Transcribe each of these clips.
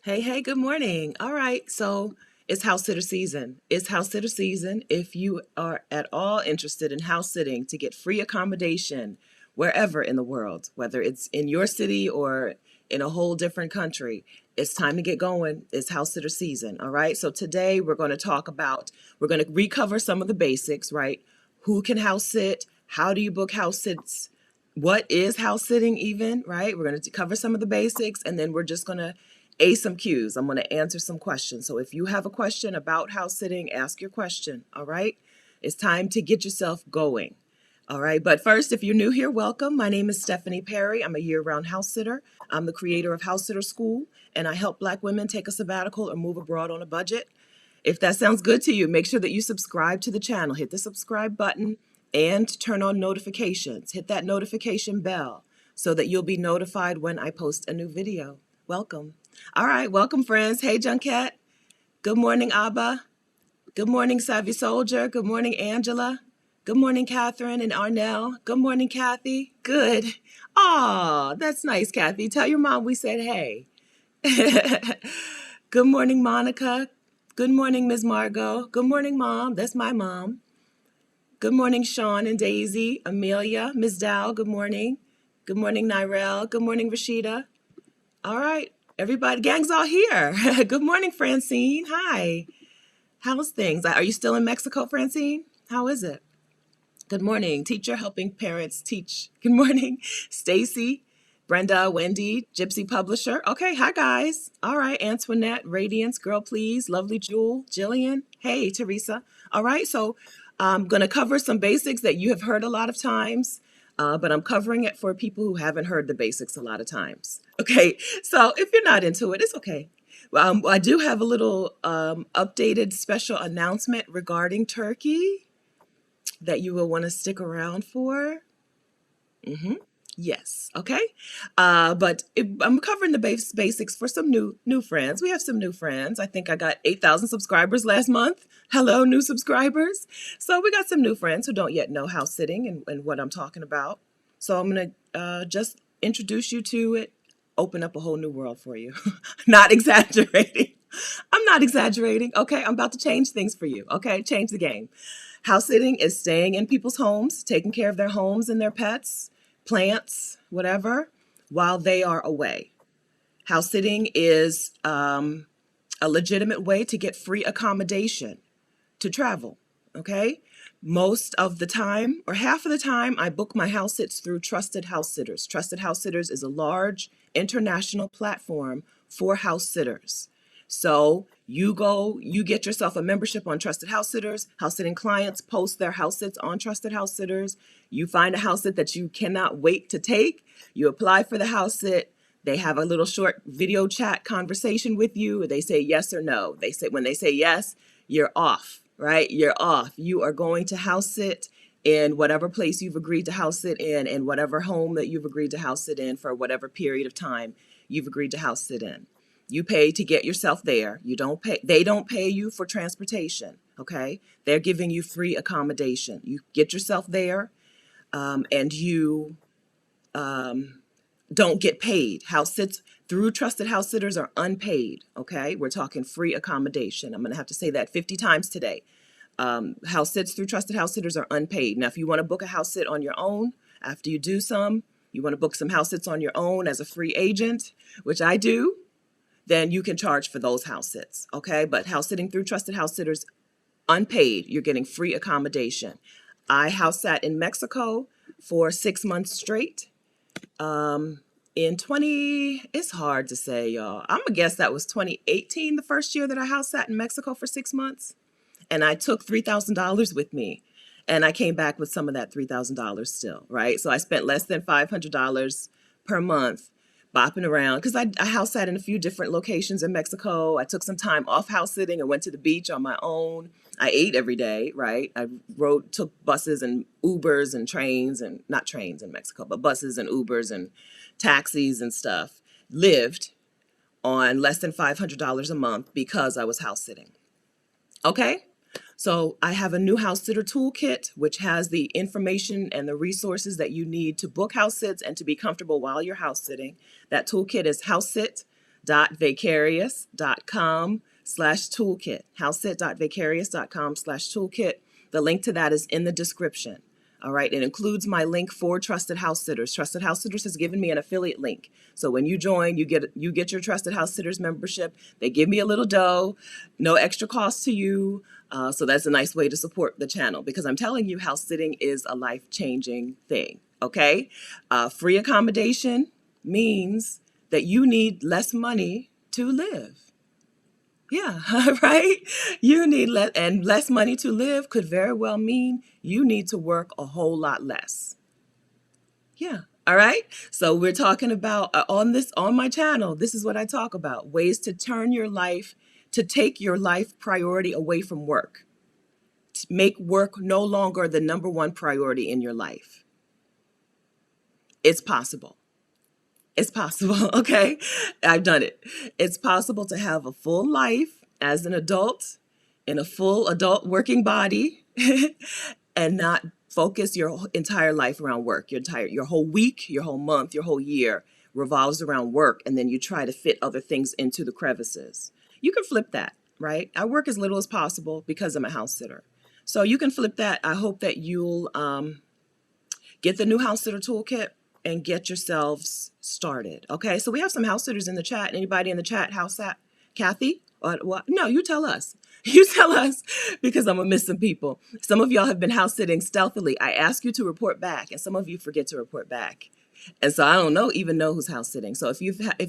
Hey, hey, good morning. All right, so it's house sitter season. It's house sitter season. If you are at all interested in house sitting to get free accommodation wherever in the world, whether it's in your city or in a whole different country, it's time to get going. It's house sitter season. All right, so today we're going to recover some of the basics, right? Who can house sit? How do you book house sits? What is house sitting even, right? We're going to cover some of the basics and then we're just going to some cues. I'm going to answer some questions. So if you have a question about house sitting, ask your question. All right. It's time to get yourself going. All right. But first, if you're new here, welcome. My name is Stephanie Perry. I'm a year round house sitter. I'm the creator of House Sitter School, and I help Black women take a sabbatical or move abroad on a budget. If that sounds good to you, make sure that you subscribe to the channel. Hit the subscribe button and turn on notifications. Hit that notification bell so that you'll be notified when I post a new video. Welcome. All right, welcome, friends. Hey, Junket. Good morning, Abba. Good morning, Savvy Soldier. Good morning, Angela. Good morning, Catherine and Arnell. Good morning, Kathy. Good. Aw, that's nice, Kathy. Tell your mom we said hey. Good morning, Monica. Good morning, Ms. Margot. Good morning, Mom. That's my mom. Good morning, Sean and Daisy, Amelia, Ms. Dow. Good morning. Good morning, Nirel. Good morning, Rashida. All right, everybody, gang's all here. Good morning, Francine. Hi. How's things? Are you still in Mexico, Francine? How is it? Good morning, teacher helping parents teach. Good morning, Stacy, Brenda, Wendy, Gypsy Publisher. Okay, hi guys. All right, Antoinette, Radiance, Girl Please, Lovely Jewel, Jillian. Hey, Teresa. All right, so I'm going to cover some basics that you have heard a lot of times, but I'm covering it for people who haven't heard the basics a lot of times. Okay, so if you're not into it, it's okay. I do have a little updated special announcement regarding Turkey that you will want to stick around for. hmm Yes. Okay. I'm covering the basics for some new friends. We have some new friends. I think I got 8,000 subscribers last month. Hello, new subscribers. So we got some new friends who don't yet know house sitting and what I'm talking about. So I'm gonna just introduce you to it, open up a whole new world for you. Not exaggerating. I'm not exaggerating. Okay, I'm about to change things for you. Okay, change the game. House sitting is staying in people's homes, taking care of their homes and their pets, plants, whatever, while they are away. House sitting is a legitimate way to get free accommodation to travel. Okay. Most of the time, or half of the time, I book my house sits through Trusted House Sitters. Trusted House Sitters is a large international platform for house sitters. So you get yourself a membership on Trusted House Sitters. House sitting clients post their house sits on Trusted House Sitters. You find a house sit that you cannot wait to take. You apply for the house sit. They have a little short video chat conversation with you. They say yes or no. When they say yes, you're off, right? You're off. You are going to house sit in whatever place you've agreed to house sit in whatever home that you've agreed to house sit in for whatever period of time you've agreed to house sit in. You pay to get yourself there. They don't pay you for transportation, okay? They're giving you free accommodation. You get yourself there, and you don't get paid. House sits through Trusted House Sitters are unpaid, okay? We're talking free accommodation. I'm gonna have to say that 50 times today. House sits through Trusted House Sitters are unpaid. Now, if you wanna book a house sit on your own, after you do some, you wanna book some house sits on your own as a free agent, which I do, then you can charge for those house sits, okay? But house sitting through Trusted House Sitters, unpaid, you're getting free accommodation. I house sat in Mexico for 6 months straight. It's hard to say, y'all. I'm gonna guess that was 2018, the first year that I house sat in Mexico for 6 months. And I took $3,000 with me. And I came back with some of that $3,000 still, right? So I spent less than $500 per month bopping around because I house sat in a few different locations in Mexico. I took some time off house sitting and went to the beach on my own. I ate every day, right? Took buses and Ubers and trains, and not trains in Mexico, but buses and Ubers and taxis and stuff. Lived on less than $500 a month because I was house sitting. Okay? So I have a new house sitter toolkit, which has the information and the resources that you need to book house sits and to be comfortable while you're house sitting. That toolkit is housesit.vicarious.com/toolkit. housesit.vicarious.com/toolkit. The link to that is in the description. All right. It includes my link for Trusted House Sitters. Trusted House Sitters has given me an affiliate link. So when you join, you get your Trusted House Sitters membership. They give me a little dough, no extra cost to you. So that's a nice way to support the channel, because I'm telling you, house sitting is a life-changing thing. Okay. Free accommodation means that you need less money to live. Yeah, right? You need less money to live could very well mean you need to work a whole lot less. Yeah. All right. So we're talking about on my channel, this is what I talk about: ways to take your life priority away from work, to make work no longer the number one priority in your life. It's possible. It's possible, okay? I've done it. It's possible to have a full life as an adult in a full adult working body and not focus your entire life around work. Your whole week, your whole month, your whole year revolves around work, and then you try to fit other things into the crevices. You can flip that, right? I work as little as possible because I'm a house sitter. So you can flip that. I hope that you'll get the new house sitter toolkit and get yourselves started. Okay, so we have some house sitters in the chat. Anybody in the chat house that? Kathy? What? No, you tell us. You tell us, because I'm gonna miss some people. Some of y'all have been house sitting stealthily. I ask you to report back, and some of you forget to report back. And so I don't even know who's house sitting. So if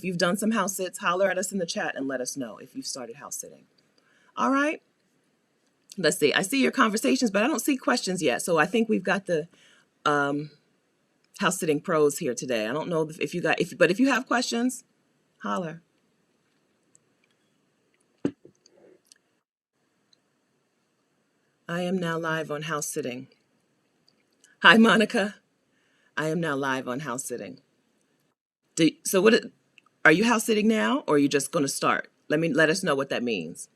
you've done some house sits, holler at us in the chat and let us know if you've started house sitting. All right. Let's see. I see your conversations, but I don't see questions yet. So I think we've got the house sitting pros here today. I don't know but if you have questions, holler. I am now live on house sitting. Hi, Monica. I am now live on house sitting. Are you house sitting now, or are you just going to start? Let us know what that means.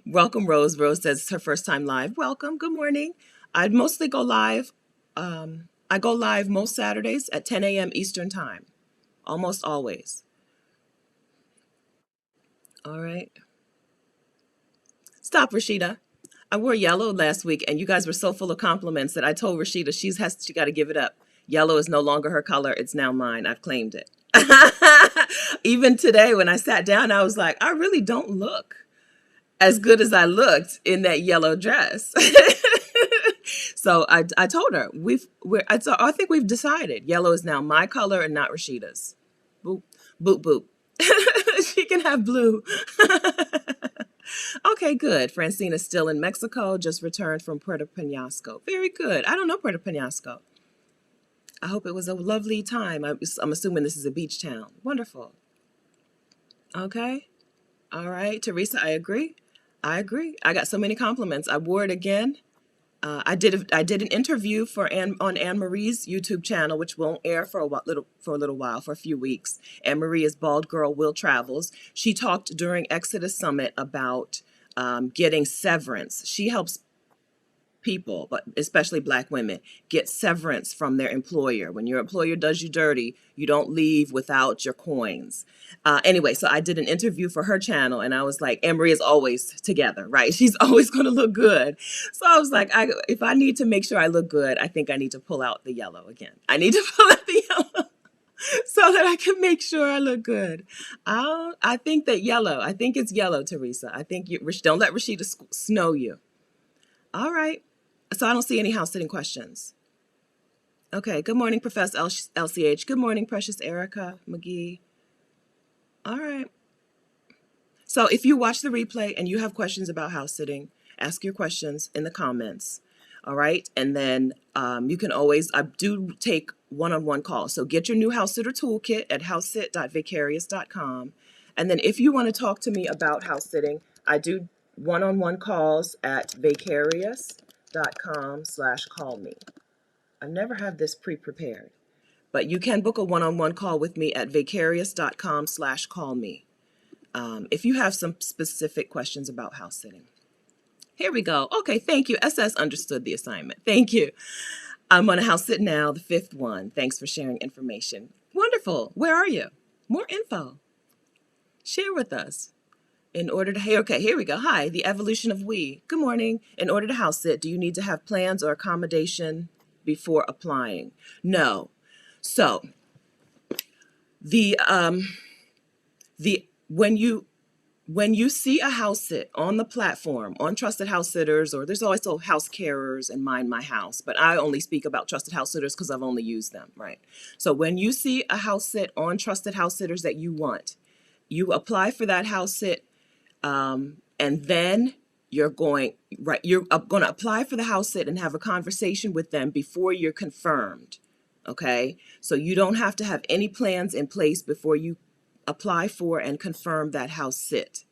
Welcome, Rose. Rose says it's her first time live. Welcome. Good morning. I mostly go live. I go live most Saturdays at 10 a.m. Eastern time, almost always. All right. Stop, Rashida. I wore yellow last week, and you guys were so full of compliments that I told Rashida she got to give it up. Yellow is no longer her color. It's now mine. I've claimed it. Even today, when I sat down, I was like, I really don't look as good as I looked in that yellow dress. So I told her I think we've decided yellow is now my color and not Rashida's. Boop, boop, boop. She can have blue. Okay, good. Francine is still in Mexico, just returned from Puerto Penasco. Very good. I don't know Puerto Penasco. I hope it was a lovely time. I'm assuming this is a beach town. Wonderful. Okay. All right. Teresa, I agree. I got so many compliments. I wore it again. I did an interview on Anne Marie's YouTube channel, which won't air for a little while, for a few weeks. Anne Marie is Bald Girl Will Travels. She talked during Exodus Summit about getting severance. She helps people, but especially Black women, get severance from their employer. When your employer does you dirty, you don't leave without your coins. Anyway, so I did an interview for her channel, and I was like, Anne-Marie is always together, right? She's always going to look good. So I was like, if I need to make sure I look good, I think I need to pull out the yellow again. I need to pull out the yellow so that I can make sure I look good. I think it's yellow, Teresa. I think don't let Rashida snow you. All right. So I don't see any house sitting questions. Okay. Good morning, Professor LCH. Good morning, Precious Erica McGee. All right. So if you watch the replay and you have questions about house sitting, ask your questions in the comments. All right. And then you can always, I do take one-on-one calls. So get your new house sitter toolkit at housesit.vicarious.com. And then if you want to talk to me about house sitting, I do one-on-one calls at vicarious.com/call me. I never have this pre-prepared, but you can book a one-on-one call with me at vicarious.com/call me if you have some specific questions about house sitting. Here we go. Okay, thank you. SS understood the assignment. Thank you. I'm on a house sit now, the 5th one. Thanks for sharing information. Wonderful. Where are you? More info. Share with us. In order to, hey, okay, here we go. Hi, the evolution of we. Good morning. In order to house sit, do you need to have plans or accommodation before applying? No. So the the when you see a house sit on the platform, on Trusted House Sitters, or there's also house carers and Mind My House, but I only speak about Trusted House Sitters because I've only used them, right? So when you see a house sit on Trusted House Sitters that you want, you apply for that house sit, and then you're going to apply for the house sit and have a conversation with them before you're confirmed. Okay, so you don't have to have any plans in place before you apply for and confirm that house sit.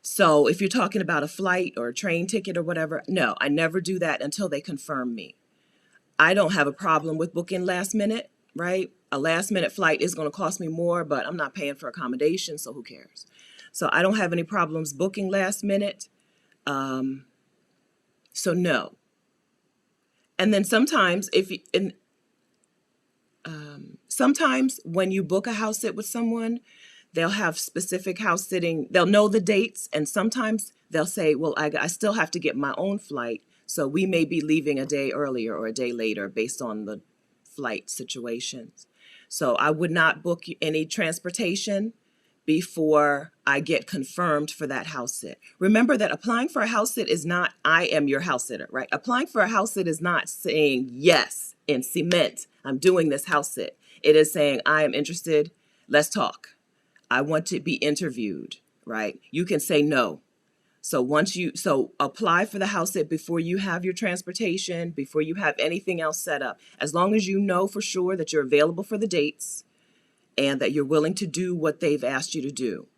So if you're talking about a flight or a train ticket or whatever, no, I never do that until they confirm me. I don't have a problem with booking last minute, right? A last minute flight is going to cost me more, but I'm not paying for accommodation, so who cares? So I don't have any problems booking last minute. So no. And then sometimes sometimes when you book a house sit with someone, they'll have specific house sitting, they'll know the dates, and sometimes they'll say, well, I still have to get my own flight, so we may be leaving a day earlier or a day later based on the flight situations. So I would not book any transportation before I get confirmed for that house sit. Remember that applying for a house sit is not, I am your house sitter, right? Applying for a house sit is not saying yes in cement, I'm doing this house sit. It is saying, I am interested, let's talk. I want to be interviewed, right? You can say no. So apply for the house sit before you have your transportation, before you have anything else set up. As long as you know for sure that you're available for the dates and that you're willing to do what they've asked you to do,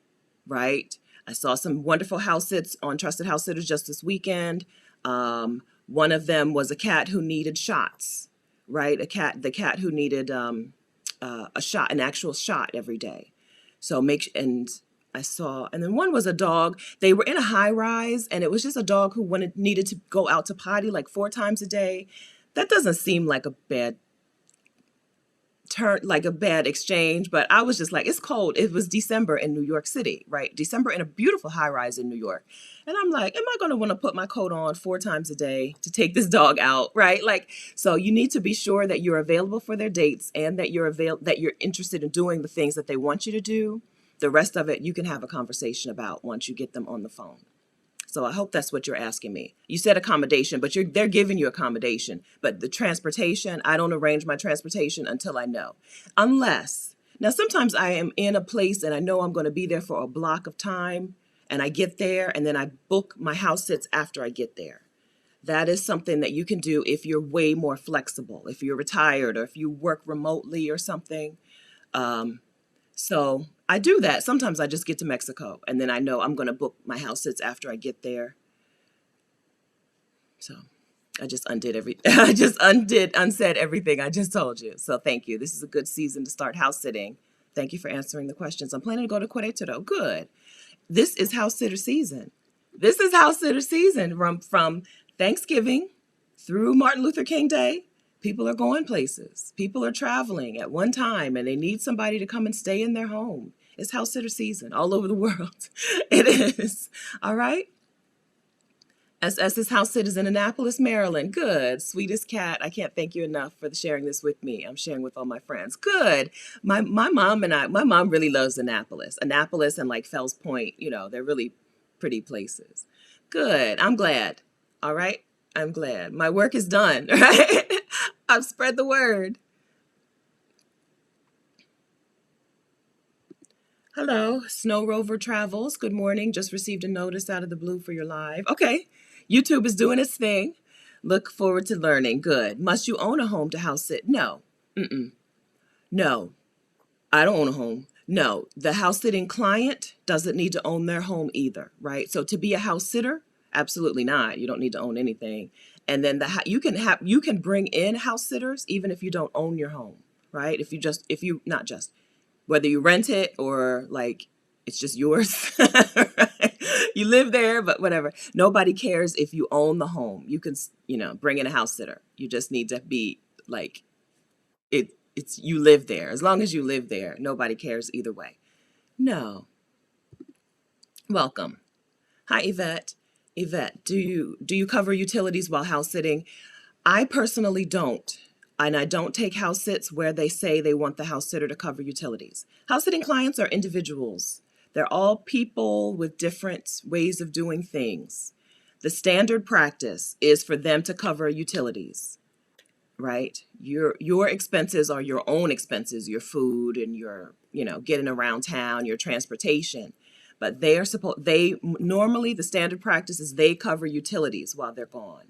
right? I saw some wonderful house sits on Trusted House Sitters just this weekend. One of them was a cat who needed shots, right? The cat who needed a shot, an actual shot every day. So and then one was a dog. They were in a high rise, and it was just a dog who needed to go out to potty like 4 times a day. That doesn't seem like a bad exchange, but I was just like, it's cold. It was December in New York City, right? December in a beautiful high rise in New York. And I'm like, am I going to want to put my coat on 4 times a day to take this dog out, right? Like, so you need to be sure that you're available for their dates and that you're interested in doing the things that they want you to do. The rest of it, you can have a conversation about once you get them on the phone. So I hope that's what you're asking me. You said accommodation, but they're giving you accommodation. But the transportation, I don't arrange my transportation until I know. Now sometimes I am in a place and I know I'm going to be there for a block of time and I get there and then I book my house sits after I get there. That is something that you can do if you're way more flexible, if you're retired or if you work remotely or something. So I do that. Sometimes I just get to Mexico and then I know I'm going to book my house sits after I get there. So I just unsaid everything I just told you. So thank you. This is a good season to start house sitting. Thank you for answering the questions. I'm planning to go to Querétaro. Good. This is house sitter season. This is house sitter season from Thanksgiving through Martin Luther King Day. People are going places. People are traveling at one time and they need somebody to come and stay in their home. It's house sitter season all over the world. It is. All right. SS's house sit is in Annapolis, Maryland. Good. Sweetest cat. I can't thank you enough for sharing this with me. I'm sharing with all my friends. Good. My mom really loves Annapolis. Annapolis and like Fells Point, they're really pretty places. Good. I'm glad. All right. I'm glad. My work is done, right? I've spread the word. Hello, Snow Rover Travels. Good morning. Just received a notice out of the blue for your live. Okay. YouTube is doing its thing. Look forward to learning. Good. Must you own a home to house sit? No. No. I don't own a home. No. The house sitting client doesn't need to own their home either, right? So to be a house sitter, absolutely not. You don't need to own anything. And then you can bring in house sitters even if you don't own your home, right? Whether you rent it or like it's just yours. Right? You live there, but whatever. Nobody cares if you own the home. You can, bring in a house sitter. You just need to be like it's you live there. As long as you live there, nobody cares either way. No. Welcome. Hi, Yvette. Yvette, do you cover utilities while house sitting? I personally don't. And I don't take house sits where they say they want the house sitter to cover utilities. House sitting clients are individuals. They're all people with different ways of doing things. The standard practice is for them to cover utilities, right? Your expenses are your own expenses, your food and your, getting around town, your transportation. But they normally, the standard practice is they cover utilities while they're gone.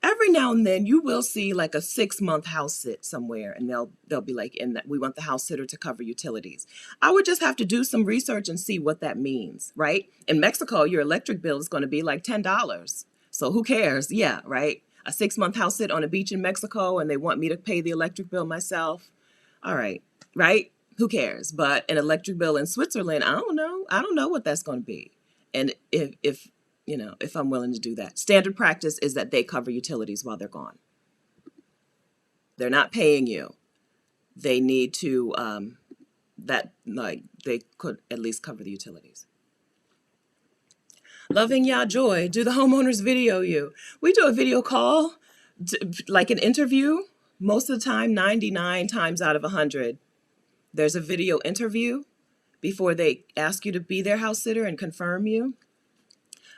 Every now and then you will see like a 6-month house sit somewhere, and they'll be like, in that we want the house sitter to cover utilities. I would just have to do some research and see what that means, right? In Mexico, your electric bill is going to be like $10. So who cares? Yeah, right. A 6-month house sit on a beach in Mexico, and they want me to pay the electric bill myself. All right, right? Who cares? But an electric bill in Switzerland, I don't know. I don't know what that's going to be. And if I'm willing to do that. Standard practice is that they cover utilities while they're gone. They're not paying you. They need to, they could at least cover the utilities. Loving Ya Joy, do the homeowners video you? We do a video call, like an interview. Most of the time, 99 times out of 100, there's a video interview before they ask you to be their house sitter and confirm you.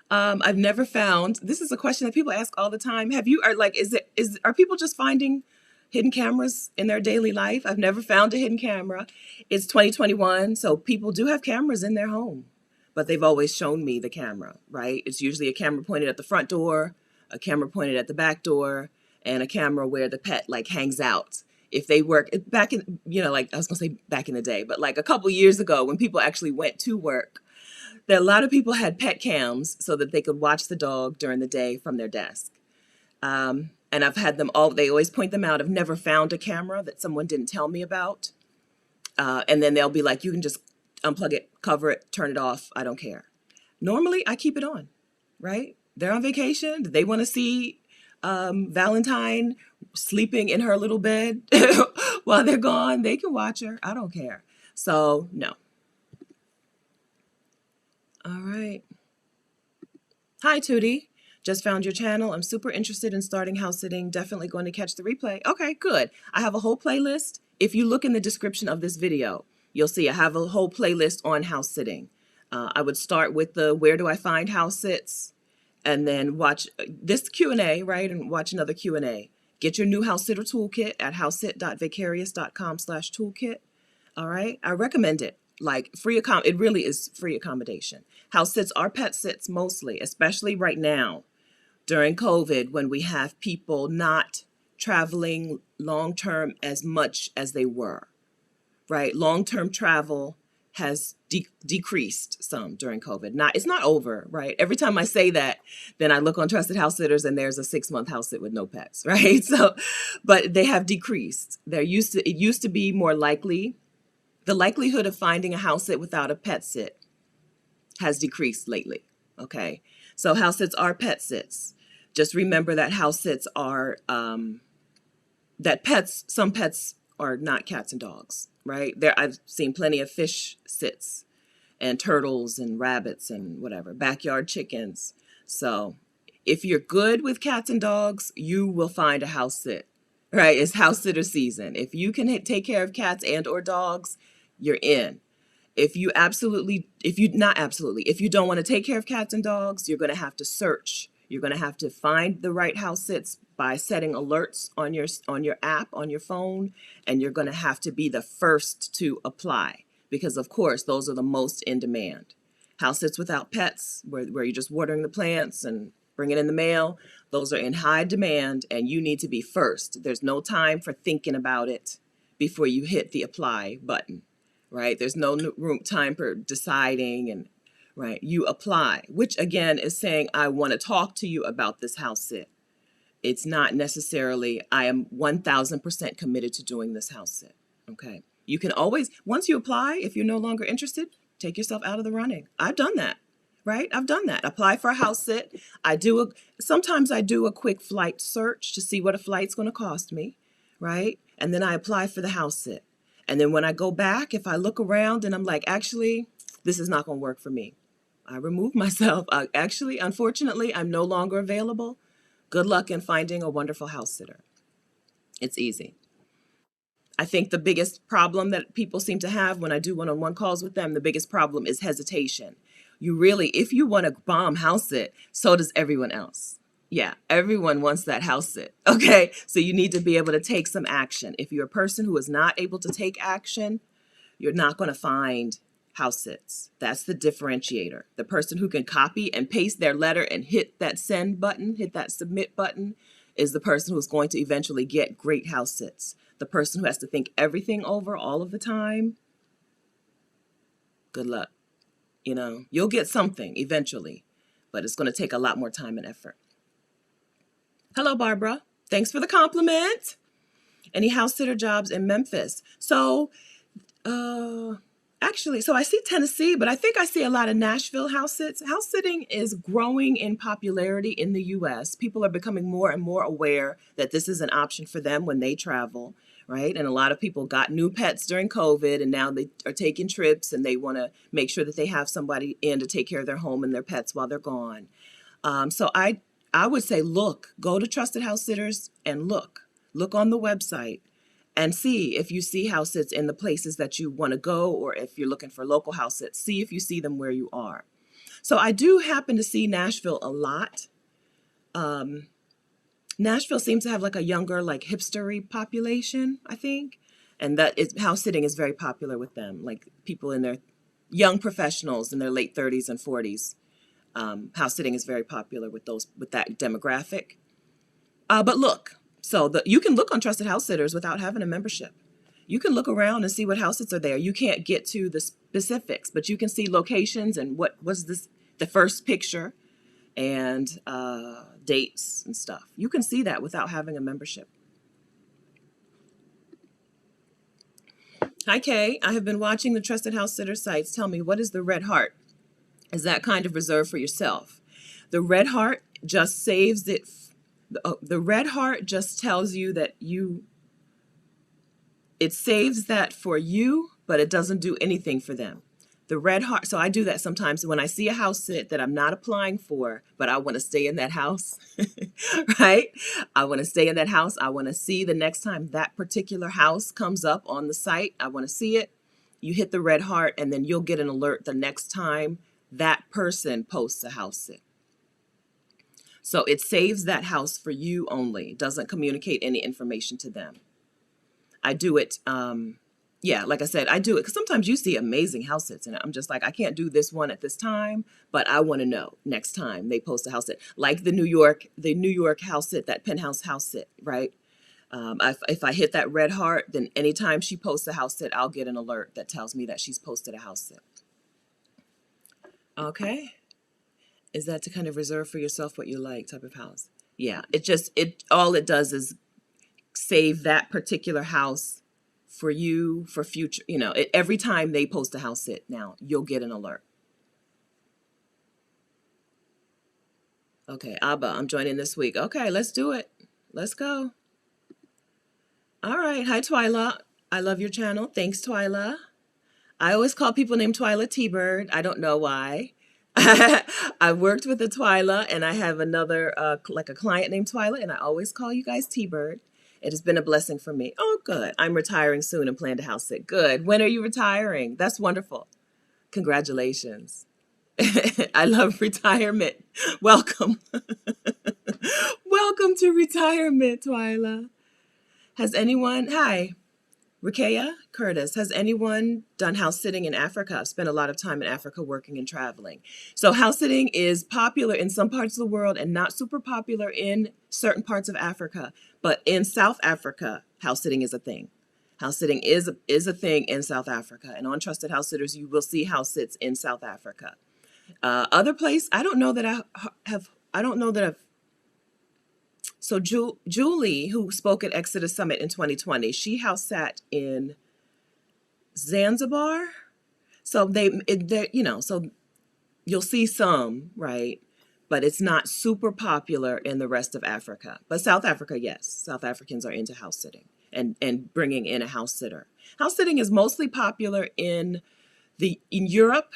I've never found, this is a question that people ask all the time. Are people just finding hidden cameras in their daily life? I've never found a hidden camera. It's 2021, so people do have cameras in their home, but they've always shown me the camera, right? It's usually a camera pointed at the front door, a camera pointed at the back door, and a camera where the pet like hangs out. If they work back in, like I was gonna say back in the day, but like a couple years ago when people actually went to work, that a lot of people had pet cams so that they could watch the dog during the day from their desk. And I've had them all, they always point them out. I've never found a camera that someone didn't tell me about. And then they'll be like, you can just unplug it, cover it, turn it off. I don't care. Normally, I keep it on, right? They're on vacation. They want to see Valentine sleeping in her little bed while they're gone. They can watch her. I don't care. So, no. All right. Hi, Tootie. Just found your channel. I'm super interested in starting house sitting. Definitely going to catch the replay. Okay, good. I have a whole playlist. If you look in the description of this video, you'll see I have a whole playlist on house sitting. I would start with the where do I find house sits, and then watch this Q&A, right? And watch another Q&A. Get your new house sitter toolkit at housesit.vicarious.com/toolkit. All right. I recommend it. Like it really is free accommodation. House sits are pet sits mostly, especially right now during COVID when we have people not traveling long-term as much as they were, right? Long-term travel has decreased some during COVID. It's not over, right? Every time I say that, then I look on Trusted House Sitters and there's a 6-month house sit with no pets, right? So, but they have decreased. It used to be more likely. The likelihood of finding a house sit without a pet sit has decreased lately, okay? So house sits are pet sits. Just remember that house sits are, some pets are not cats and dogs, right? I've seen plenty of fish sits and turtles and rabbits and whatever, backyard chickens. So if you're good with cats and dogs, you will find a house sit, right? It's house sitter season. If you can take care of cats and or dogs, you're in. If you don't want to take care of cats and dogs, you're going to have to search. You're going to have to find the right house sits by setting alerts on your app, on your phone, and you're going to have to be the first to apply because, of course, those are the most in demand. House sits without pets, where you're just watering the plants and bringing in the mail, those are in high demand, and you need to be first. There's no time for thinking about it before you hit the apply button. Right? There's no time for deciding, and right, you apply, which again is saying, I want to talk to you about this house sit. It's not necessarily, I am 1000% committed to doing this house sit. Okay. You can always, once you apply, if you're no longer interested, take yourself out of the running. I've done that, right? I've done that. Apply for a house sit. Sometimes I do a quick flight search to see what a flight's going to cost me, right? And then I apply for the house sit. And then when I go back, if I look around and I'm like, actually, this is not going to work for me. I removed myself. Actually, unfortunately, I'm no longer available. Good luck in finding a wonderful house sitter. It's easy. I think the biggest problem that people seem to have when I do one-on-one calls with them, the biggest problem is hesitation. You really, if you want to bomb house sit, so does everyone else. Yeah, everyone wants that house sit. Okay, so you need to be able to take some action. If you're a person who is not able to take action, you're not going to find house sits. That's the differentiator. The person who can copy and paste their letter and hit that send button, hit that submit button, is the person who's going to eventually get great house sits. The person who has to think everything over all of the time, good luck. You know, you'll get something eventually, but it's going to take a lot more time and effort. Hello, Barbara. Thanks for the compliment. Any house sitter jobs in Memphis? So, actually, so I see Tennessee, but I think I see a lot of Nashville house sits. House sitting is growing in popularity in the U.S. People are becoming more and more aware that this is an option for them when they travel, right? And a lot of people got new pets during COVID, and now they are taking trips, and they want to make sure that they have somebody in to take care of their home and their pets while they're gone. So I would say, go to Trusted House Sitters and look on the website and see if you see house sits in the places that you want to go, or if you're looking for local house sits, see if you see them where you are. So I do happen to see Nashville a lot. Nashville seems to have like a younger, like hipstery population, I think. And house sitting is very popular with them, like people in their young professionals in their late 30s and 40s. House sitting is very popular with that demographic. But look, you can look on Trusted House Sitters without having a membership. You can look around and see what house sits are there. You can't get to the specifics, but you can see locations and what was the first picture, and dates and stuff. You can see that without having a membership. Hi, Kay. I have been watching the Trusted House Sitter sites. Tell me, what is the red heart? Is that kind of reserved for yourself? The red heart just saves it. The red heart just tells you that it saves that for you, but it doesn't do anything for them. The red heart, so I do that sometimes when I see a house sit that I'm not applying for, but I want to stay in that house, right? I want to stay in that house. I want to see the next time that particular house comes up on the site. I want to see it. You hit the red heart, and then you'll get an alert the next time that person posts a house sit. So it saves that house for you only. It doesn't communicate any information to them. I do it, like I said, I do it because sometimes you see amazing house sits, and I'm just like, I can't do this one at this time, but I want to know next time they post a house sit, like the New York house sit, that penthouse house sit, right? If I hit that red heart, then anytime she posts a house sit, I'll get an alert that tells me that she's posted a house sit. Okay. Is that to kind of reserve for yourself what you like type of house? Yeah, all it does is save that particular house for you for future, every time they post a house sit now, you'll get an alert. Okay, Abba, I'm joining this week. Okay, let's do it. Let's go. All right. Hi, Twyla. I love your channel. Thanks, Twyla. I always call people named Twyla Bird. I don't know why. I worked with a Twyla, and I have another, like a client named Twyla, and I always call you guys T-Bird. It has been a blessing for me. Oh, good. I'm retiring soon and plan to house sit. Good. When are you retiring? That's wonderful. Congratulations. I love retirement. Welcome. Welcome to retirement, Twyla. Hi, Raquel Curtis, has anyone done house sitting in Africa? I've spent a lot of time in Africa working and traveling. So house sitting is popular in some parts of the world and not super popular in certain parts of Africa. But in South Africa, house sitting is a thing. House sitting is a thing in South Africa. And on Trusted House Sitters, you will see house sits in South Africa. Other place, I don't know that I've. So Julie, who spoke at Exodus Summit in 2020, she house sat in Zanzibar. So so you'll see some, right? But it's not super popular in the rest of Africa. But South Africa, yes. South Africans are into house sitting and bringing in a house sitter. House sitting is mostly popular in Europe,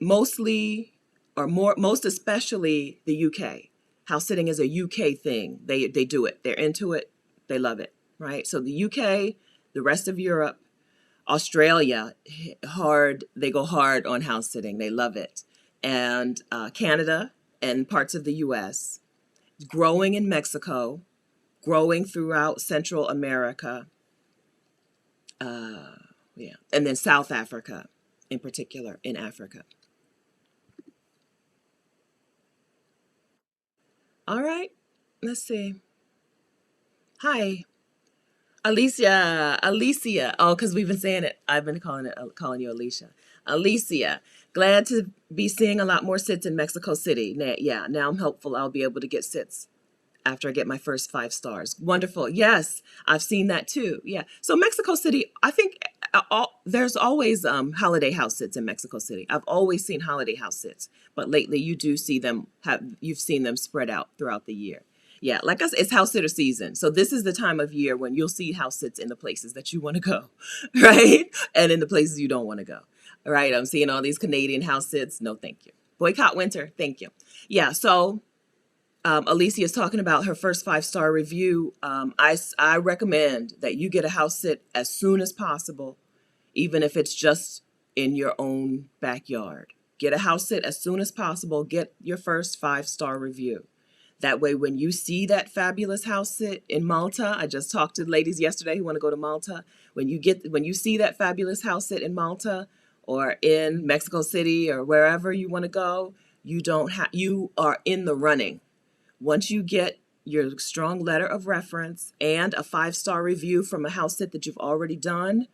mostly, or more, most especially the UK. House sitting is a UK thing. They do it. They're into it. They love it, right? So the UK, the rest of Europe, Australia, hard. They go hard on house sitting. They love it, and Canada and parts of the US. Growing in Mexico, growing throughout Central America, yeah, and then South Africa, in particular, in Africa. All right, let's see. Hi, Alicia. Alicia. Oh, because we've been saying it. I've been calling you Alicia. Alicia. Glad to be seeing a lot more sits in Mexico City. Yeah, now I'm hopeful I'll be able to get sits after I get my first 5 stars. Wonderful. Yes, I've seen that too. Yeah. So Mexico City, I think there's always holiday house sits in Mexico City. I've always seen holiday house sits, but lately you do see them you've seen them spread out throughout the year. Yeah, like I said, it's house sitter season. So this is the time of year when you'll see house sits in the places that you want to go, right? And in the places you don't want to go. All right. I'm seeing all these Canadian house sits. No, thank you. Boycott winter. Thank you. Yeah. So Alicia is talking about her first 5-star review. I recommend that you get a house sit as soon as possible, even if it's just in your own backyard. Get a house sit as soon as possible. Get your first 5-star review. That way, when you see that fabulous house sit in Malta, I just talked to ladies yesterday who want to go to Malta. When you see that fabulous house sit in Malta or in Mexico City or wherever you want to go, you are in the running. Once you get your strong letter of reference and a 5-star review from a house sit that you've already done,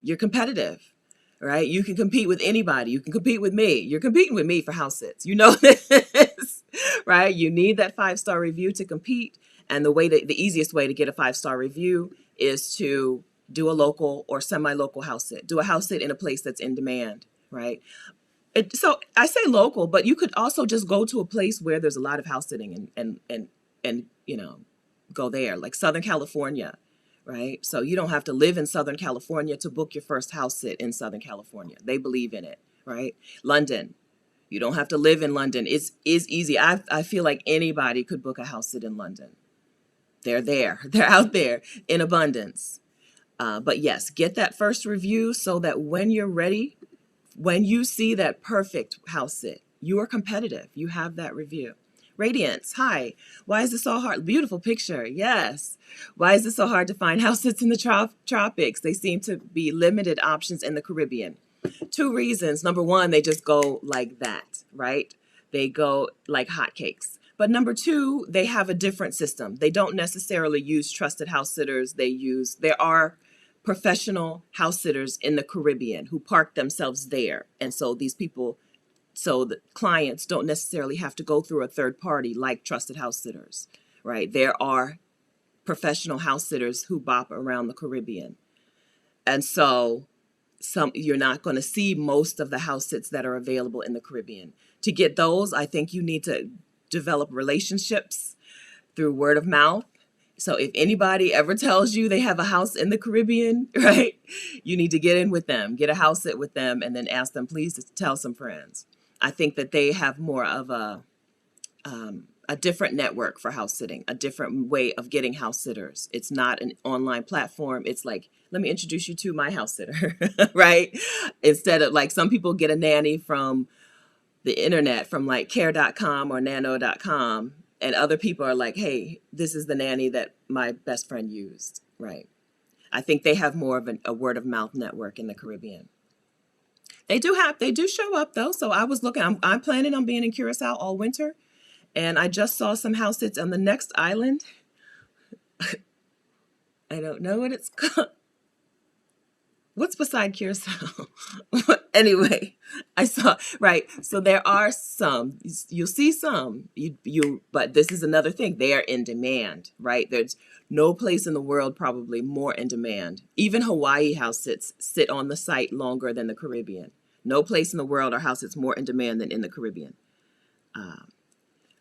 you're competitive, right? You can compete with anybody. You can compete with me. You're competing with me for house sits. You know this, right? You need that 5-star review to compete. And the easiest way to get a 5-star review is to do a local or semi-local house sit. Do a house sit in a place that's in demand, right? So I say local, but you could also just go to a place where there's a lot of house sitting and go there, like Southern California, right? So you don't have to live in Southern California to book your first house sit in Southern California. They believe in it, right? London, you don't have to live in London. It's easy. I feel like anybody could book a house sit in London. They're there. They're out there in abundance. But yes, get that first review so that when you're ready, when you see that perfect house sit, you are competitive. You have that review. Radiance, hi. Why is this so hard? Beautiful picture. Yes. Why is it so hard to find house sits in the tropics? They seem to be limited options in the Caribbean. 2 reasons. Number one, they just go like that, right? They go like hotcakes. But number 2, they have a different system. They don't necessarily use trusted house sitters. There are professional house sitters in the Caribbean who park themselves there. And so the clients don't necessarily have to go through a third party like trusted house sitters, right? There are professional house sitters who bop around the Caribbean. And so you're not going to see most of the house sits that are available in the Caribbean. To get those, I think you need to develop relationships through word of mouth. So if anybody ever tells you they have a house in the Caribbean, right, you need to get in with them, get a house sit with them, and then ask them, please, to tell some friends. I think that they have more of a different network for house sitting, a different way of getting house sitters. It's not an online platform. It's like, let me introduce you to my house sitter, right? Instead of like some people get a nanny from the internet, from like care.com or nano.com. And other people are like, hey, this is the nanny that my best friend used, right? I think they have more of a word of mouth network in the Caribbean. They do show up though. So I was looking, I'm planning on being in Curacao all winter. And I just saw some house sits on the next island. I don't know what it's called. What's beside Curacao? Anyway, I saw, right. So there are some, you'll see some, but this is another thing. They are in demand, right? There's no place in the world probably more in demand. Even Hawaii house sits sit on the site longer than the Caribbean. No place in the world are house sits more in demand than in the Caribbean,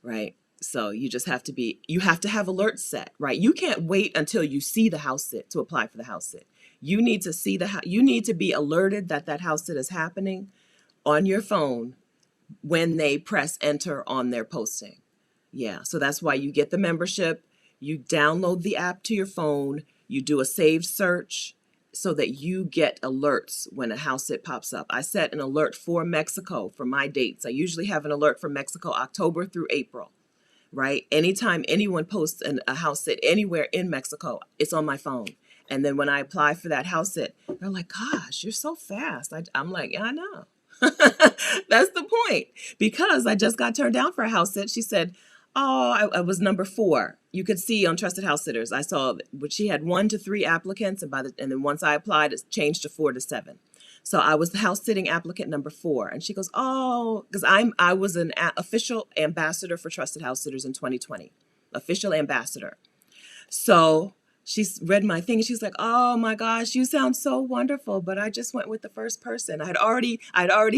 right? So you have to have alerts set, right? You can't wait until you see the house sit to apply for the house sit. You need to see you need to be alerted that house sit is happening on your phone when they press enter on their posting. Yeah, so that's why you get the membership. You download the app to your phone. You do a saved search so that you get alerts when a house sit pops up. I set an alert for Mexico for my dates. I usually have an alert for Mexico October through April, right? Anytime anyone posts a house sit anywhere in Mexico, it's on my phone. And then when I apply for that house sit, they're like, gosh, you're so fast. I'm like, yeah, I know. That's the point. Because I just got turned down for a house sit. She said, oh, I was number 4. You could see on Trusted House Sitters. I saw, but she had 1 to 3 applicants, and then once I applied, it changed to 4 to 7. So I was the house sitting applicant number 4, and she goes, "Oh, because I was an official ambassador for Trusted House Sitters in 2020, official ambassador." So she's read my thing, and she's like, "Oh my gosh, you sound so wonderful, but I just went with the first person. I'd already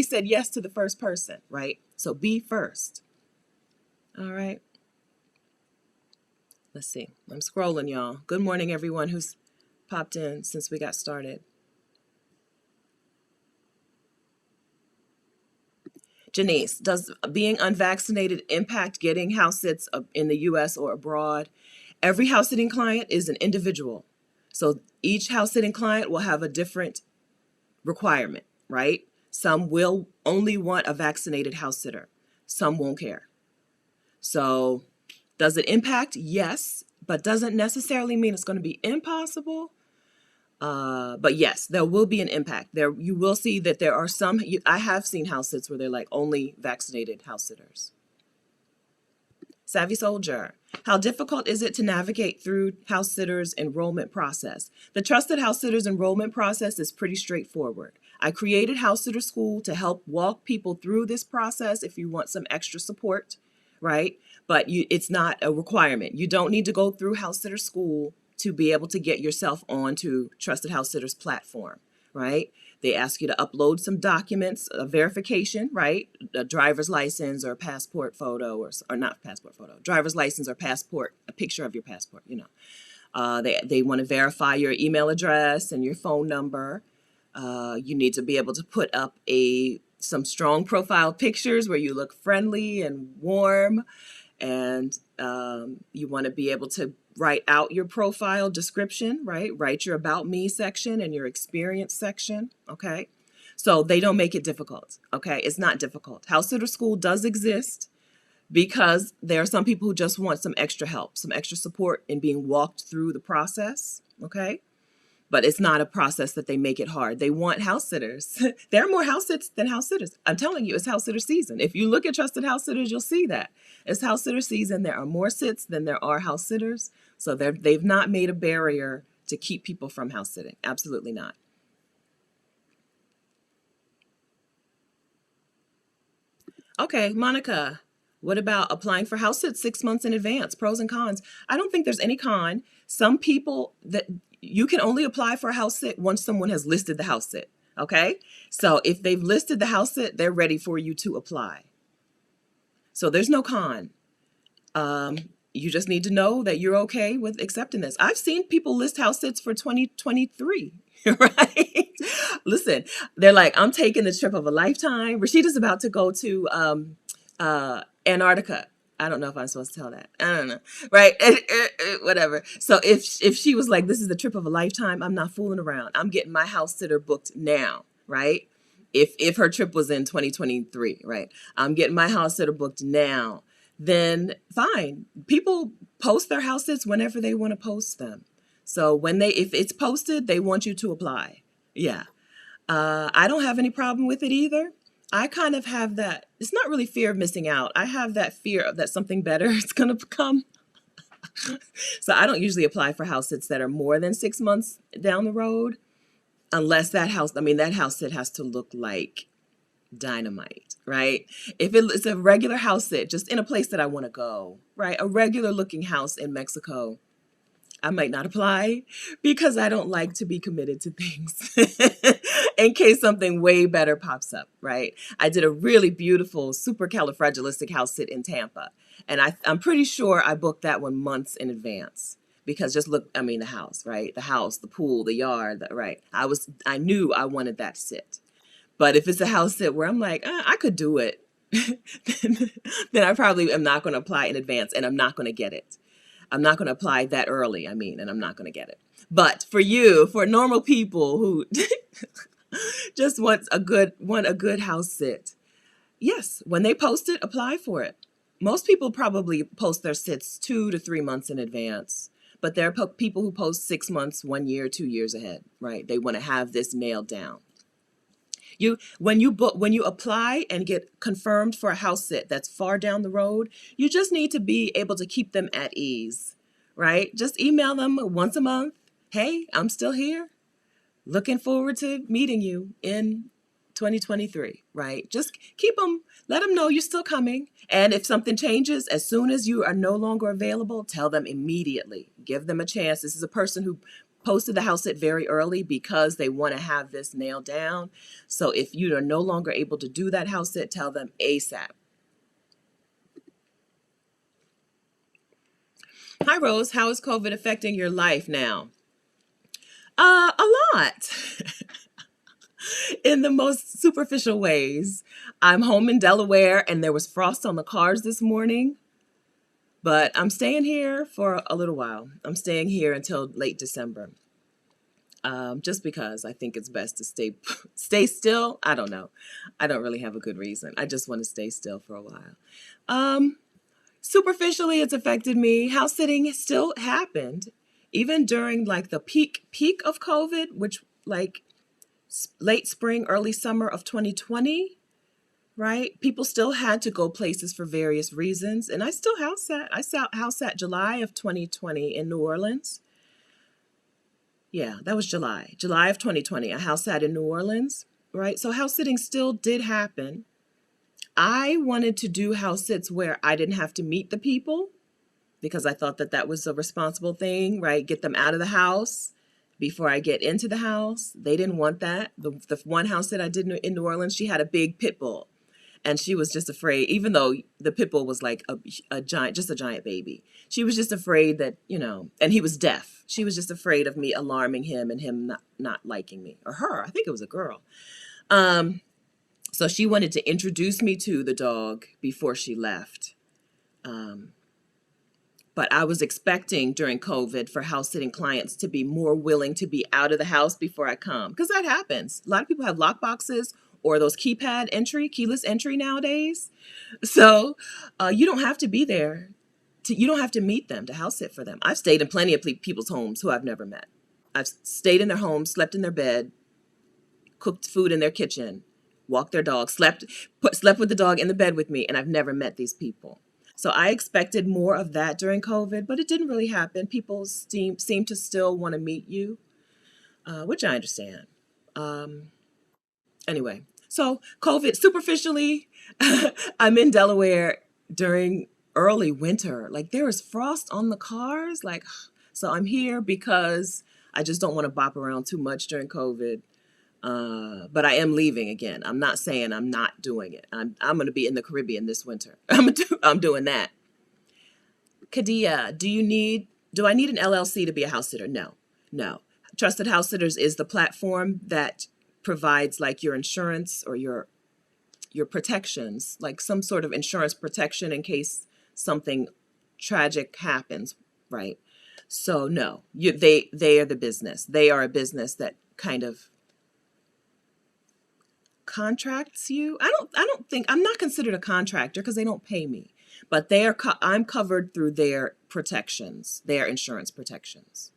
said yes to the first person, right? So be first." All right. Let's see. I'm scrolling, y'all. Good morning, everyone who's popped in since we got started. Janice, does being unvaccinated impact getting house sits in the U.S. or abroad? Every house sitting client is an individual. So each house sitting client will have a different requirement, right? Some will only want a vaccinated house sitter. Some won't care. So does it impact? Yes, but doesn't necessarily mean it's going to be impossible. But yes, there will be an impact. There, you will see that there are some. I have seen house sits where they're like only vaccinated house sitters. Savvy Soldier, how difficult is it to navigate through house sitters enrollment process? The Trusted House Sitters enrollment process is pretty straightforward. I created House Sitter School to help walk people through this process if you want some extra support, right? But it's not a requirement. You don't need to go through House Sitter School to be able to get yourself onto Trusted House Sitters platform, right? They ask you to upload some documents, a verification, right? A driver's license or a passport photo, or not passport photo, driver's license or passport, a picture of your passport, you know. They want to verify your email address and your phone number. You need to be able to put up some strong profile pictures where you look friendly and warm. And you want to be able to write out your profile description, right? Write your about me section and your experience section, okay? So they don't make it difficult, okay? It's not difficult. House Sitter School does exist because there are some people who just want some extra help, some extra support in being walked through the process, okay? But it's not a process that they make it hard. They want house sitters. There are more house sits than house sitters. I'm telling you, it's house sitter season. If you look at Trusted House Sitters, you'll see that. It's house sitter season. There are more sits than there are house sitters. So they've not made a barrier to keep people from house sitting. Absolutely not. Okay, Monica, what about applying for house sits 6 months in advance? Pros and cons. I don't think there's any con. Some people that you can only apply for a house sit once someone has listed the house sit. Okay, so if they've listed the house sit, they're ready for you to apply. So there's no con. You just need to know that you're okay with accepting this. I've seen people list house sits for 2023, right? Listen, they're like, I'm taking the trip of a lifetime. Rashida's about to go to Antarctica. I don't know if I'm supposed to tell that. I don't know, right? Whatever. So if she was like, this is the trip of a lifetime, I'm not fooling around. I'm getting my house sitter booked now, right? If her trip was in 2023, right? I'm getting my house sitter booked now. Then fine. People post their house sits whenever they want to post them. So if it's posted, they want you to apply. Yeah. I don't have any problem with it either. I kind of have that, it's not really fear of missing out. I have that fear of that something better is going to come. So I don't usually apply for house sits that are more than 6 months down the road, unless that house sit has to look like dynamite, right? If it's a regular house sit, just in a place that I want to go, right? A regular looking house in Mexico, I might not apply because I don't like to be committed to things in case something way better pops up, right? I did a really beautiful supercalifragilistic house sit in Tampa, and I'm pretty sure I booked that one months in advance because just look, I mean, the house, right? The house, the pool, the yard, right? I knew I wanted that sit. But if it's a house sit where I'm like, I could do it, then I probably am not going to apply in advance, and I'm not going to get it. I'm not going to apply that early, and I'm not going to get it. But for you, for normal people who just want a good house sit, yes, when they post it, apply for it. Most people probably post their sits 2 to 3 months in advance, but there are people who post 6 months, 1 year, 2 years ahead, right? They want to have this nailed down. When you apply and get confirmed for a house sit that's far down the road, you just need to be able to keep them at ease, right? Just email them once a month. Hey, I'm still here. Looking forward to meeting you in 2023, right? Just let them know you're still coming. And if something changes, as soon as you are no longer available, tell them immediately. Give them a chance. This is a person who posted the house sit very early because they want to have this nailed down. So if you are no longer able to do that house sit, tell them ASAP. Hi, Rose. How is COVID affecting your life now? A lot. In the most superficial ways. I'm home in Delaware and there was frost on the cars this morning, but I'm staying here for a little while. I'm staying here until late December. Just because I think it's best to stay still. I don't know. I don't really have a good reason. I just want to stay still for a while. Superficially, it's affected me. House sitting still happened, even during like the peak of COVID, which like late spring, early summer of 2020, right? People still had to go places for various reasons. And I still house sat. I house sat July of 2020 in New Orleans. Yeah, that was July of 2020. I house sat in New Orleans, right? So house sitting still did happen. I wanted to do house sits where I didn't have to meet the people because I thought that was a responsible thing, right? Get them out of the house before I get into the house. They didn't want that. The one house that I did in New Orleans, she had a big pit bull. And she was just afraid, even though the pit bull was like a giant baby. She was just afraid that, and he was deaf. She was just afraid of me alarming him and him not liking me. Or her, I think it was a girl. So she wanted to introduce me to the dog before she left. But I was expecting during COVID for house sitting clients to be more willing to be out of the house before I come. Because that happens. A lot of people have lock boxes or those keyless entry nowadays. So you don't have to be there. You don't have to meet them to house sit for them. I've stayed in plenty of people's homes who I've never met. I've stayed in their homes, slept in their bed, cooked food in their kitchen, walked their dog, slept with the dog in the bed with me, and I've never met these people. So I expected more of that during COVID, but it didn't really happen. People seem to still want to meet you, which I understand. Anyway, so COVID, superficially, I'm in Delaware during early winter. Like there was frost on the cars. So I'm here because I just don't want to bop around too much during COVID. But I am leaving again. I'm not saying I'm not doing it. I'm going to be in the Caribbean this winter. I'm doing that. Kadia, do I need an LLC to be a house sitter? No. Trusted House Sitters is the platform that provides like your insurance or your protections, like some sort of insurance protection in case something tragic happens, right? So no, they are the business. They are a business that kind of contracts you. I'm not considered a contractor because they don't pay me, but I'm covered through their protections, their insurance protections.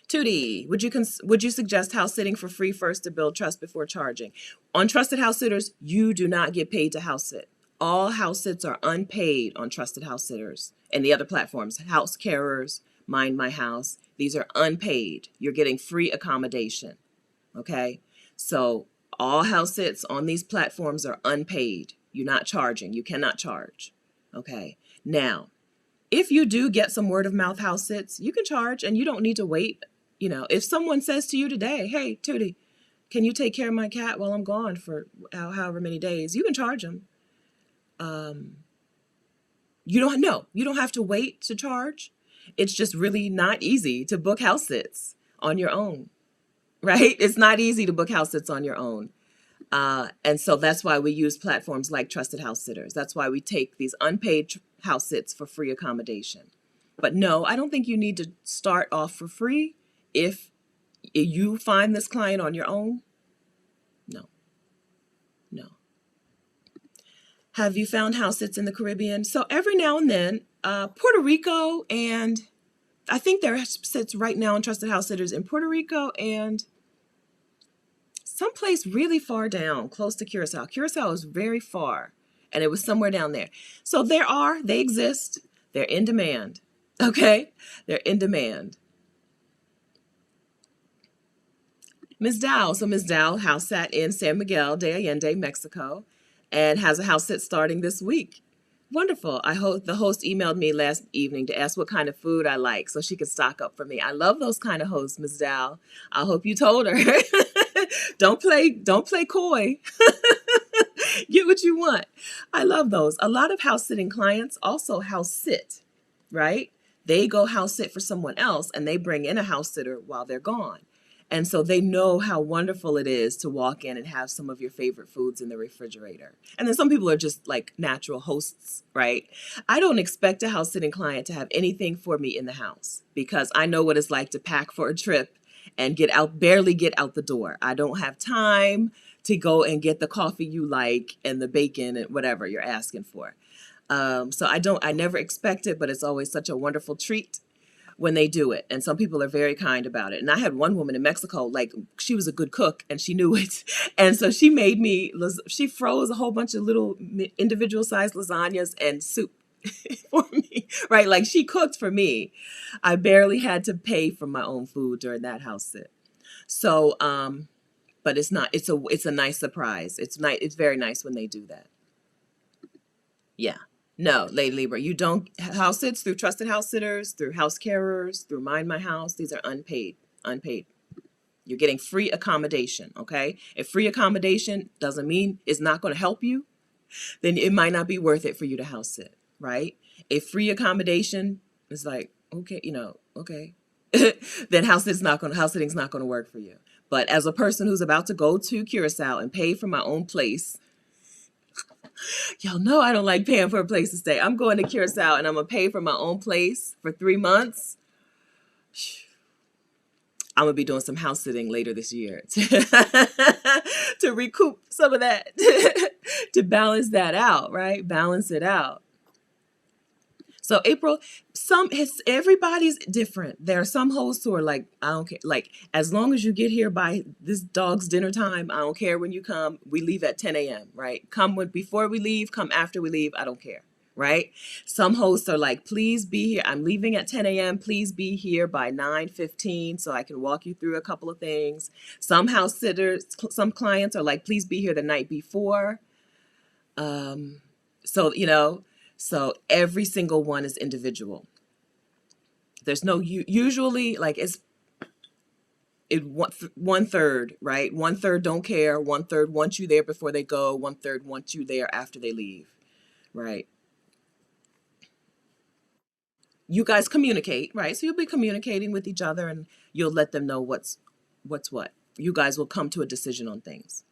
Tootie, would you suggest house sitting for free first to build trust before charging? On Trusted House Sitters, you do not get paid to house sit. All house sits are unpaid on Trusted House Sitters and the other platforms, House Carers, Mind My House. These are unpaid. You're getting free accommodation. Okay, so all house sits on these platforms are unpaid. You're not charging. You cannot charge. Okay, now, if you do get some word of mouth house sits, you can charge and you don't need to wait. If someone says to you today, hey, Tootie, can you take care of my cat while I'm gone for however many days? You can charge them. You don't have to wait to charge. It's just really not easy to book house sits on your own. right? It's not easy to book house sits on your own. And so that's why we use platforms like Trusted House Sitters. That's why we take these unpaid house sits for free accommodation. But no, I don't think you need to start off for free if you find this client on your own. No, no. Have you found house sits in the Caribbean? So every now and then, Puerto Rico, and I think there are sits right now in Trusted House Sitters in Puerto Rico and someplace really far down, close to Curacao. Curacao is very far, and it was somewhere down there. So they exist, they're in demand, okay? They're in demand. Ms. Dow, so Ms. Dow house sat in San Miguel de Allende, Mexico, and has a house sit starting this week. Wonderful. The host emailed me last evening to ask what kind of food I like so she could stock up for me. I love those kind of hosts, Ms. Dow. I hope you told her. Don't play coy. Get what you want. I love those. A lot of house sitting clients also house sit, right? They go house sit for someone else and they bring in a house sitter while they're gone. And so they know how wonderful it is to walk in and have some of your favorite foods in the refrigerator. And then some people are just like natural hosts, right? I don't expect a house sitting client to have anything for me in the house because I know what it's like to pack for a trip and barely get out the door. I don't have time to go and get the coffee you like and the bacon and whatever you're asking for. So I never expect it, but it's always such a wonderful treat when they do it. And some people are very kind about it. And I had one woman in Mexico, like she was a good cook and she knew it. And so she froze a whole bunch of little individual sized lasagnas and soup for me, right? Like she cooked for me. I barely had to pay for my own food during that house sit. So, but it's a nice surprise. It's very nice when they do that. Yeah. No, Lady Libra, you don't house sits through Trusted House Sitters, through house carers, through Mind My House. These are unpaid. You're getting free accommodation, okay? If free accommodation doesn't mean it's not going to help you, then it might not be worth it for you to house sit, right? If free accommodation is like, okay, okay, then house sitting's not going to work for you. But as a person who's about to go to Curacao and pay for my own place, y'all know I don't like paying for a place to stay. I'm going to Curacao and I'm going to pay for my own place for 3 months. I'm going to be doing some house sitting later this year to recoup some of that, to balance that out, right? Balance it out. So April, everybody's different. There are some hosts who are like, I don't care. Like, as long as you get here by this dog's dinner time, I don't care when you come. We leave at 10 a.m., right? Come before we leave, come after we leave. I don't care, right? Some hosts are like, please be here. I'm leaving at 10 a.m. Please be here by 9:15 so I can walk you through a couple of things. Some house sitters, some clients are like, please be here the night before. So every single one is individual. There's no usually like one third, right? 1/3 don't care. 1/3 want you there before they go. 1/3 want you there after they leave, right? You guys communicate, right? So you'll be communicating with each other and you'll let them know what's what. You guys will come to a decision on things.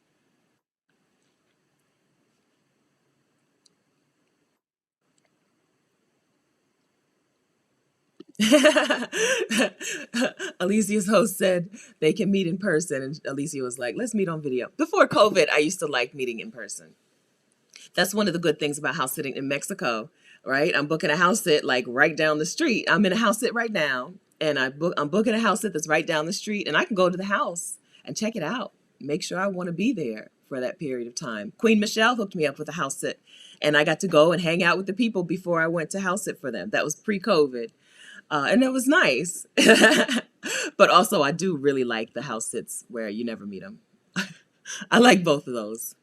Alicia's host said they can meet in person, and Alicia was like, let's meet on video. Before COVID, I used to like meeting in person. That's one of the good things about house sitting in Mexico, right? I'm booking a house sit like right down the street. I'm in a house sit right now, and I'm booking a house sit that's right down the street, and I can go to the house and check it out. Make sure I want to be there for that period of time. Queen Michelle hooked me up with a house sit, and I got to go and hang out with the people before I went to house sit for them. That was pre-COVID. And it was nice. But also, I do really like the house sits where you never meet them. I like both of those.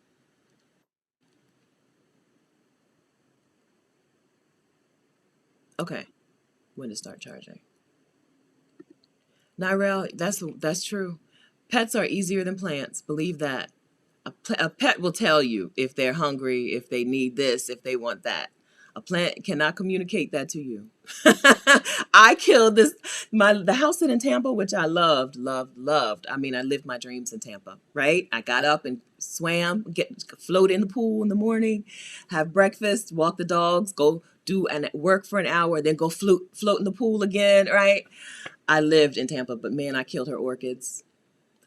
Okay, when to start charging. Nirel, that's true. Pets are easier than plants. Believe that. A pet will tell you if they're hungry, if they need this, if they want that. A plant cannot communicate that to you. I killed the house in Tampa, which I loved, loved, loved. I mean, I lived my dreams in Tampa, right? I got up and swam, float in the pool in the morning, have breakfast, walk the dogs, go do and work for an hour, then go float in the pool again, right? I lived in Tampa, but man, I killed her orchids.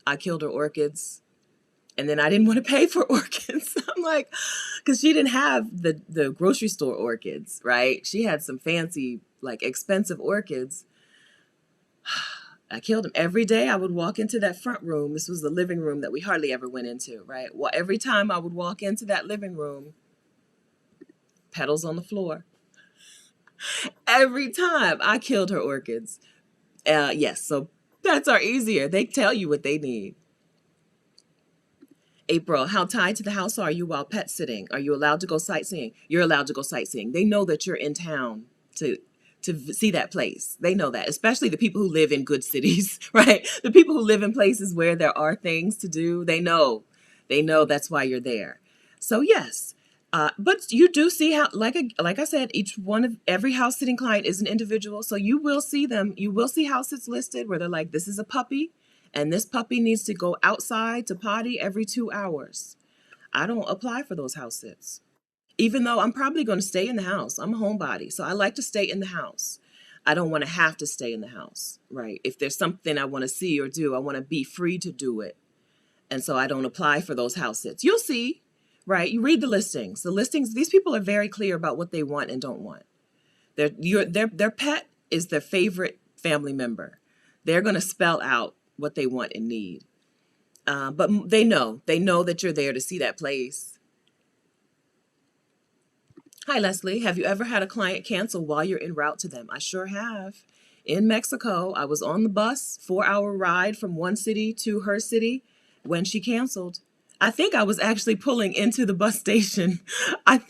I killed her orchids. And then I didn't want to pay for orchids. I'm like, because she didn't have the grocery store orchids, right? She had some fancy, like expensive orchids. I killed them. Every day I would walk into that front room. This was the living room that we hardly ever went into, right? Well, every time I would walk into that living room, petals on the floor. Every time I killed her orchids. Yes, so pets are easier. They tell you what they need. April, how tied to the house are you while pet sitting? Are you allowed to go sightseeing? You're allowed to go sightseeing. They know that you're in town to see that place. They know that, especially the people who live in good cities, right? The people who live in places where there are things to do, they know that's why you're there. So yes, but you do see how, like I said, every house sitting client is an individual. So you will see them. You will see house sits listed where they're like, this is a puppy. And this puppy needs to go outside to potty every 2 hours. I don't apply for those house sits. Even though I'm probably going to stay in the house. I'm a homebody, so I like to stay in the house. I don't want to have to stay in the house, right? If there's something I want to see or do, I want to be free to do it. And so I don't apply for those house sits. You'll see, right? You read the listings. The listings, these people are very clear about what they want and don't want. Their pet is their favorite family member. They're going to spell out what they want and need. But they know that you're there to see that place. Hi, Leslie. Have you ever had a client cancel while you're en route to them? I sure have. In Mexico, I was on the bus, 4-hour ride from one city to her city when she canceled. I think I was actually pulling into the bus station. But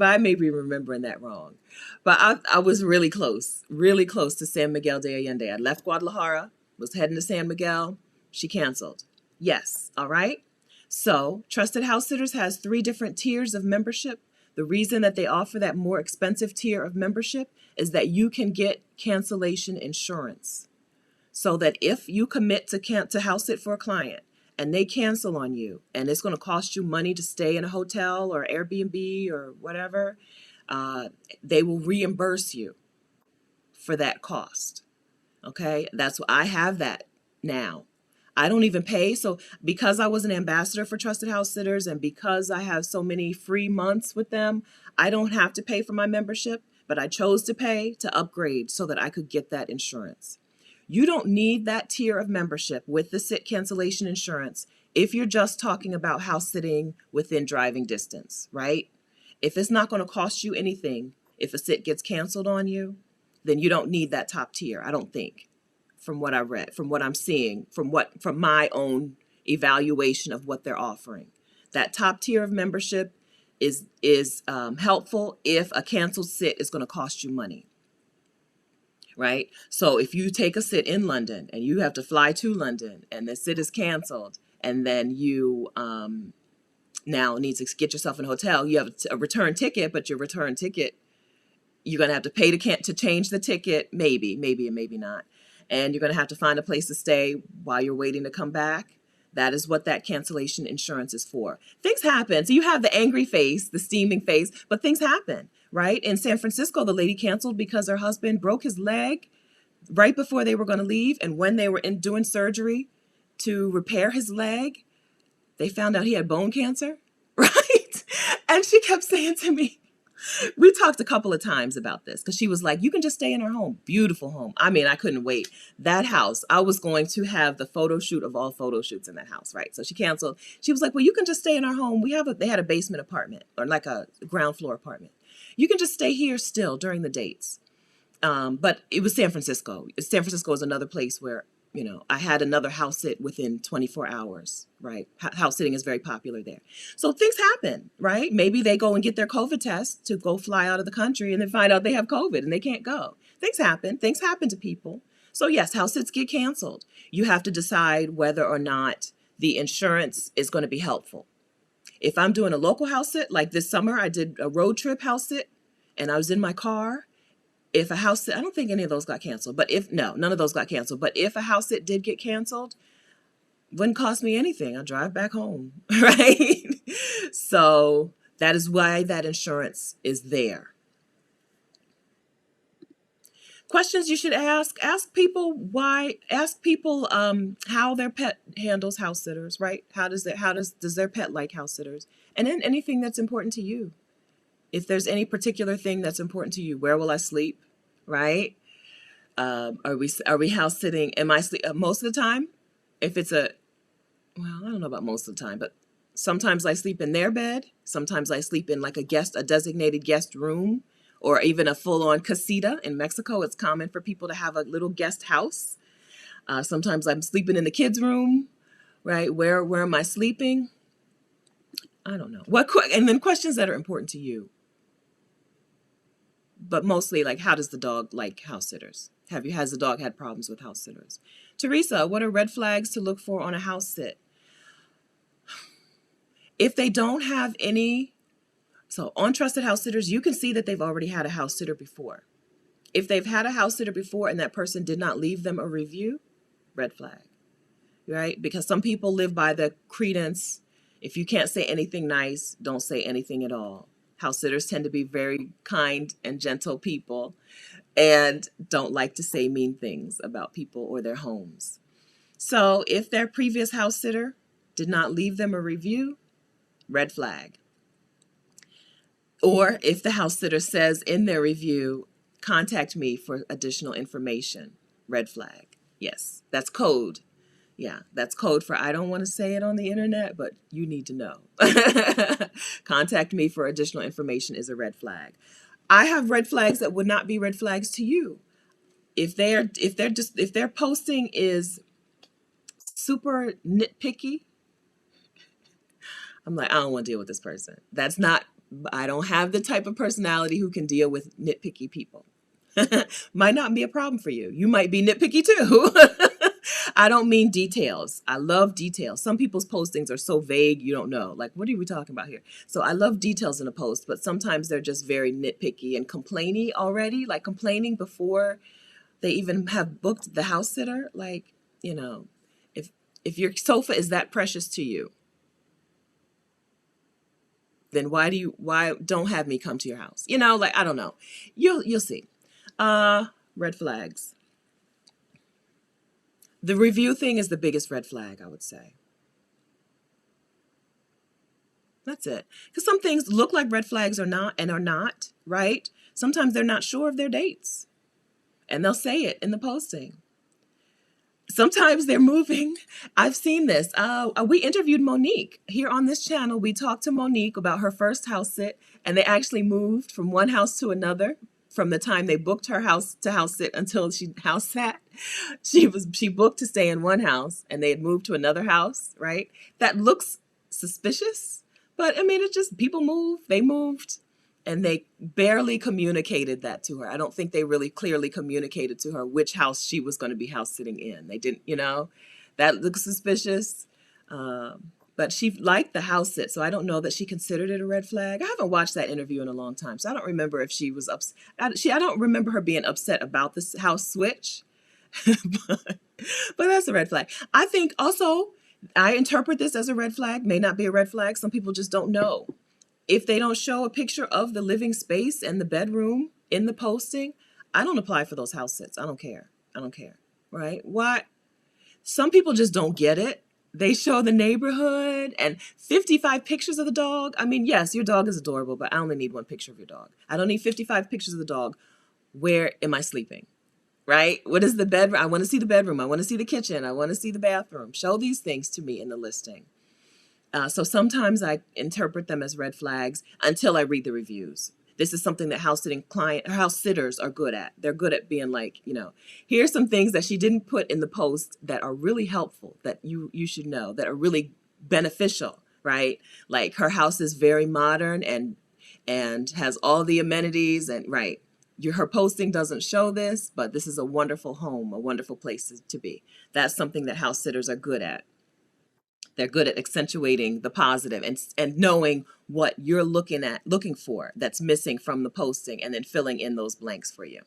I may be remembering that wrong. But I was really close to San Miguel de Allende. I left Guadalajara, was heading to San Miguel. She canceled. Yes. All right. So Trusted House Sitters has 3 different tiers of membership. The reason that they offer that more expensive tier of membership is that you can get cancellation insurance. So that if you commit to house sit for a client and they cancel on you and it's going to cost you money to stay in a hotel or Airbnb or whatever, they will reimburse you for that cost. Okay, that's what I have that now. I don't even pay. So because I was an ambassador for Trusted House Sitters and because I have so many free months with them, I don't have to pay for my membership, but I chose to pay to upgrade so that I could get that insurance. You don't need that tier of membership with the sit cancellation insurance if you're just talking about house sitting within driving distance, right? If it's not going to cost you anything, if a sit gets canceled on you, then you don't need that top tier, I don't think. From what I read, from what I'm seeing, from my own evaluation of what they're offering. That top tier of membership is helpful if a canceled sit is going to cost you money, right? So if you take a sit in London and you have to fly to London and the sit is canceled and then you now need to get yourself in a hotel, you have a return ticket, but your return ticket, you're going to have to pay to change the ticket, maybe, and maybe not. And you're going to have to find a place to stay while you're waiting to come back. That is what that cancellation insurance is for. Things happen. So you have the angry face, the steaming face, but things happen, right? In San Francisco, the lady canceled because her husband broke his leg right before they were going to leave. And when they were doing surgery to repair his leg, they found out he had bone cancer, right? And she kept saying to me, we talked a couple of times about this because she was like, you can just stay in our home. Beautiful home. I mean, I couldn't wait. That house, I was going to have the photo shoot of all photo shoots in that house, right? So she canceled. She was like, well, you can just stay in our home. They had a basement apartment or like a ground floor apartment. You can just stay here still during the dates. But it was San Francisco. San Francisco is another place where, I had another house sit within 24 hours, right? House sitting is very popular there. So things happen, right? Maybe they go and get their COVID test to go fly out of the country and then find out they have COVID and they can't go. Things happen. Things happen to people. So yes, house sits get canceled. You have to decide whether or not the insurance is going to be helpful. If I'm doing a local house sit, like this summer, I did a road trip house sit and I was in my car, if a house sit, I don't think any of those got canceled, but if, no, none of those got canceled. But if a house sit did get canceled, wouldn't cost me anything. I'll drive back home, right? So that is why that insurance is there. Questions you should ask people how their pet handles house sitters, right? Does their pet like house sitters? And then anything that's important to you. If there's any particular thing that's important to you, where will I sleep, right? Are we house sitting? Am I sleep most of the time? If it's a Well, I don't know about most of the time, but sometimes I sleep in their bed. Sometimes I sleep in like a designated guest room, or even a full-on casita. In Mexico, it's common for people to have a little guest house. Sometimes I'm sleeping in the kids' room, right? Where am I sleeping? I don't know. And then questions that are important to you. But mostly, like, how does the dog like house sitters? Has the dog had problems with house sitters? Teresa, what are red flags to look for on a house sit? If they don't have any, so on trusted house sitters, you can see that they've already had a house sitter before. If they've had a house sitter before and that person did not leave them a review, red flag, right? Because some people live by the credence, if you can't say anything nice, don't say anything at all. House sitters tend to be very kind and gentle people and don't like to say mean things about people or their homes. So if their previous house sitter did not leave them a review, red flag. Or if the house sitter says in their review, contact me for additional information, red flag. Yes, that's code. Yeah, that's code for I don't want to say it on the internet, but you need to know. Contact me for additional information is a red flag. I have red flags that would not be red flags to you. If their posting is super nitpicky, I'm like, I don't want to deal with this person. I don't have the type of personality who can deal with nitpicky people. Might not be a problem for you. You might be nitpicky too. I don't mean details. I love details. Some people's postings are so vague, you don't know. Like, what are we talking about here? So I love details in a post, but sometimes they're just very nitpicky and complainy already, like complaining before they even have booked the house sitter. Like, if your sofa is that precious to you, then why don't have me come to your house? Like, I don't know. You'll see. Red flags. The review thing is the biggest red flag, I would say. That's it. Because some things look like red flags or not and are not, right? Sometimes they're not sure of their dates. And they'll say it in the posting. Sometimes they're moving. I've seen this. We interviewed Monique here on this channel. We talked to Monique about her first house sit, and they actually moved from one house to another from the time they booked her house to house sit until she house sat. She booked to stay in one house, and they had moved to another house, right? That looks suspicious, but I mean, it's just people move. They moved. And they barely communicated that to her. I don't think they really clearly communicated to her which house she was going to be house sitting in. They didn't, that looks suspicious. But she liked the house sit, so I don't know that she considered it a red flag. I haven't watched that interview in a long time, so I don't remember if she was upset. I don't remember her being upset about this house switch. but that's a red flag. I think also, I interpret this as a red flag, may not be a red flag. Some people just don't know. If they don't show a picture of the living space and the bedroom in the posting, I don't apply for those house sits. I don't care, right? Why? Some people just don't get it. They show the neighborhood and 55 pictures of the dog. I mean, yes, your dog is adorable, but I only need one picture of your dog. I don't need 55 pictures of the dog. Where am I sleeping? Right? What is the bedroom? I want to see the bedroom. I want to see the kitchen. I want to see the bathroom. Show these things to me in the listing. So sometimes I interpret them as red flags until I read the reviews. This is something that house sitters are good at. They're good at being like, here's some things that she didn't put in the post that are really helpful, that you should know, that are really beneficial, right? Like her house is very modern and has all the amenities and right. Her posting doesn't show this, but this is a wonderful home, a wonderful place to be. That's something that house sitters are good at. They're good at accentuating the positive and knowing what you're looking for that's missing from the posting, and then filling in those blanks for you.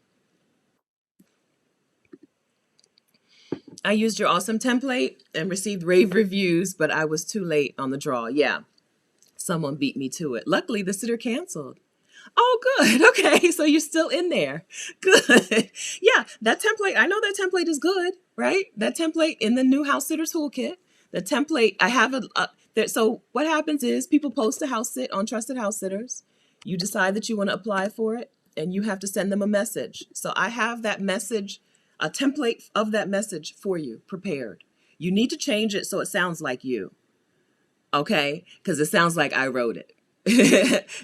I used your awesome template and received rave reviews, but I was too late on the draw. Yeah, someone beat me to it. Luckily, the sitter canceled. Oh, good. Okay, so you're still in there. Good. Yeah, that template, I know that template is good, right? That template in the new house sitter toolkit, the template, I have so what happens is people post a house sit on Trusted House Sitters. You decide that you want to apply for it, and you have to send them a message. So I have that message, a template of that message for you prepared. You need to change it so it sounds like you, okay? Because it sounds like I wrote it.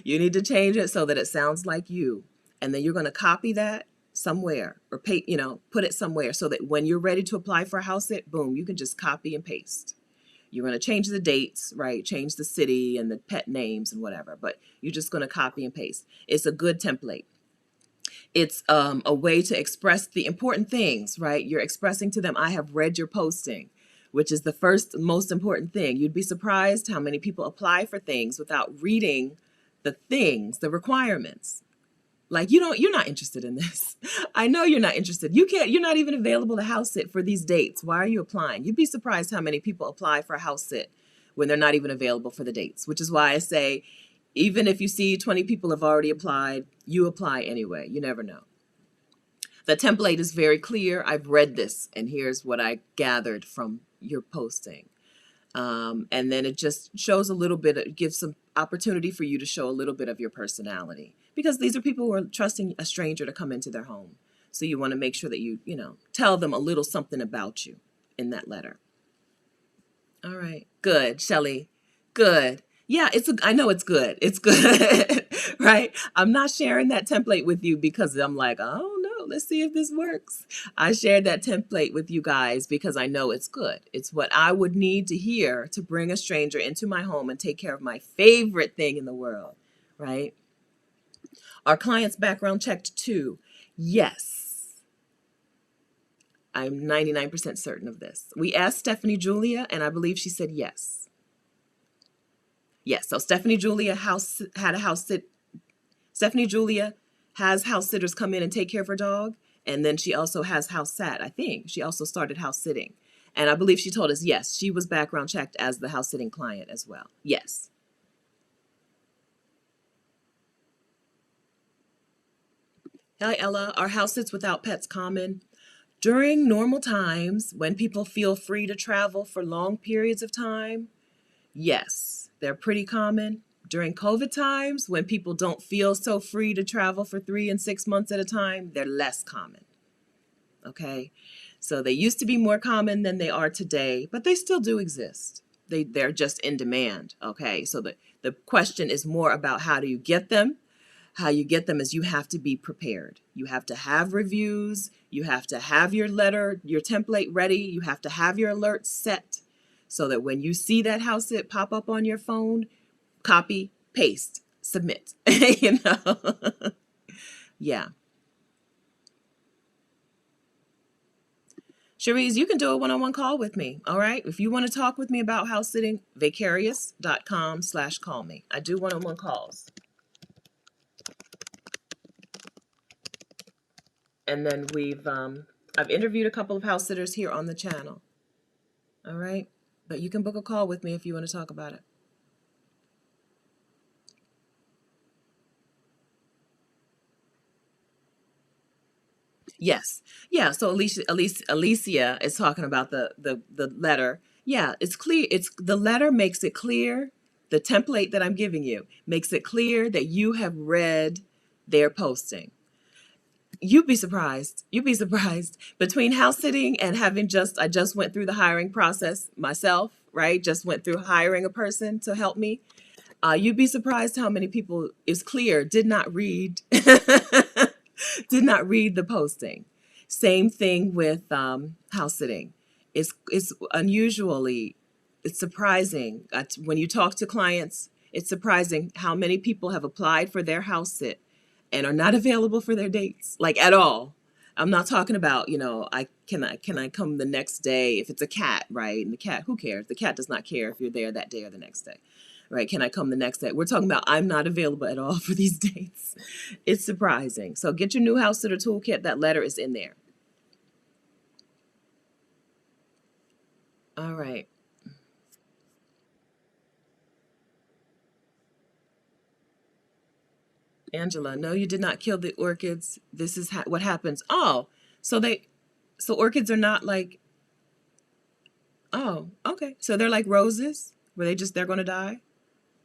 You need to change it so that it sounds like you. And then you're going to copy that somewhere or put it somewhere so that when you're ready to apply for a house sit, boom, you can just copy and paste. You're going to change the dates, right? Change the city and the pet names and whatever, but you're just going to copy and paste. It's a good template. It's a way to express the important things, right? You're expressing to them, I have read your posting, which is the first most important thing. You'd be surprised how many people apply for things without reading the requirements. Like, you're not interested in this. I know you're not interested. You're not even available to house sit for these dates. Why are you applying? You'd be surprised how many people apply for a house sit when they're not even available for the dates, which is why I say, even if you see 20 people have already applied, you apply anyway. You never know. The template is very clear. I've read this, and here's what I gathered from your posting. And then it just shows a little bit, it gives some opportunity for you to show a little bit of your personality, because these are people who are trusting a stranger to come into their home. So you want to make sure that you tell them a little something about you in that letter. All right. Good, Shelley. Good. Yeah, I know it's good. It's good, right? I'm not sharing that template with you because I'm like, oh no, let's see if this works. I shared that template with you guys because I know it's good. It's what I would need to hear to bring a stranger into my home and take care of my favorite thing in the world, right? Our clients background checked too. Yes. I'm 99% certain of this. We asked Stephanie Julia, and I believe she said yes. Yes, so Stephanie Julia had a house sit. Stephanie Julia has house sitters come in and take care of her dog, and then she also has house sat. I think she also started house sitting, and I believe she told us yes, she was background checked as the house sitting client as well. Yes. Hi Ella, are house sits without pets common? During normal times when people feel free to travel for long periods of time, yes, they're pretty common. During COVID times, when people don't feel so free to travel for 3 and 6 months at a time, they're less common. Okay, so they used to be more common than they are today, but they still do exist. They're just in demand. Okay, so the question is more about how do you get them? How you get them is you have to be prepared. You have to have reviews. You have to have your letter, your template ready. You have to have your alerts set so that when you see that house sit pop up on your phone, copy, paste, submit. Yeah. Cherise, you can do a one-on-one call with me. All right. If you want to talk with me about house sitting, vicarious.com/call me. I do one-on-one calls. And then I've interviewed a couple of house sitters here on the channel. All right. But you can book a call with me if you want to talk about it. Yes. Yeah. So Alicia is talking about the letter. Yeah, it's clear. The letter makes it clear. The template that I'm giving you makes it clear that you have read their posting. You'd be surprised. You'd be surprised. Between house sitting and I just went through the hiring process myself, right? Just went through hiring a person to help me. You'd be surprised how many people, it's clear, did not read did not read the posting. Same thing with house sitting. It's surprising. When you talk to clients, it's surprising how many people have applied for their house sit and are not available for their dates, like at all. I'm not talking about, can I come the next day if it's a cat, right? And the cat, who cares? The cat does not care if you're there that day or the next day, right? Can I come the next day? We're talking about I'm not available at all for these dates. It's surprising. So get your new house sitter toolkit. That letter is in there. All right. Angela, no, you did not kill the orchids. This is what happens. Oh, so so orchids are not like, oh, okay. So they're like roses where they're going to die.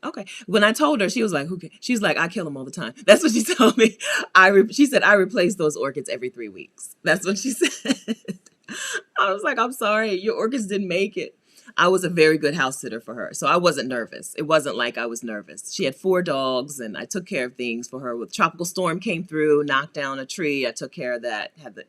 Okay. When I told her, she was like, "Who?" She's like, "I kill them all the time." That's what she told me. She said I replace those orchids every 3 weeks. That's what she said. I was like, "I'm sorry, your orchids didn't make it." I was a very good house sitter for her, so I wasn't nervous. It wasn't like I was nervous. She had 4 dogs, and I took care of things for her. With tropical storm came through, knocked down a tree. I took care of that. Had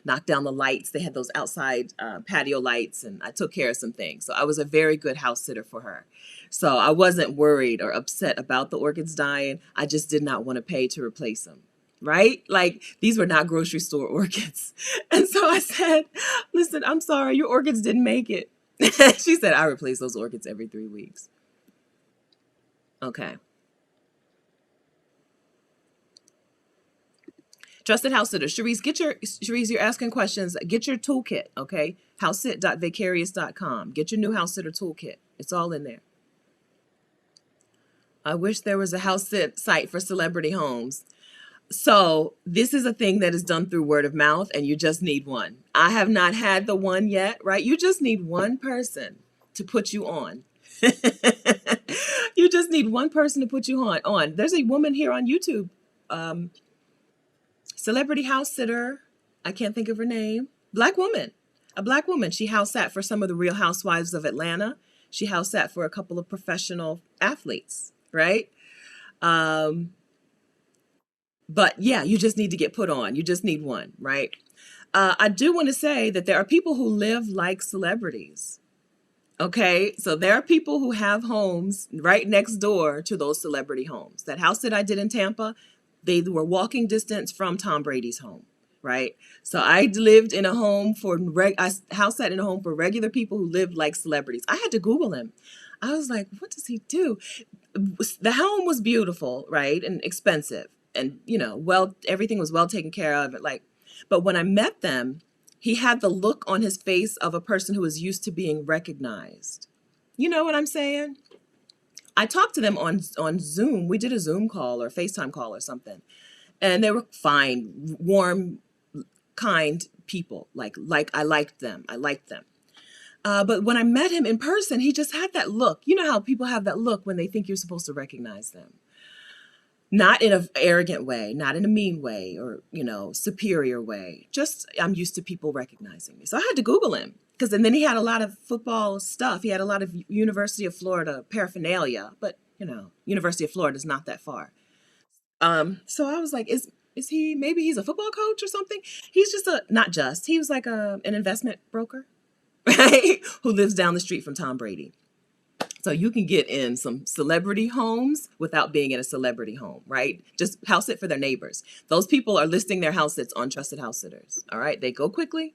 knocked down the lights. They had those outside patio lights, and I took care of some things. So I was a very good house sitter for her. So I wasn't worried or upset about the orchids dying. I just did not want to pay to replace them. Right? Like these were not grocery store orchids. And so I said, "Listen, I'm sorry, your orchids didn't make it." She said, "I replace those orchids every 3 weeks." Okay. Trusted house sitter. Sharice, you're asking questions. Get your toolkit, okay? housesit.vicarious.com. Get your new house sitter toolkit. It's all in there. I wish there was a house sit site for celebrity homes. So this is a thing that is done through word of mouth, and you just need one. I have not had the one yet, right? You just need one person to put you on. You just need one person to put you on. There's a woman here on YouTube, um, celebrity house sitter. I can't think of her name. Black woman, a black woman. She house sat for some of the Real Housewives of Atlanta. She house sat for a couple of professional athletes, right? Um, But yeah, you just need to get put on. You just need one, right? I do want to say that there are people who live like celebrities. Okay, so there are people who have homes right next door to those celebrity homes. That house that I did in Tampa, they were walking distance from Tom Brady's home, right? So I lived in a home I house sat in a home for regular people who lived like celebrities. I had to Google him. I was like, what does he do? The home was beautiful, right? And expensive. And, everything was well taken care of. But when I met them, he had the look on his face of a person who is used to being recognized. You know what I'm saying? I talked to them on Zoom. We did a Zoom call or FaceTime call or something. And they were fine, warm, kind people. Like I liked them. I liked them. But when I met him in person, he just had that look. You know how people have that look when they think you're supposed to recognize them. Not in an arrogant way, not in a mean way or, superior way. Just I'm used to people recognizing me. So I had to Google him and then he had a lot of football stuff. He had a lot of University of Florida paraphernalia, but, University of Florida is not that far. So I was like, is he, maybe he's a football coach or something? He's just he was like an investment broker, right? Who lives down the street from Tom Brady. So you can get in some celebrity homes without being in a celebrity home, right? Just house sit for their neighbors. Those people are listing their house sits on Trusted House Sitters. All right. They go quickly.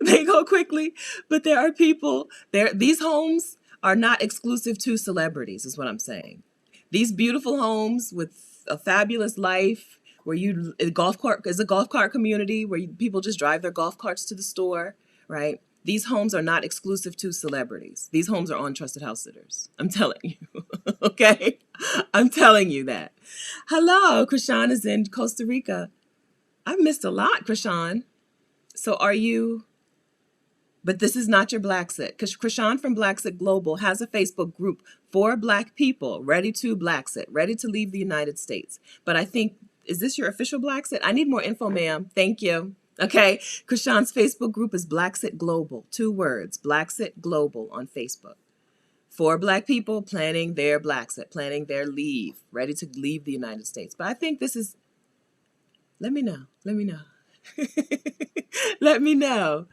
They go quickly. But there are people there. These homes are not exclusive to celebrities, is what I'm saying. These beautiful homes with a fabulous life where a golf cart is a golf cart community where people just drive their golf carts to the store, right? These homes are not exclusive to celebrities. These homes are on Trusted House Sitters. I'm telling you. Okay? I'm telling you that. Hello, Krishan is in Costa Rica. I've missed a lot, Krishan. So are you... But this is not your Black Sit. Because Krishan from Black Sit Global has a Facebook group for Black people, ready to Black Sit, ready to leave the United States. But I think, is this your official Black Sit? I need more info, ma'am. Thank you. Okay, Krishan's Facebook group is Black Sit Global. 2 words, Black Sit Global on Facebook. For Black people planning their Black Sit, planning their leave, ready to leave the United States. But I think this is, let me know. Let me know.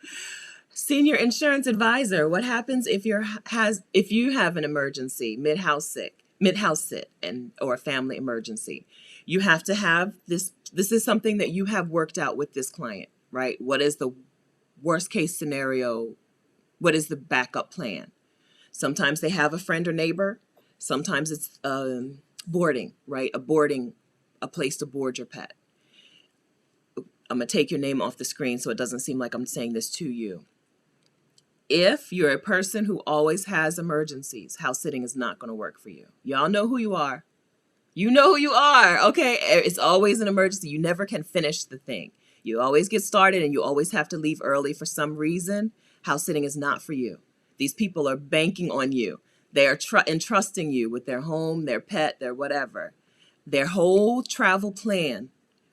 Senior insurance advisor, what happens if you have an emergency, mid-house sit or a family emergency? You have to have this. This is something that you have worked out with this client, right? What is the worst case scenario? What is the backup plan? Sometimes they have a friend or neighbor. Sometimes it's boarding, right? A place to board your pet. I'm going to take your name off the screen so it doesn't seem like I'm saying this to you. If you're a person who always has emergencies, house sitting is not going to work for you. Y'all know who you are. You know who you are, okay? It's always an emergency. You never can finish the thing. You always get started and you always have to leave early for some reason. House sitting is not for you. These people are banking on you. They are entrusting you with their home, their pet, their whatever. Their whole travel plan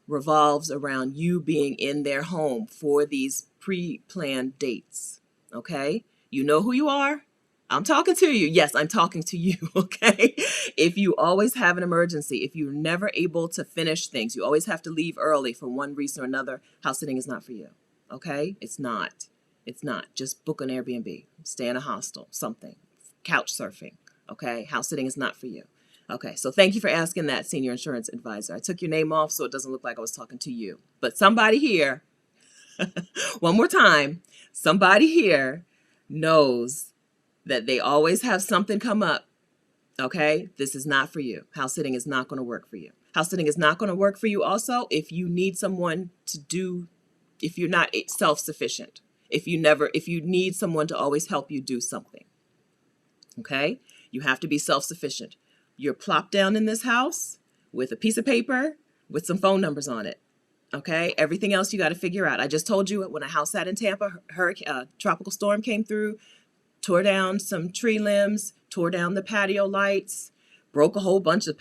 revolves around you being in their home for these pre-planned dates, okay? You know who you are. I'm talking to you. Yes, I'm talking to you, okay? If you always have an emergency, if you're never able to finish things, you always have to leave early for one reason or another, house sitting is not for you, okay? It's not. It's not. Just book an Airbnb, stay in a hostel, something, couch surfing, okay? House sitting is not for you. Okay, so thank you for asking that, senior insurance advisor. I took your name off so it doesn't look like I was talking to you. But somebody here, one more time, somebody here knows that they always have something come up, okay? This is not for you. House sitting is not going to work for you. House sitting is not going to work for you also if you need someone to do, if you're not self-sufficient, if you need someone to always help you do something, okay? You have to be self-sufficient. You're plopped down in this house with a piece of paper with some phone numbers on it, okay? Everything else you got to figure out. I just told you when a house sat in Tampa, tropical storm came through, tore down some tree limbs, tore down the patio lights, broke a whole bunch of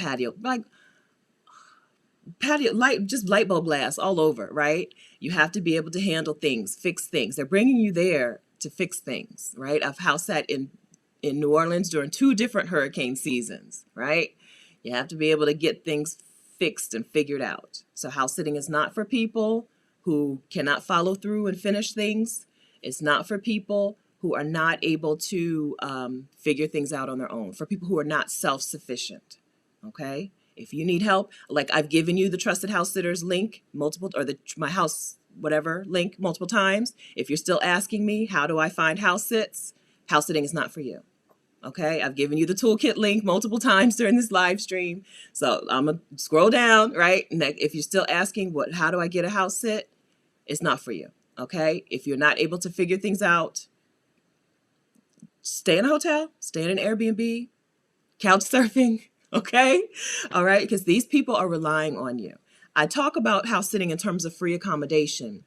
just light bulb blasts all over, right? You have to be able to handle things, fix things. They're bringing you there to fix things, right? I've house sat in New Orleans during 2 different hurricane seasons, right? You have to be able to get things fixed and figured out. So house sitting is not for people who cannot follow through and finish things. It's not for people who are not able to figure things out on their own, for people who are not self-sufficient, okay? If you need help, like I've given you the Trusted House Sitters link my house whatever link multiple times. If you're still asking me, how do I find house sits? House sitting is not for you, okay? I've given you the toolkit link multiple times during this live stream. So I'm gonna scroll down, right? And if you're still asking how do I get a house sit? It's not for you, okay? If you're not able to figure things out, stay in a hotel, stay in an Airbnb, couch surfing, okay? All right, because these people are relying on you. I talk about house sitting in terms of free accommodation,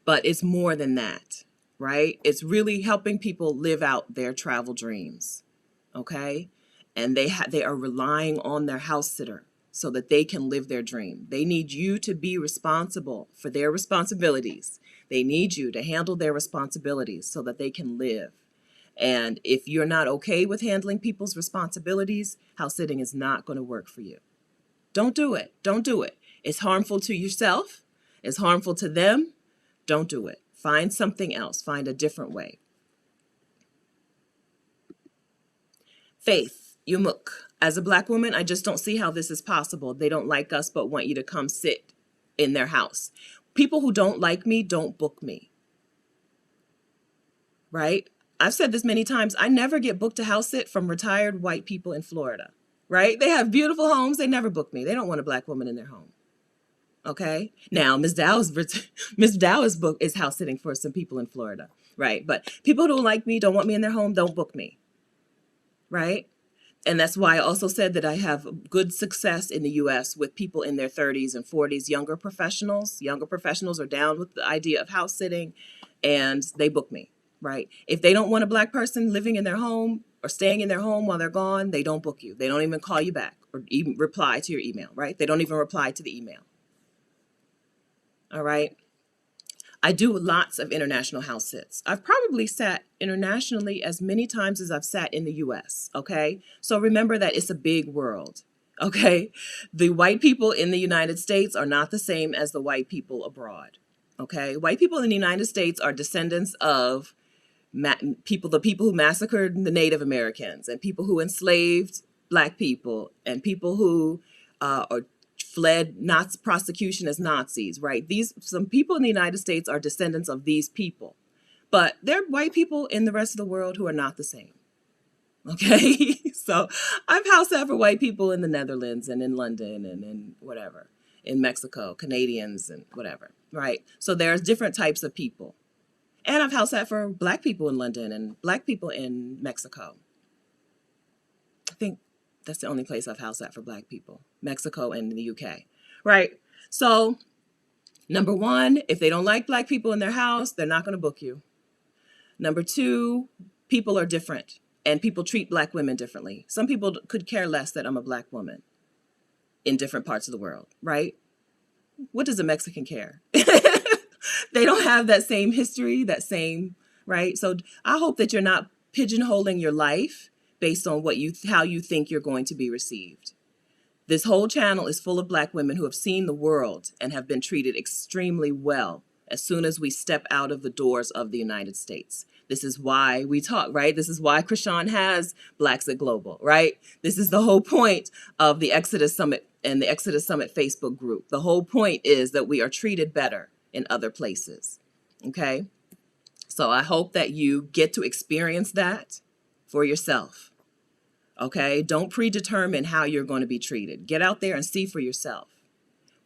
but it's more than that, right? It's really helping people live out their travel dreams, okay? And they are relying on their house sitter so that they can live their dream. They need you to be responsible for their responsibilities. They need you to handle their responsibilities so that they can live. And if you're not okay with handling people's responsibilities, house sitting is not going to work for you. Don't do it. Don't do it. It's harmful to yourself. It's harmful to them. Don't do it. Find something else. Find a different way. Faith, Yumuk. As a Black woman, I just don't see how this is possible. They don't like us but want you to come sit in their house. People who don't like me don't book me. Right? I've said this many times. I never get booked to house sit from retired white people in Florida, right? They have beautiful homes. They never book me. They don't want a Black woman in their home. Okay. Now, Ms. Dow is house sitting for some people in Florida, right? But people who don't like me, don't want me in their home, don't book me, right? And that's why I also said that I have good success in the U.S. with people in their 30s and 40s, younger professionals. Younger professionals are down with the idea of house sitting, and they book me. Right? If they don't want a Black person living in their home or staying in their home while they're gone, they don't book you. They don't even call you back or even reply to your email, right? They don't even reply to the email. All right. I do lots of international house sits. I've probably sat internationally as many times as I've sat in the US. Okay. So remember that it's a big world. Okay. The white people in the United States are not the same as the white people abroad. Okay. White people in the United States are descendants of the people who massacred the Native Americans and people who enslaved Black people and people who are fled Nazi prosecution as Nazis, right? Some people in the United States are descendants of these people, but there are white people in the rest of the world who are not the same. Okay, so I've house sat for white people in the Netherlands and in London and in whatever, in Mexico, Canadians and whatever, right? So there's different types of people. And I've house sat for black people in London and black people in Mexico. I think that's the only place I've house sat for black people, Mexico and the UK, right? So number one, if they don't like black people in their house, they're not going to book you. Number two, people are different. And people treat black women differently. Some people could care less that I'm a black woman in different parts of the world, right? What does a Mexican care? They don't have that same history, that same, right? So I hope that you're not pigeonholing your life based on how you think you're going to be received. This whole channel is full of black women who have seen the world and have been treated extremely well as soon as we step out of the doors of the United States. This is why we talk, right? This is why Krishan has Blacks at Global, right? This is the whole point of the Exodus Summit and the Exodus Summit Facebook group. The whole point is that we are treated better in other places, okay? So I hope that you get to experience that for yourself, okay? Don't predetermine how you're going to be treated. Get out there and see for yourself.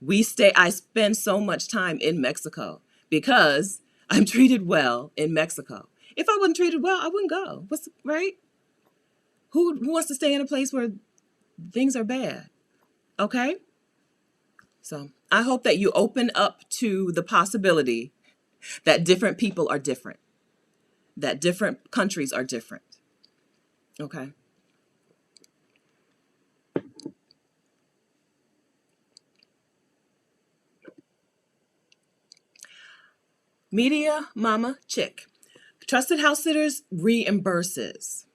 I spend so much time in Mexico because I'm treated well in Mexico. If I wasn't treated well, I wouldn't go. Right? Who wants to stay in a place where things are bad? Okay? So I hope that you open up to the possibility that different people are different, that different countries are different. Okay? Media Mama Chick. Trusted House Sitters reimburses.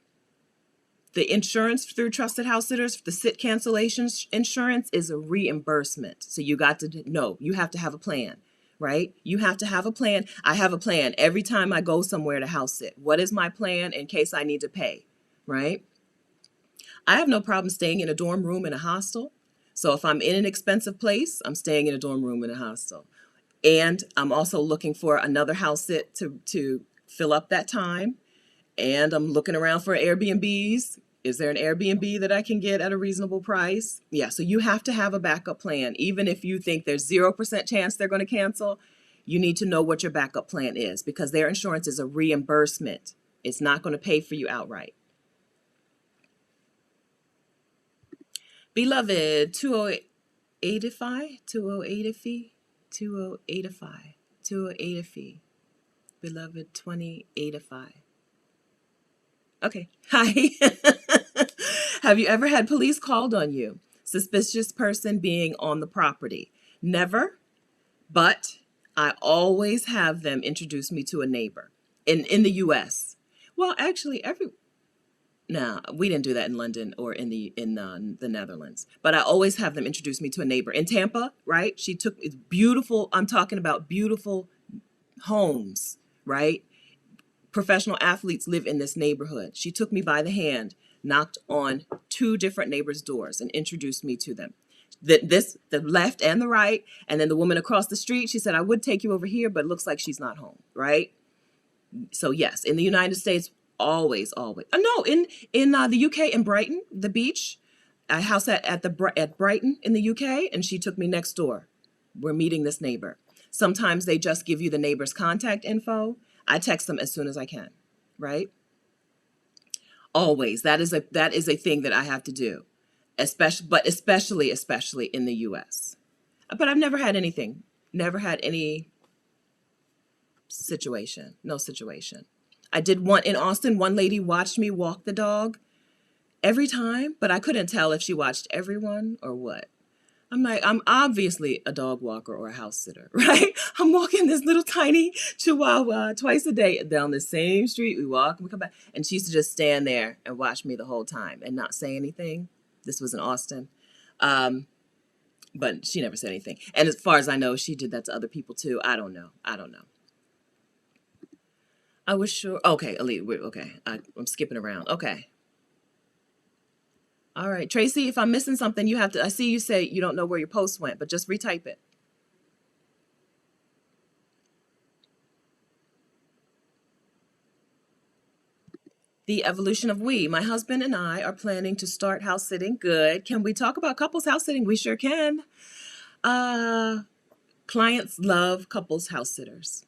The insurance through Trusted House Sitters, the sit cancellation insurance is a reimbursement. So you got to know, you have to have a plan, right? You have to have a plan. I have a plan every time I go somewhere to house sit. What is my plan in case I need to pay, right? I have no problem staying in a dorm room in a hostel. So if I'm in an expensive place, I'm staying in a dorm room in a hostel. And I'm also looking for another house sit to fill up that time. And I'm looking around for Airbnbs. Is there an Airbnb that I can get at a reasonable price? Yeah, so you have to have a backup plan. Even if you think there's 0% chance they're going to cancel, you need to know what your backup plan is because their insurance is a reimbursement. It's not going to pay for you outright. Beloved, 2085, 2085. Beloved, 2085. Okay. Hi. Have you ever had police called on you? Suspicious person being on the property? Never, but I always have them introduce me to a neighbor in the U.S. Well, actually, no, we didn't do that in London or in the Netherlands. But I always have them introduce me to a neighbor in Tampa. Right? It's beautiful. I'm talking about beautiful homes. Right? Professional athletes live in this neighborhood. She took me by the hand, knocked on 2 different neighbors' doors and introduced me to them. The left and the right. And then the woman across the street, she said, I would take you over here, but it looks like she's not home. Right? So yes, in the United States, always. No, in the UK, in Brighton, the beach, I house at Brighton in the UK, and she took me next door. We're meeting this neighbor. Sometimes they just give you the neighbor's contact info. I text them as soon as I can, right? Always. That is a thing that I have to do, especially in the U.S. But I've never had anything. Never had any situation. No situation. I did one in Austin. One lady watched me walk the dog every time, but I couldn't tell if she watched everyone or what. I'm like, I'm obviously a dog walker or a house sitter, right? I'm walking this little tiny chihuahua twice a day down the same street. We walk and we come back. And she used to just stand there and watch me the whole time and not say anything. This was in Austin. But she never said anything. And as far as I know, she did that to other people too. I don't know. I was sure. Okay, Elite. Okay. I'm skipping around. Okay. All right, Tracy, if I'm missing something, you have to, I see you say you don't know where your post went, but just retype it. The evolution of we. My husband and I are planning to start house sitting. Good. Can we talk about couples house sitting? We sure can. Uh, Clients love couples house sitters.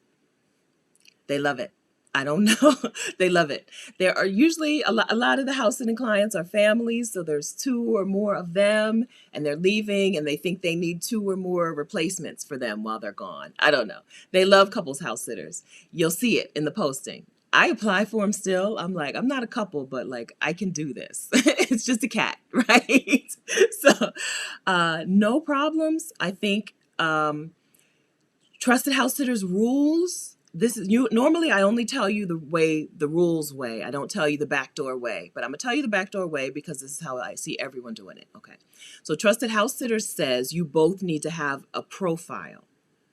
They love it. I don't know. They love it. There are usually a lot of the house sitting clients are families, so there's two or more of them, and they're leaving, and they think they need two or more replacements for them while they're gone. I don't know. They love couples house sitters. You'll see it in the posting. I apply for them still. I'm like, I'm not a couple, but like I can do this. It's just a cat, right? So, no problems. I think trusted house sitters rules. This is you. Normally, I only tell you the rules way. I don't tell you the backdoor way, but I'm gonna tell you the backdoor way because this is how I see everyone doing it. Okay. So trusted house sitters says you both need to have a profile,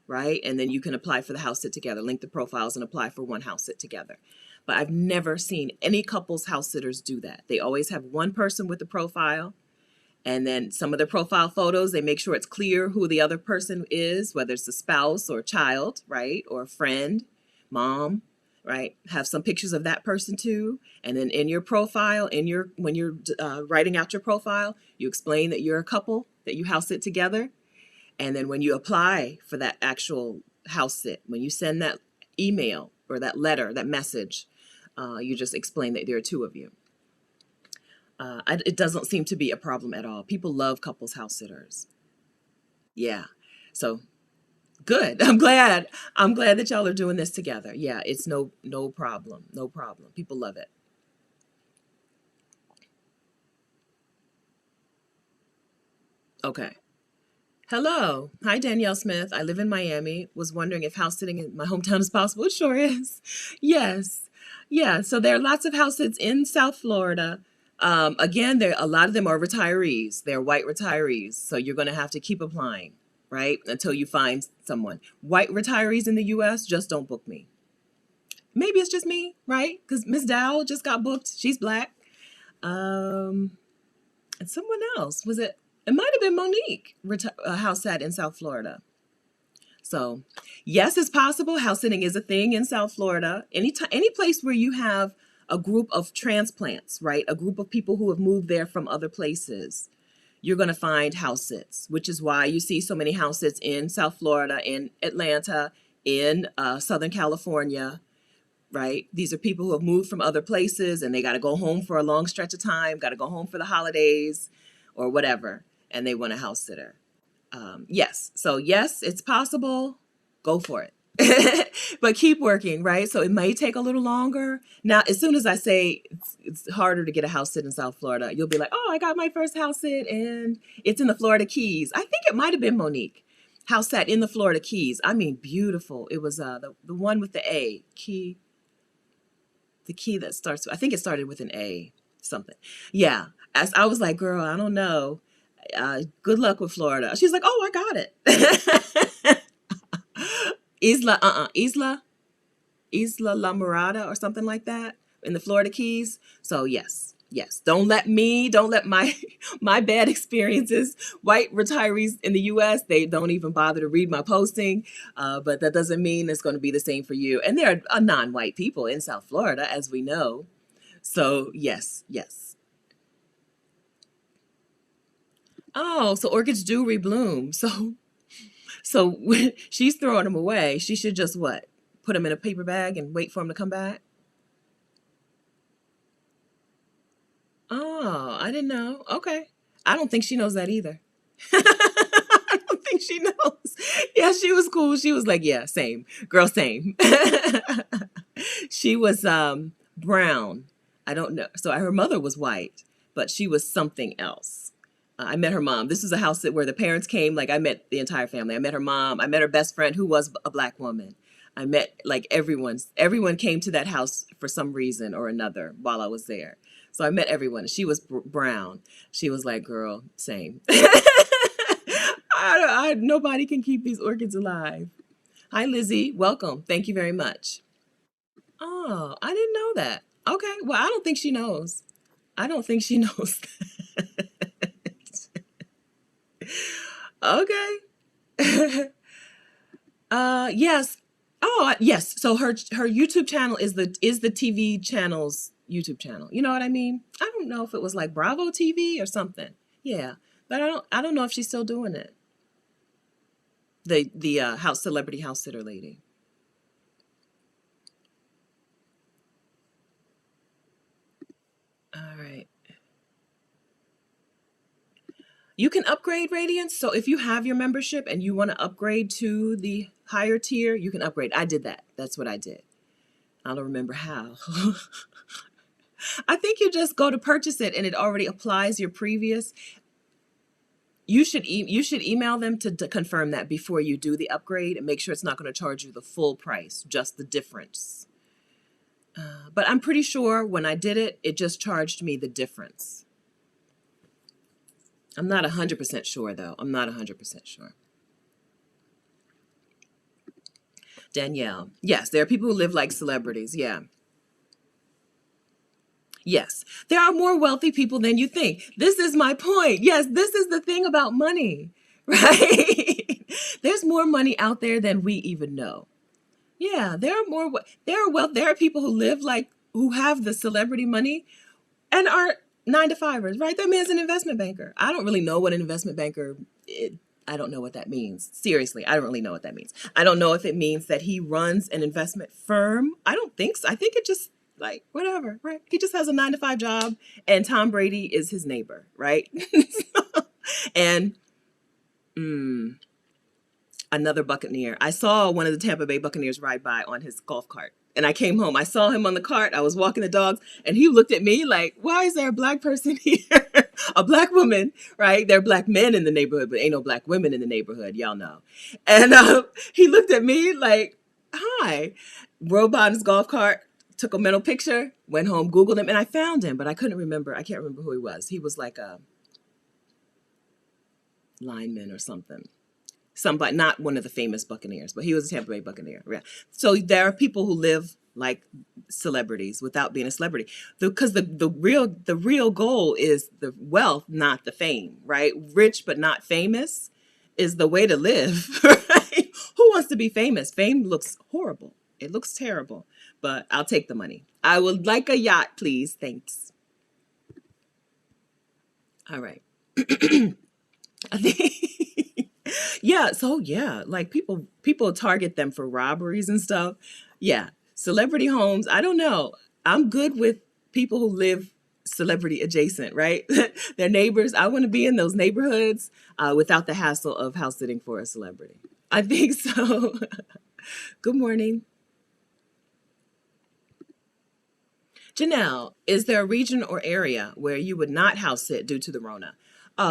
right? And then you can apply for the house sit together, link the profiles and apply for one house sit together. But I've never seen any couples house sitters do that. They always have one person with the profile. And then some of their profile photos, they make sure it's clear who the other person is, whether it's a spouse or a child, right? Or a friend, mom, right? Have some pictures of that person too. And then in your profile, when you're writing out your profile, you explain that you're a couple, that you house sit together. And then when you apply for that actual house sit, when you send that email or that letter, that message, you just explain that there are two of you. It doesn't seem to be a problem at all. People love couples house sitters. Yeah. So good. I'm glad. I'm glad that y'all are doing this together. Yeah, it's no problem. No problem. People love it. Okay. Hello. Hi, Danielle Smith. I live in Miami. Was wondering if house sitting in my hometown is possible. It sure is. Yes. Yeah. So there are lots of house sits in South Florida. Again, a lot of them are retirees. They're white retirees. So you're going to have to keep applying, right? Until you find someone. White retirees in the US, just don't book me. Maybe it's just me, right? Because Miss Dow just got booked. She's black. Um, and someone else. Was it? It might have been Monique, house sat in South Florida. So, yes, it's possible. House sitting is a thing in South Florida. Any place where you have a group of transplants, right? A group of people who have moved there from other places, you're going to find house sits, which is why you see so many house sits in South Florida, in Atlanta, in Southern California, right? These are people who have moved from other places and they got to go home for a long stretch of time, got to go home for the holidays or whatever, and they want a house sitter. Yes. So yes, it's possible. Go for it. But keep working, right? So it may take a little longer. Now, as soon as I say it's harder to get a house sit in South Florida, you'll be like, oh, I got my first house sit and it's in the Florida Keys. I think it might have been Monique. House sat in the Florida Keys. I mean, beautiful. It was the one with the A, key, the key that starts, I think it started with an A, something. Yeah. As I was like, girl, I don't know. Good luck with Florida. She's like, oh, I got it. Isla La Mirada or something like that in the Florida Keys. So yes, yes. Don't let my my bad experiences, white retirees in the US, they don't even bother to read my posting. But that doesn't mean it's going to be the same for you. And there are non-white people in South Florida, as we know. So yes, yes. Oh, so orchids do rebloom. So when she's throwing them away, she should just what? Put them in a paper bag and wait for them to come back? Oh, I didn't know. Okay. I don't think she knows that either. I don't think she knows. Yeah, she was cool. She was like, yeah, same. Girl, same. She was brown. I don't know. So her mother was white, but she was something else. I met her mom. This was a house where the parents came. Like I met the entire family. I met her mom. I met her best friend who was a black woman. I met like everyone came to that house for some reason or another while I was there. So I met everyone. She was brown. She was like, girl, same. Nobody can keep these orchids alive. Hi, Lizzie. Welcome. Thank you very much. Oh, I didn't know that. Okay. Well, I don't think she knows. I don't think she knows. Okay. Yes. Oh, yes. So her YouTube channel is the TV channel's YouTube channel. You know what I mean? I don't know if it was like Bravo TV or something. Yeah, but I don't know if she's still doing it. The house celebrity house sitter lady. All right. You can upgrade Radiance. So if you have your membership and you want to upgrade to the higher tier, you can upgrade. I did that. That's what I did. I don't remember how. I think you just go to purchase it and it already applies your previous. You should email them to confirm that before you do the upgrade and make sure it's not going to charge you the full price, just the difference. But I'm pretty sure when I did it, it just charged me the difference. I'm not 100% sure though. I'm not 100% sure. Danielle. Yes, there are people who live like celebrities. Yeah. Yes, there are more wealthy people than you think. This is my point. Yes, this is the thing about money, right? There's more money out there than we even know. Yeah, there are people who live like who have the celebrity money and are 9 to 5ers, right? That man's an investment banker. I don't really know what an investment banker I don't know what that means. Seriously, I don't really know what that means. I don't know if it means that he runs an investment firm. I don't think so. I think it just like whatever, right? He just has a 9 to 5 job, and Tom Brady is his neighbor, right? And another Buccaneer. I saw one of the Tampa Bay Buccaneers ride by on his golf cart. And I came home. I saw him on the cart. I was walking the dogs, and he looked at me like, "Why is there a black person here? A black woman, right? There are black men in the neighborhood, but ain't no black women in the neighborhood, y'all know." And he looked at me like, "Hi." Rode by on his golf cart, took a mental picture, went home, Googled him, and I found him, but I couldn't remember. I can't remember who he was. He was like a lineman or something. Somebody, not one of the famous Buccaneers, but he was a Tampa Bay Buccaneer. Yeah. So there are people who live like celebrities without being a celebrity, because the real goal is the wealth, not the fame, right? Rich but not famous is the way to live. Right? Who wants to be famous? Fame looks horrible. It looks terrible. But I'll take the money. I would like a yacht, please. Thanks. All right. I think yeah, so yeah, like people target them for robberies and stuff. Yeah, celebrity homes, I don't know. I'm good with people who live celebrity adjacent, right? Their neighbors. I want to be in those neighborhoods without the hassle of house sitting for a celebrity. I think so. Good morning. Janelle, is there a region or area where you would not house sit due to the Rona?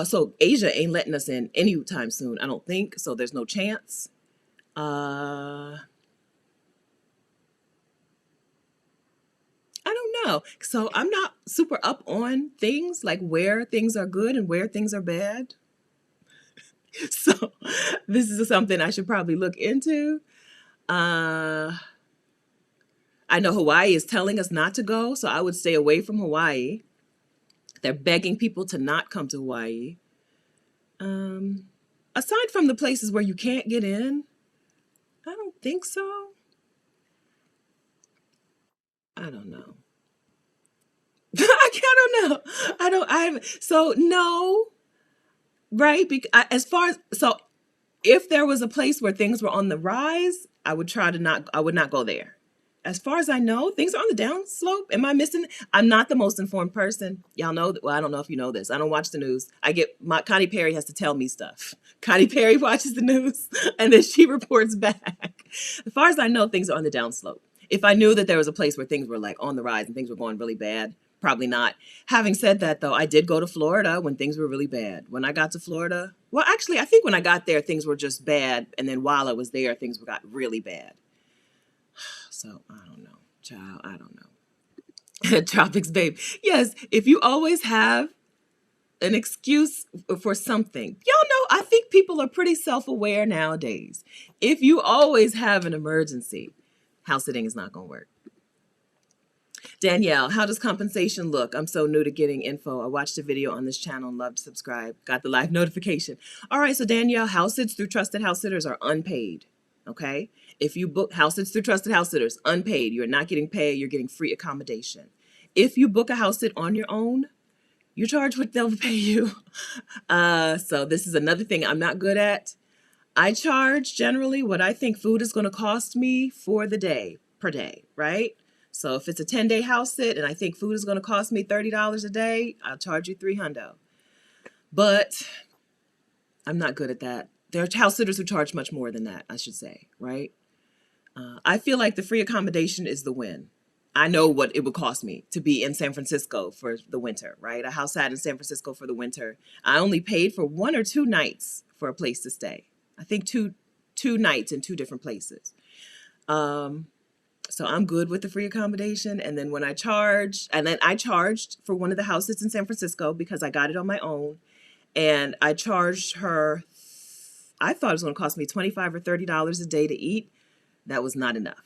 So Asia ain't letting us in anytime soon, I don't think. So there's no chance. I don't know. So I'm not super up on things like where things are good and where things are bad. So this is something I should probably look into. Uh, I know Hawaii is telling us not to go, so I would stay away from Hawaii. They're begging people to not come to Hawaii. Um, Aside from the places where you can't get in, I don't think so. I don't know. I don't know. So no, right? As far as, so if there was a place where things were on the rise, I would not go there. As far as I know, things are on the down slope. Am I missing? I'm not the most informed person. Y'all know that. Well, I don't know if you know this. I don't watch the news. Connie Perry has to tell me stuff. Connie Perry watches the news and then she reports back. As far as I know, things are on the down slope. If I knew that there was a place where things were like on the rise and things were going really bad, probably not. Having said that, though, I did go to Florida when things were really bad. When I got to Florida, well, actually, I think when I got there, things were just bad. And then while I was there, things got really bad. So I don't know, child. I don't know. Tropics, babe. Yes, if you always have an excuse for something, y'all know, I think people are pretty self-aware nowadays. If you always have an emergency, house sitting is not going to work. Danielle, how does compensation look? I'm so new to getting info. I watched a video on this channel and love to subscribe. Got the live notification. All right, so Danielle, house sits through trusted house sitters are unpaid. Okay? If you book house sits through trusted house sitters, unpaid. You're not getting paid, you're getting free accommodation. If you book a house sit on your own, you charge what they'll pay you. So this is another thing I'm not good at. I charge generally what I think food is going to cost me for the day, per day, right? So if it's a 10-day house sit and I think food is going to cost me $30 a day, I'll charge you $300. But I'm not good at that. There are house sitters who charge much more than that, I should say, right? I feel like the free accommodation is the win. I know what it would cost me to be in San Francisco for the winter, right? A house sat in San Francisco for the winter. I only paid for 1 or 2 nights for a place to stay. I think two nights in 2 different places. So I'm good with the free accommodation. And then when I charged for one of the houses in San Francisco because I got it on my own. And I charged her, I thought it was going to cost me $25 or $30 a day to eat. That was not enough.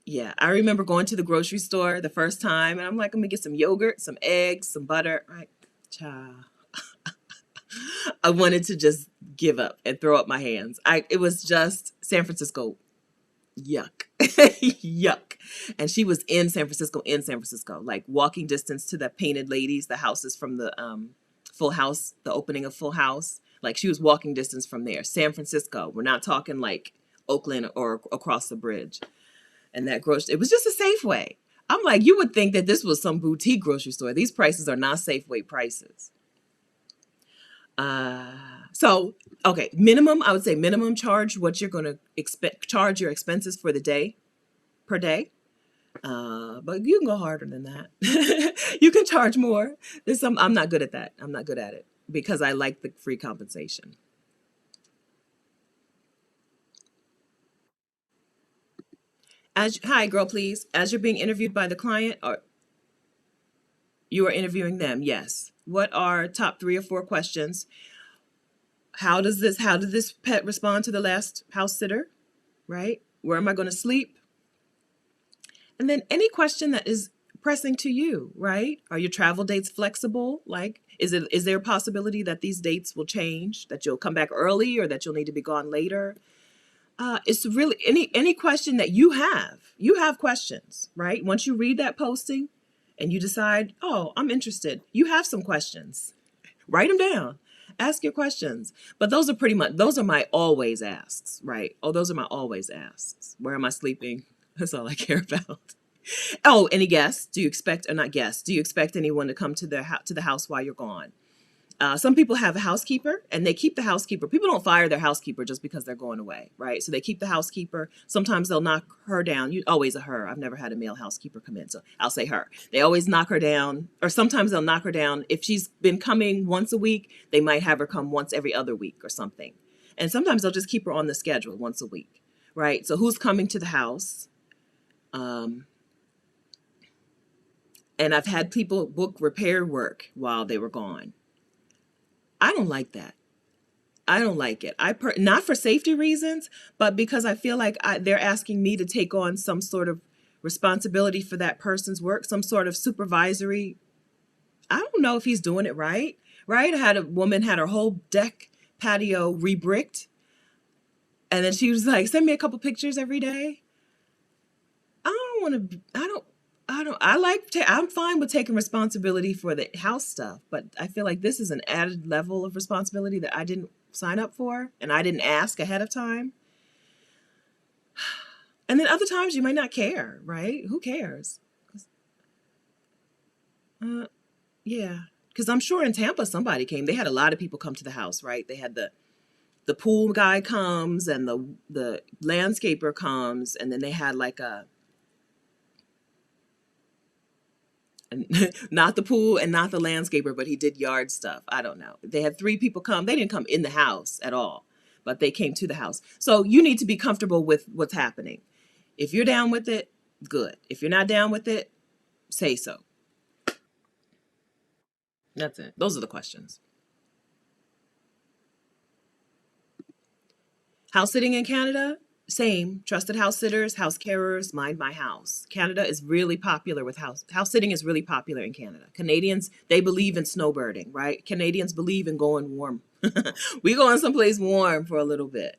Yeah, I remember going to the grocery store the first time and I'm like, I'm gonna get some yogurt, some eggs, some butter. Right? I wanted to just give up and throw up my hands. It was just San Francisco. Yuck. Yuck. And she was in San Francisco, like walking distance to the Painted Ladies, the houses from the Full House, the opening of Full House. Like she was walking distance from there. San Francisco. We're not talking like Oakland or across the bridge. And that grocery, it was just a Safeway. I'm like, you would think that this was some boutique grocery store. These prices are not Safeway prices. So, okay, I would say minimum charge what you're going to charge your expenses for the day, per day. But you can go harder than that. You can charge more. I'm not good at that. I'm not good at it because I like the free compensation. Hi, girl, please. As you're being interviewed by the client, or you are interviewing them, yes. What are top 3 or 4 questions? How did this pet respond to the last house sitter? Right? Where am I going to sleep? And then any question that is pressing to you, right? Are your travel dates flexible? Like, is there a possibility that these dates will change, that you'll come back early or that you'll need to be gone later? It's really any question that you have questions, right? Once you read that posting and you decide, oh, I'm interested, you have some questions. Write them down. Ask your questions. But those are my always asks, right? Oh, those are my always asks. Where am I sleeping? That's all I care about. Oh, any guests? Do you expect anyone to come to the house while you're gone? Some people have a housekeeper and they keep the housekeeper. People don't fire their housekeeper just because they're going away, right? So they keep the housekeeper. Sometimes they'll knock her down. Always a her. I've never had a male housekeeper come in, so I'll say her. They always knock her down, or sometimes they'll knock her down. If she's been coming once a week, they might have her come once every other week or something. And sometimes they'll just keep her on the schedule once a week, right? So who's coming to the house? And I've had people book repair work while they were gone. I don't like that. I don't like it. Not for safety reasons, but because I feel like they're asking me to take on some sort of responsibility for that person's work, some sort of supervisory. I don't know if he's doing it right. Right? I had a woman had her whole deck patio rebricked, and then she was like, "Send me a couple pictures every day." I'm fine with taking responsibility for the house stuff, but I feel like this is an added level of responsibility that I didn't sign up for and I didn't ask ahead of time. And then other times you might not care, right? Who cares? Yeah, because I'm sure in Tampa somebody came. They had a lot of people come to the house, right? They had the pool guy comes and the landscaper comes, and then they had like not the pool and not the landscaper, but he did yard stuff. I don't know. They had 3 people come. They didn't come in the house at all, but they came to the house. So you need to be comfortable with what's happening. If you're down with it, good. If you're not down with it, say so. That's it. Those are the questions. House sitting in Canada, Same. Trusted house sitters, house carers, mind my house. Canada is really popular with house sitting is really popular in Canada. Canadians, they believe in snowbirding, right? Canadians believe in going warm. We going someplace warm for a little bit.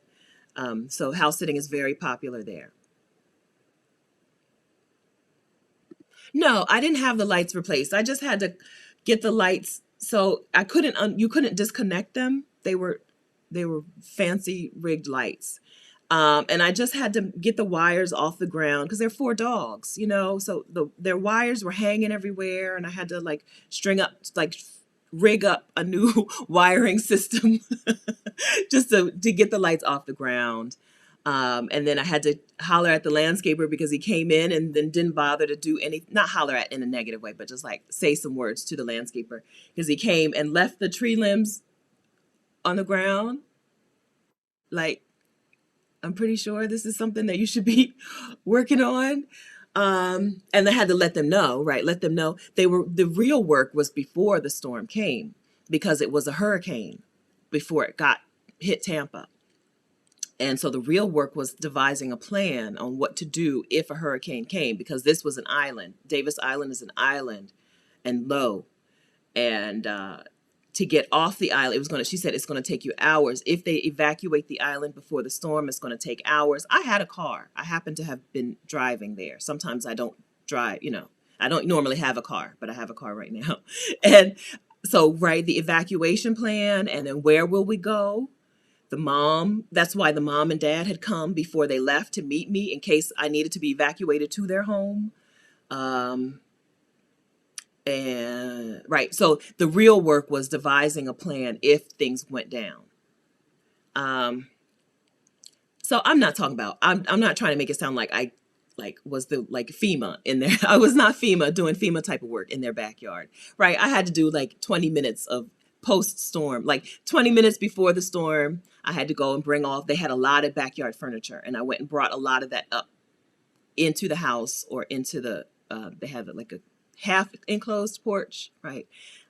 So house sitting is very popular there. No, I didn't have the lights replaced. I just had to get the lights. So I couldn't, you couldn't disconnect them. They were fancy rigged lights. And I just had to get the wires off the ground because they're four dogs, so their wires were hanging everywhere, and I had to like string up, like rig up a new wiring system just to get the lights off the ground. And then I had to holler at the landscaper because he came in and then didn't bother to do any, not holler at in a negative way, but just like say some words to the landscaper because he came and left the tree limbs on the ground. Like, I'm pretty sure this is something that you should be working on. And I had to let them know, right? Let them know the real work was before the storm came because it was a hurricane before it got hit Tampa. And so the real work was devising a plan on what to do if a hurricane came, because this was an island. Davis Island is an island and low. And to get off the island, she said it's going to take you hours. If they evacuate the island before the storm, it's going to take hours. I had a car. I happen to have been driving there. Sometimes I don't drive, I don't normally have a car, but I have a car right now. And so, right, the evacuation plan, and then where will we go? That's why the mom and dad had come before they left to meet me in case I needed to be evacuated to their home. And right, so the real work was devising a plan if things went down. So I'm not trying to make it sound like I was the FEMA in there. I was not FEMA doing FEMA type of work in their backyard. Right. I had to do 20 minutes of post storm, 20 minutes before the storm. I had to go and they had a lot of backyard furniture, and I went and brought a lot of that up into the house or into they have a half enclosed porch, right?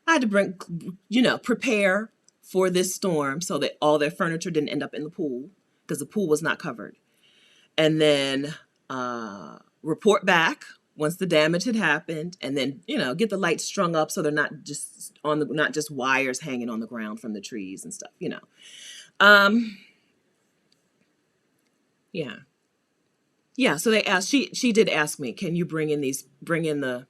I had to prepare for this storm so that all their furniture didn't end up in the pool because the pool was not covered. And then report back once the damage had happened, and then, get the lights strung up so they're not just not just wires hanging on the ground from the trees and stuff, Yeah. Yeah, so they asked, she did ask me, can you bring in the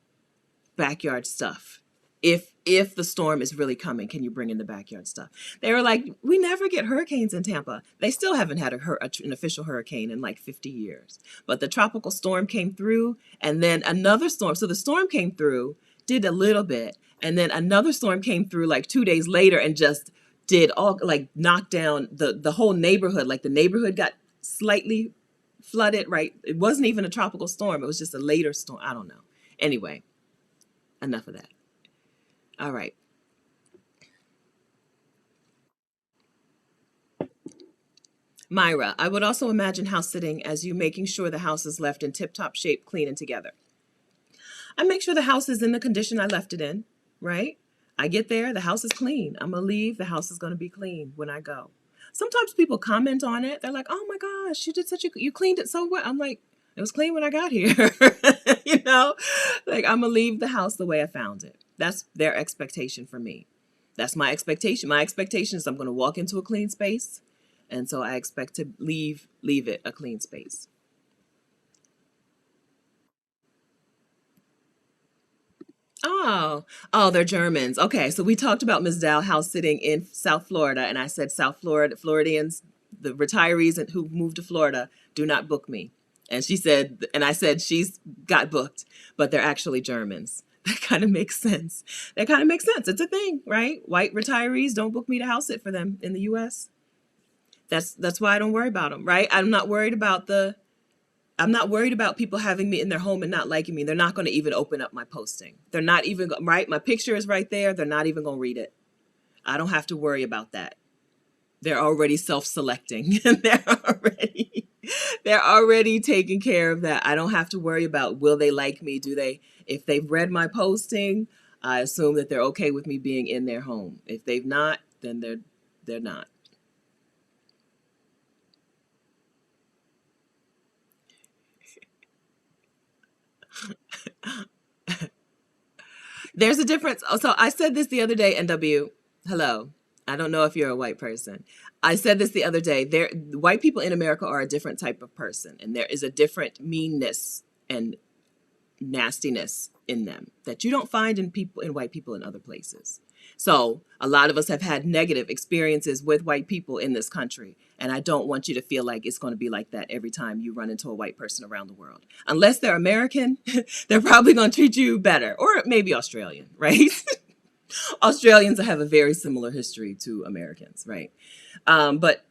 backyard stuff? If the storm is really coming, can you bring in the backyard stuff? They were like, we never get hurricanes in Tampa. They still haven't had an official hurricane in 50 years. But the tropical storm came through, and then another storm. So the storm came through, did a little bit, and then another storm came through 2 days later and just did all knocked down the whole neighborhood. The neighborhood got slightly flooded, right? It wasn't even a tropical storm. It was just a later storm. I don't know. Anyway, enough of that. All right. Myra, I would also imagine house sitting as you making sure the house is left in tip-top shape, clean and together. I make sure the house is in the condition I left it in, right? I get there, the house is clean. I'm going to leave, the house is going to be clean when I go. Sometimes people comment on it. They're like, oh my gosh, you cleaned it so well. I'm like, it was clean when I got here. I'm going to leave the house the way I found it. That's their expectation for me. That's my expectation. My expectation is I'm going to walk into a clean space. And so I expect to leave it a clean space. Oh, they're Germans. Okay, so we talked about Ms. Dow house sitting in South Florida, and I said South Florida, Floridians, the retirees who moved to Florida, do not book me. And I said she's got booked, but they're actually Germans. That kind of makes sense. It's a thing, right? White retirees don't book me to house sit for them in the U.S. That's why I don't worry about them, right? I'm not worried about people having me in their home and not liking me. They're not going to even open up my posting. They're not even, right? My picture is right there. They're not even going to read it. I don't have to worry about that. They're already self-selecting. They're already taking care of that. I don't have to worry about, will they like me? If they've read my posting, I assume that they're okay with me being in their home. If they've not, then they're not. There's a difference. Oh, so I said this the other day, NW. Hello. I don't know if you're a white person. I said this the other day. White people in America are a different type of person, and there is a different meanness and nastiness in them that you don't find in white people in other places. So a lot of us have had negative experiences with white people in this country, and I don't want you to feel like it's going to be like that every time you run into a white person around the world. Unless they're American, they're probably going to treat you better, or maybe Australian, right? Australians have a very similar history to Americans, right? But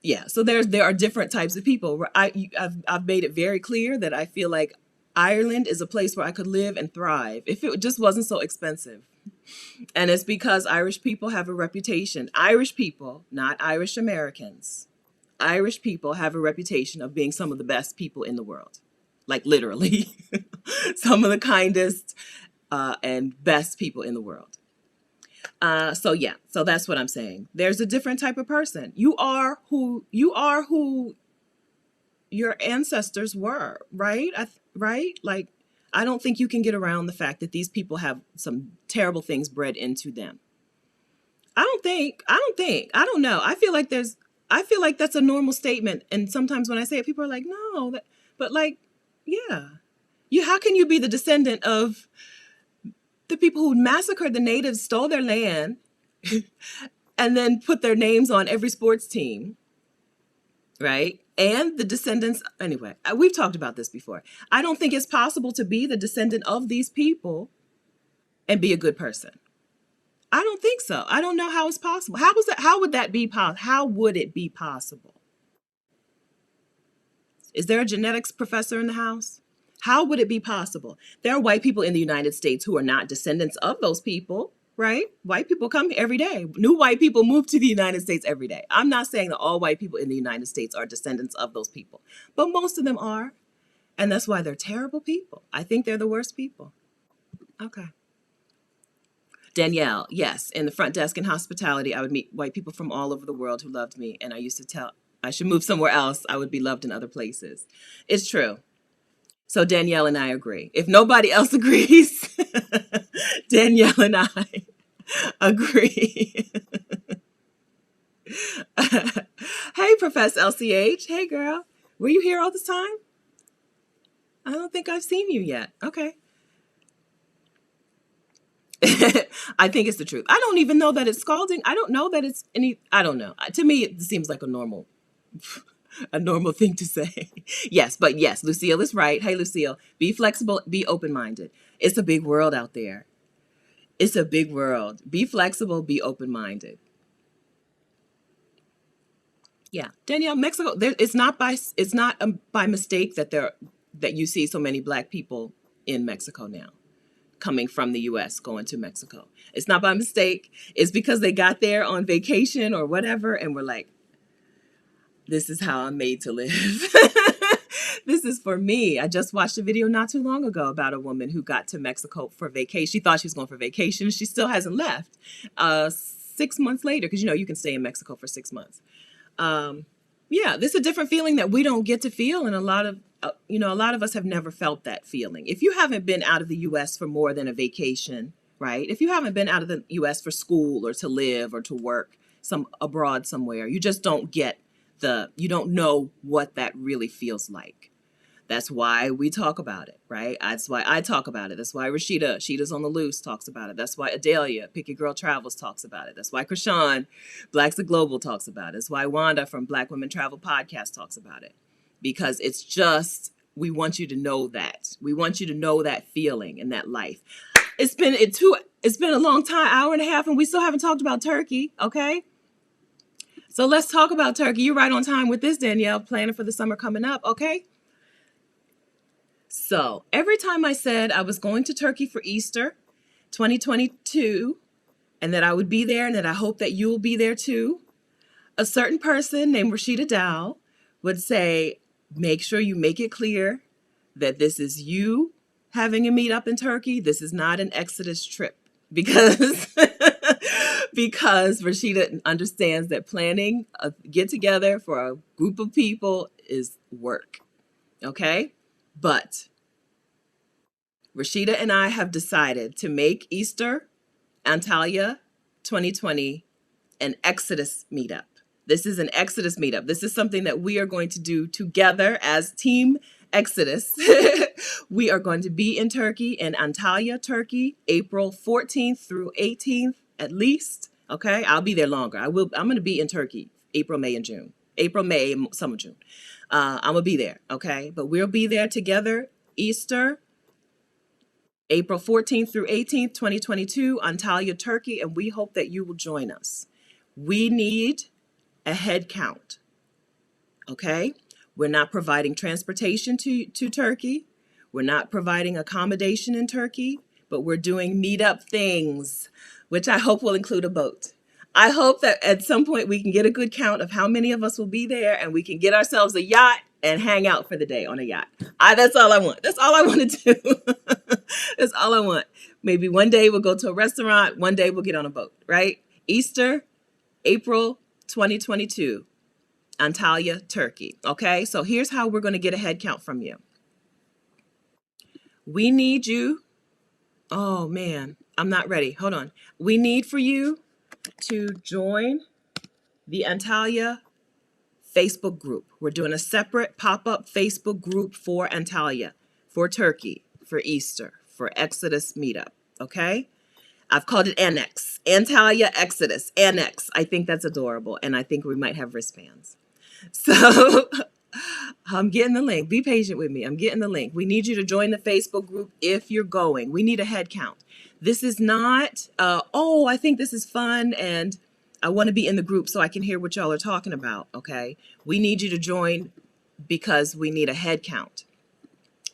yeah, so there are different types of people. I've made it very clear that I feel like Ireland is a place where I could live and thrive if it just wasn't so expensive. And it's because Irish people have a reputation. Irish people, not Irish Americans. Irish people have a reputation of being some of the best people in the world. Like literally, some of the kindest and best people in the world. So yeah, so that's what I'm saying. There's a different type of person. You are who your ancestors were, right? Right? Like, I don't think you can get around the fact that these people have some terrible things bred into them. I don't know. I feel like that's a normal statement. And sometimes when I say it, people are like, no, but like, yeah. How can you be the descendant of the people who massacred the natives, stole their land, and then put their names on every sports team, right? And the descendants, anyway, we've talked about this before. I don't think it's possible to be the descendant of these people and be a good person. I don't think so. I don't know how it's possible. How would that be possible? How would it be possible? Is there a genetics professor in the house? How would it be possible? There are white people in the United States who are not descendants of those people, right? White people come every day. New white people move to the United States every day. I'm not saying that all white people in the United States are descendants of those people, but most of them are. And that's why they're terrible people. I think they're the worst people. Okay. Danielle, yes, in the front desk in hospitality, I would meet white people from all over the world who loved me. And I used to tell I should move somewhere else. I would be loved in other places. It's true. So Danielle and I agree. If nobody else agrees, Danielle and I agree. Hey, Professor LCH. Hey, girl. Were you here all this time? I don't think I've seen you yet. Okay. I think it's the truth. I don't even know that it's scalding. I don't know that it's any. I don't know. To me, it seems like a normal thing to say. Yes, but yes, Lucille is right. Hey, Lucille, be flexible, be open-minded. It's a big world out there. It's a big world. Be flexible, be open-minded. Yeah, Danielle, Mexico. It's not by mistake that you see so many Black people in Mexico now, coming from the U.S. going to Mexico. It's not by mistake. It's because they got there on vacation or whatever, and were like, this is how I'm made to live. This is for me. I just watched a video not too long ago about a woman who got to Mexico for vacation. She thought she was going for vacation. She still hasn't left. 6 months later, because you can stay in Mexico for 6 months. Yeah, this is a different feeling that we don't get to feel, and a lot of us have never felt that feeling. If you haven't been out of the U.S. for more than a vacation, right? If you haven't been out of the U.S. for school or to live or to work abroad somewhere, you just don't get you don't know what that really feels like. That's why we talk about it, right? That's why I talk about it. That's why Sheeta's on the Loose talks about it. That's why Adelia, Pick Your Girl Travels talks about it. That's why Krishan, Blacks the Global talks about it. That's why Wanda from Black Women Travel Podcast talks about it. Because it's just, we want you to know that. We want you to know that feeling and that life. It's been a long time, hour and a half, and we still haven't talked about turkey, okay? So let's talk about turkey. You're right on time with this, Danielle, planning for the summer coming up, okay? So every time I said I was going to Turkey for Easter 2022, and that I would be there and that I hope that you'll be there too, a certain person named Rashida Dow would say, make sure you make it clear that this is you having a meetup in Turkey. This is not an Exodus trip, because because Rashida understands that planning a get together for a group of people is work. Okay? But Rashida and I have decided to make Easter Antalya 2020 an Exodus meetup. This is an Exodus meetup. This is something that we are going to do together as Team Exodus. We are going to be in Turkey, in Antalya, Turkey, April 14th through 18th at least. Okay, I'll be there longer. I'm going to be in Turkey, April, May, and June. April, May, some of June. I'm going to be there, okay? But we'll be there together, Easter, April 14th through 18th, 2022, Antalya, Turkey, and we hope that you will join us. We need a head count, okay? We're not providing transportation to Turkey. We're not providing accommodation in Turkey, but we're doing meetup things, which I hope will include a boat. I hope that at some point we can get a good count of how many of us will be there and we can get ourselves a yacht and hang out for the day on a yacht. That's all I want. That's all I want to do. That's all I want. Maybe one day we'll go to a restaurant. One day we'll get on a boat, right? Easter, April 2022, Antalya, Turkey. Okay, so here's how we're going to get a head count from you. We need you. Oh, man, I'm not ready. Hold on. We need for you to join the Antalya Facebook group. We're doing a separate pop-up Facebook group for Antalya, for Turkey, for Easter, for Exodus meetup, okay? I've called it Annex, Antalya Exodus, Annex. I think that's adorable, and I think we might have wristbands. So I'm getting the link. Be patient with me. I'm getting the link. We need you to join the Facebook group if you're going. We need a head count. This is not, I think this is fun, and I want to be in the group so I can hear what y'all are talking about, okay? We need you to join because we need a head count.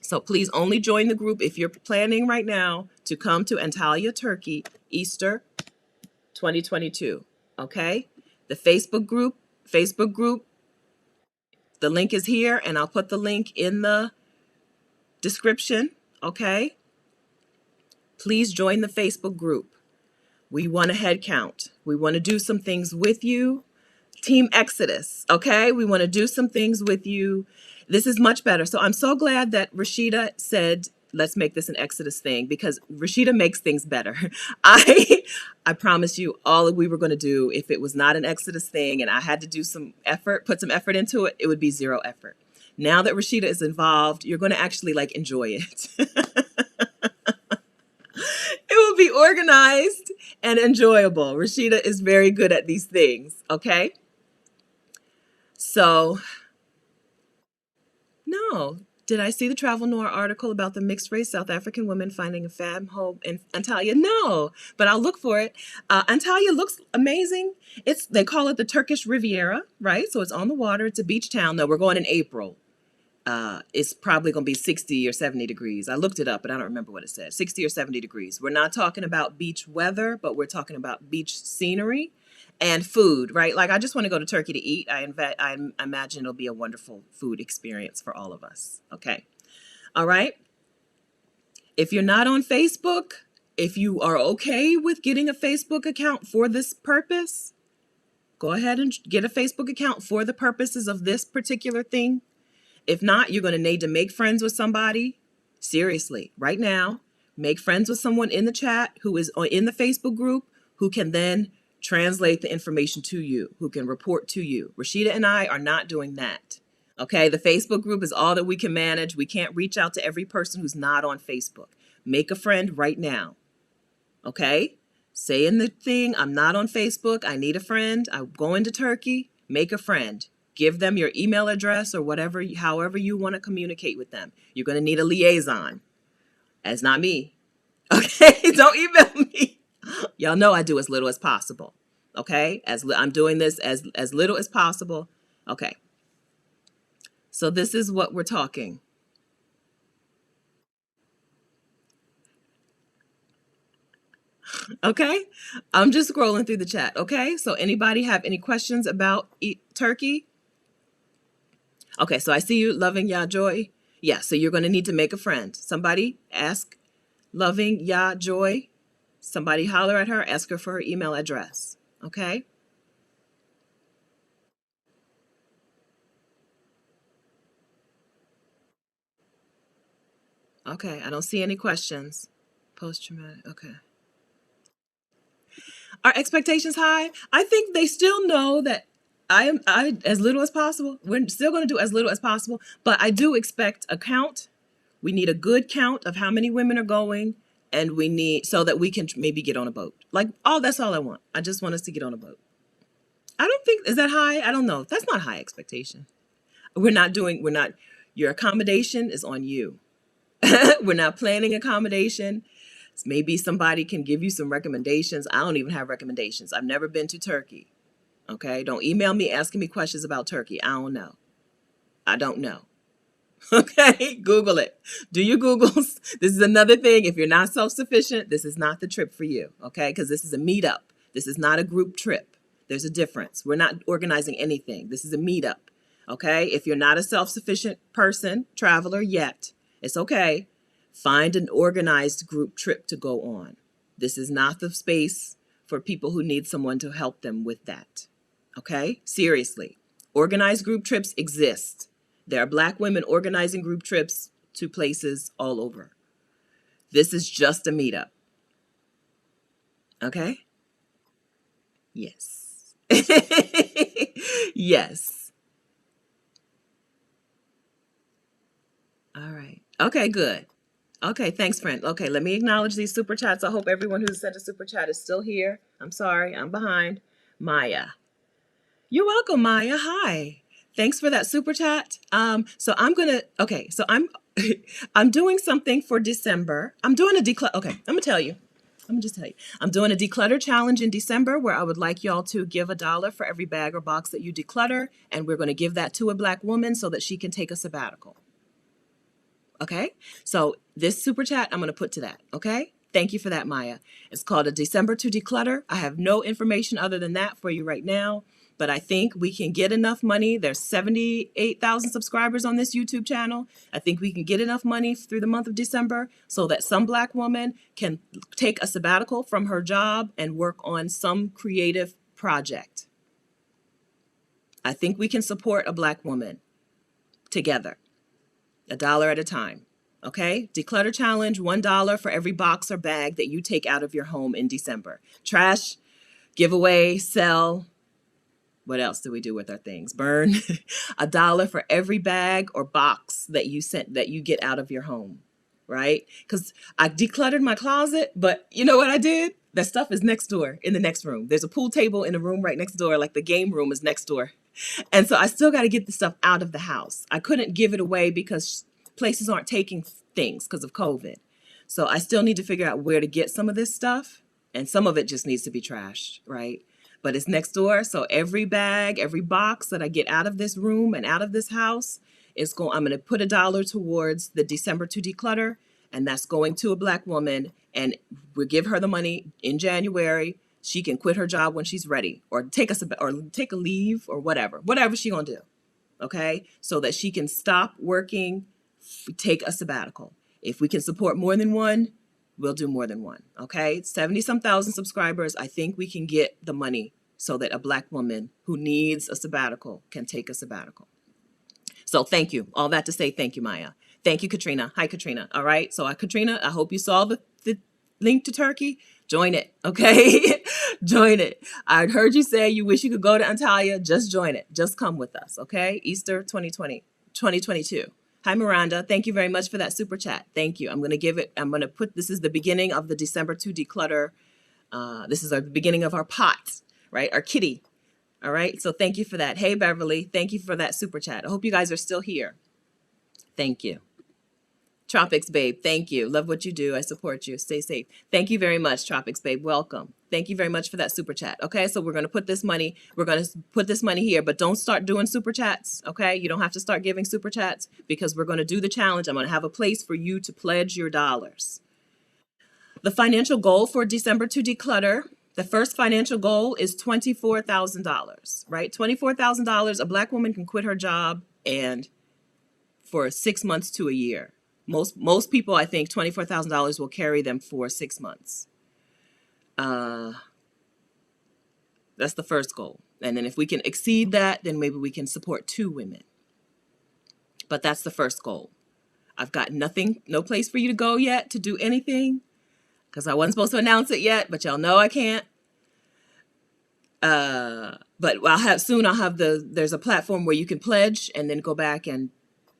So please only join the group if you're planning right now to come to Antalya, Turkey, Easter 2022, okay? The Facebook group, the link is here, and I'll put the link in the description, okay? Please join the Facebook group. We want a head count. We want to do some things with you. Team Exodus, okay? We want to do some things with you. This is much better. So I'm so glad that Rashida said, let's make this an Exodus thing, because Rashida makes things better. I promise you all that we were going to do, if it was not an Exodus thing and I had to do some effort, put some effort into it, it would be zero effort. Now that Rashida is involved, you're going to actually enjoy it. It will be organized and enjoyable. Rashida is very good at these things, okay? So, no. Did I see the Travel Noir article about the mixed race South African woman finding a fab home in Antalya? No, but I'll look for it. Antalya looks amazing. They call it the Turkish Riviera, right? So it's on the water. It's a beach town. No, we're going in April. It's probably going to be 60 or 70 degrees. I looked it up, but I don't remember what it said. 60 or 70 degrees. We're not talking about beach weather, but we're talking about beach scenery and food, right? I just want to go to Turkey to eat. I imagine it'll be a wonderful food experience for all of us. Okay. All right. If you're not on Facebook, if you are okay with getting a Facebook account for this purpose, go ahead and get a Facebook account for the purposes of this particular thing. If not, you're going to need to make friends with somebody. Seriously, right now, make friends with someone in the chat who is in the Facebook group, who can then translate the information to you, who can report to you. Rashida and I are not doing that. Okay, the Facebook group is all that we can manage. We can't reach out to every person who's not on Facebook. Make a friend right now. Okay, say in the thing, I'm not on Facebook. I need a friend. I'm going to Turkey. Make a friend. Give them your email address or whatever, however you want to communicate with them. You're going to need a liaison. That's not me. Okay, don't email me. Y'all know I do as little as possible. Okay, I'm doing this as little as possible. Okay, so this is what we're talking. Okay, I'm just scrolling through the chat. Okay, so anybody have any questions about Turkey? Okay, so I see you, Loving Ya Joy. Yeah, so you're going to need to make a friend. Somebody ask Loving Ya Joy. Somebody holler at her, ask her for her email address. Okay? Okay, I don't see any questions. Post-traumatic, okay. Are expectations high? I think they still know that I as little as possible. We're still going to do as little as possible, but I do expect a count. We need a good count of how many women are going, and we need so that we can maybe get on a boat. Like, oh, that's all I want. I just want us to get on a boat. I don't think, is that high? I don't know. That's not high expectation. We're not, your accommodation is on you. We're not planning accommodation. Maybe somebody can give you some recommendations. I don't even have recommendations. I've never been to Turkey. Okay. Don't email me asking me questions about Turkey. I don't know. I don't know. Okay. Google it. Do your Googles. This is another thing. If you're not self-sufficient, this is not the trip for you. Okay. Because this is a meetup. This is not a group trip. There's a difference. We're not organizing anything. This is a meetup. Okay. If you're not a self-sufficient person, traveler yet, it's okay. Find an organized group trip to go on. This is not the space for people who need someone to help them with that. Okay? Seriously. Organized group trips exist. There are Black women organizing group trips to places all over. This is just a meetup. Okay? Yes. Yes. All right. Okay, good. Okay, thanks, friend. Okay, let me acknowledge these super chats. I hope everyone who sent a super chat is still here. I'm sorry, I'm behind. Maya. You're welcome, Maya. Hi. Thanks for that super chat. So I'm I'm doing something for December. I'm doing a declutter. Okay, I'm gonna tell you. Let me just tell you. I'm doing a declutter challenge in December where I would like y'all to give $1 for every bag or box that you declutter, and we're gonna give that to a Black woman so that she can take a sabbatical. Okay, so this super chat I'm going to put to that. Okay, thank you for that, Maya. It's called a December to Declutter. I have no information other than that for you right now, but I think we can get enough money. There's 78,000 subscribers on this YouTube channel. I think we can get enough money through the month of December so that some Black woman can take a sabbatical from her job and work on some creative project. I think we can support a Black woman together. $1 at a time. Okay? Declutter challenge, $1 for every box or bag that you take out of your home in December. Trash, give away, sell. What else do we do with our things? Burn. $1 for every bag or box that you get out of your home. Right? Because I decluttered my closet, but you know what I did? That stuff is next door in the next room. There's a pool table in a room right next door, like the game room is next door. And so I still got to get the stuff out of the house. I couldn't give it away because places aren't taking things because of COVID. So I still need to figure out where to get some of this stuff. And some of it just needs to be trashed, right? But it's next door. So every bag, every box that I get out of this room and out of this house, I'm going to put $1 towards the December to Declutter. And that's going to a Black woman. And we'll give her the money in January. She can quit her job when she's ready, or take a leave, or whatever she gonna do, okay? So that she can stop working, take a sabbatical. If we can support more than one, we'll do more than one, okay? 70-some thousand subscribers. I think we can get the money so that a Black woman who needs a sabbatical can take a sabbatical. So thank you. All that to say, thank you, Maya. Thank you, Katrina. Hi, Katrina. All right. So, Katrina, I hope you saw the link to Turkey. Join it, okay? Join it. I heard you say you wish you could go to Antalya. Just join it. Just come with us, okay? Easter 2022. Hi, Miranda. Thank you very much for that super chat. Thank you. This is the beginning of the December to Declutter. This is the beginning of our pot, right? Our kitty. All right. So thank you for that. Hey, Beverly. Thank you for that super chat. I hope you guys are still here. Thank you. Tropics, babe. Thank you. Love what you do. I support you. Stay safe. Thank you very much, Tropics, babe. Welcome. Thank you very much for that super chat. Okay, so we're going to put this money here, but don't start doing super chats. Okay, you don't have to start giving super chats because we're going to do the challenge. I'm going to have a place for you to pledge your dollars. The financial goal for December to Declutter, the first financial goal is $24,000, right? $24,000. A Black woman can quit her job and for 6 months to a year. Most people, I think, $24,000 will carry them for 6 months. That's the first goal. And then if we can exceed that, then maybe we can support 2 women. But that's the first goal. I've got nothing, no place for you to go yet to do anything because I wasn't supposed to announce it yet, but y'all know I can't. But I'll have there's a platform where you can pledge and then go back and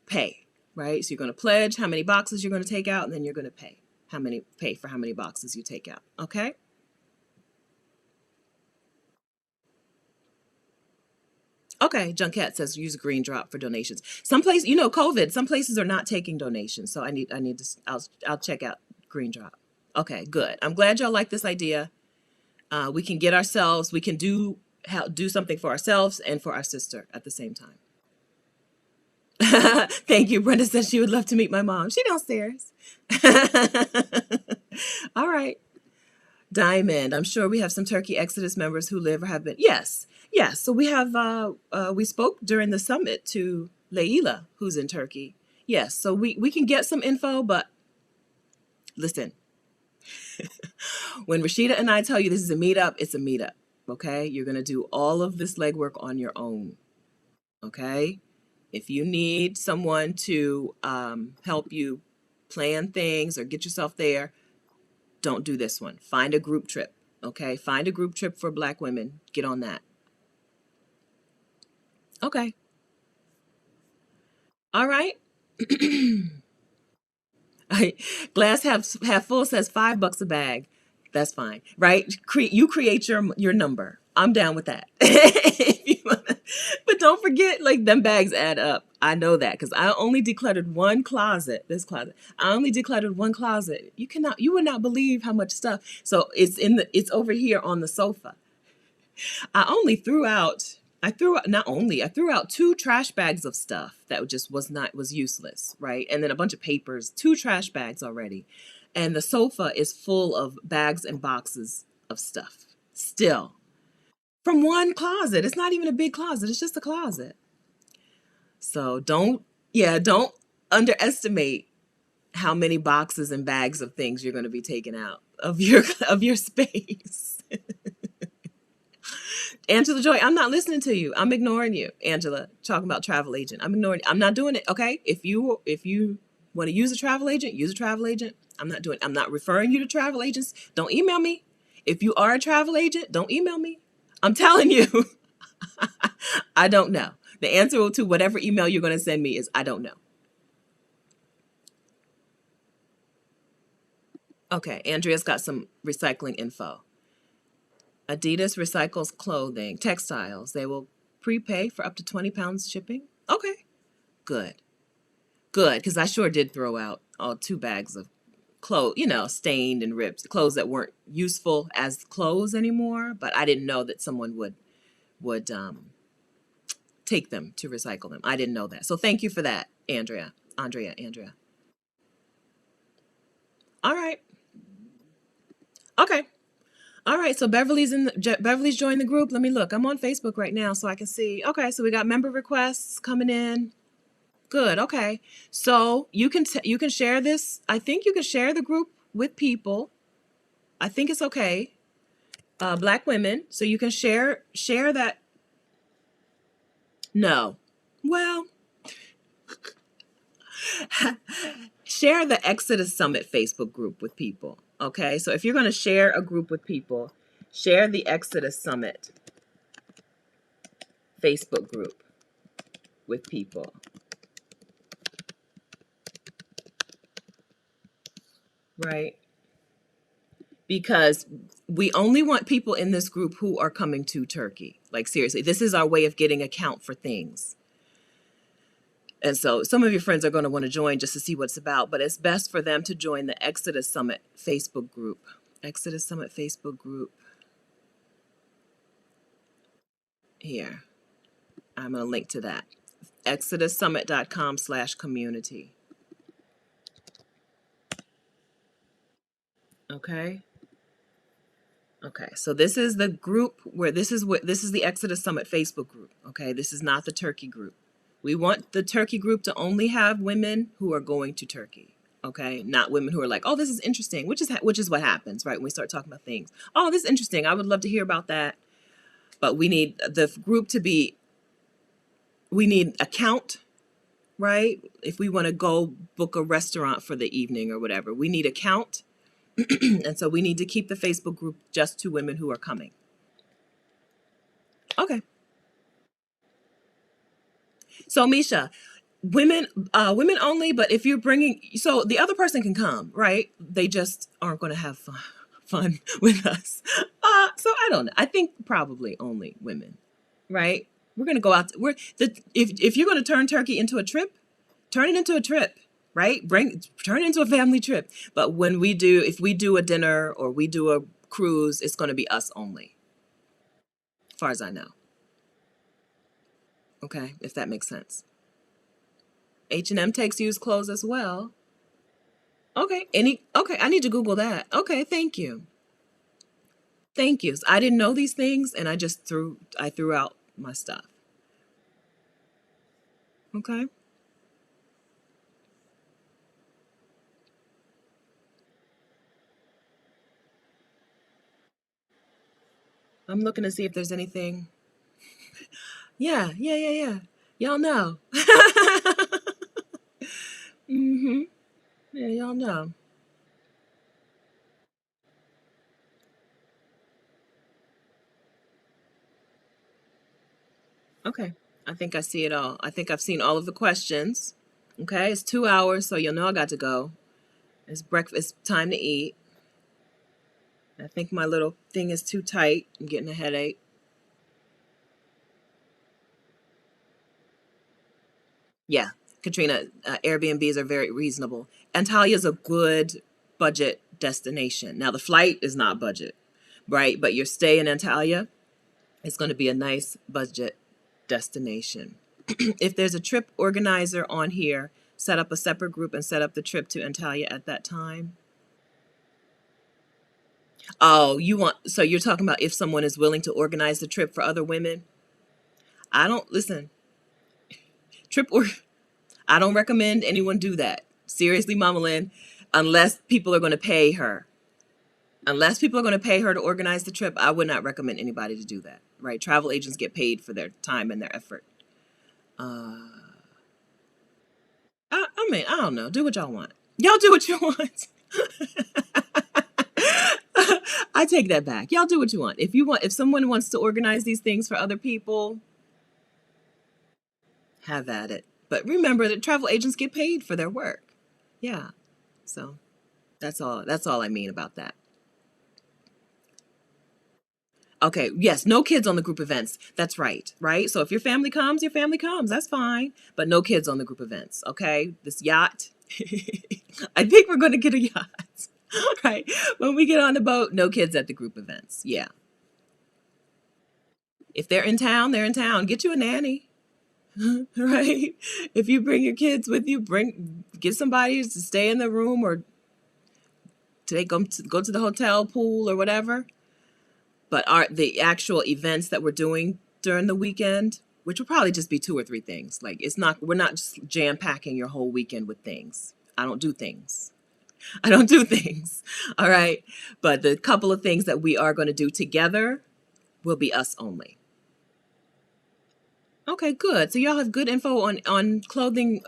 pay, right? So you're going to pledge how many boxes you're going to take out, and then you're going to pay for how many boxes you take out. Okay. Okay. Junket says use a green drop for donations. Some places, COVID, some places are not taking donations. So I need to, I'll check out green drop. Okay, good. I'm glad y'all like this idea. We can do something for ourselves and for our sister at the same time. Thank you. Brenda says she would love to meet my mom. She downstairs. All right. Diamond, I'm sure we have some Turkey Exodus members who live or have been. Yes. So we have, we spoke during the summit to Leila, who's in Turkey. Yes. So we can get some info, but listen, when Rashida and I tell you this is a meetup, it's a meetup. Okay. You're going to do all of this legwork on your own. Okay. If you need someone to help you plan things or get yourself there, don't do this one. Find a group trip, okay? Find a group trip for Black women. Get on that. Okay. All right. Glass half full says $5 a bag. That's fine, right? You create your number. I'm down with that. But don't forget, like, them bags add up. I know that because I only decluttered one closet. I only decluttered one closet. You would not believe how much stuff. So it's over here on the sofa. I threw out 2 trash bags of stuff that just was useless, right? And then a bunch of papers, 2 trash bags already. And the sofa is full of bags and boxes of stuff still from one closet. It's not even a big closet. It's just a closet. So don't underestimate how many boxes and bags of things you're going to be taking out of your space. Angela Joy, I'm not listening to you. I'm ignoring you. Angela, talking about travel agent. I'm ignoring you. I'm not doing it. Okay. If you want to use a travel agent, use a travel agent. I'm not referring you to travel agents. Don't email me. If you are a travel agent, don't email me. I'm telling you, I don't know. The answer to whatever email you're going to send me is, I don't know. Okay. Andrea's got some recycling info. Adidas recycles clothing, textiles. They will prepay for up to 20 pounds shipping. Okay. Good. Because I sure did throw out 2 bags of clothes, stained and ripped clothes that weren't useful as clothes anymore. But I didn't know that someone would take them to recycle them. I didn't know that. So thank you for that, Andrea. All right. Okay. All right. So Beverly's joined the group. Let me look. I'm on Facebook right now so I can see. Okay. So we got member requests coming in. Good. Okay. So you can share this. I think you can share the group with people. I think it's okay. Black women. So you can share that. No. Well, share the Exodus Summit Facebook group with people. Okay. So if you're going to share a group with people, share the Exodus Summit Facebook group with people. Right. Because we only want people in this group who are coming to Turkey. Like, seriously, this is our way of getting account for things. And so some of your friends are going to want to join just to see what it's about, but it's best for them to join the Exodus Summit Facebook group. Exodus Summit Facebook group. Here. I'm going to link to that. ExodusSummit.com/community. Okay. Okay, so this is the group where this is the Exodus Summit Facebook group. Okay, this is not the Turkey group. We want the Turkey group to only have women who are going to Turkey. Okay, not women who are like, oh, this is interesting, which is what happens, right? When we start talking about things. Oh, this is interesting. I would love to hear about that. But we need the group to be. We need account right? If we want to go book a restaurant for the evening or whatever, we need a count. And so we need to keep the Facebook group just to women who are coming. Okay. So Misha, women only, but if you're bringing, so the other person can come, right? They just aren't going to have fun with us. So I don't know. I think probably only women, right? We're going to go out. If you're going to turn turkey into a trip, turn it into a trip, right? Turn it into a family trip. But if we do a dinner or we do a cruise, it's going to be us only, as far as I know. Okay, if that makes sense. H&M takes used clothes as well. Okay, okay, I need to Google that. Okay, thank you. Thank you. I didn't know these things and I threw out my stuff. Okay. I'm looking to see if there's anything. Yeah, yeah, yeah, yeah. Y'all know. Mm-hmm. Yeah, y'all know. Okay. I think I see it all. I think I've seen all of the questions. Okay, it's 2 hours, so you'll know I got to go. It's breakfast time to eat. I think my little thing is too tight. I'm getting a headache. Yeah, Katrina, Airbnbs are very reasonable. Antalia's a good budget destination. Now, the flight is not budget, right? But your stay in Antalya is going to be a nice budget destination. If there's a trip organizer on here, set up a separate group and set up the trip to Antalya at that time. Oh, so you're talking about if someone is willing to organize the trip for other women? I don't, listen, trip or I don't recommend anyone do that. Seriously, Mama Lynn, unless people are going to pay her. Unless people are going to pay her to organize the trip, I would not recommend anybody to do that. Right? Travel agents get paid for their time and their effort. Uh, I mean, I don't know. Do what y'all want. Y'all do what you want. I take that back. Y'all do what you want. If someone wants to organize these things for other people, have at it. But remember that travel agents get paid for their work. Yeah. So that's all. That's all I mean about that. Okay, yes, no kids on the group events. That's right, right? So if your family comes, your family comes. That's fine. But no kids on the group events, okay? This yacht, I think we're going to get a yacht, right? When we get on the boat, no kids at the group events. Yeah. If they're in town, they're in town. Get you a nanny, right? If you bring your kids with you, get somebody to stay in the room or go to the hotel pool or whatever. But the actual events that we're doing during the weekend, which will probably just be two or three things. Like we're not just jam packing your whole weekend with things. I don't do things. I don't do things. All right. But the couple of things that we are going to do together will be us only. Okay, good. So y'all have good info on clothing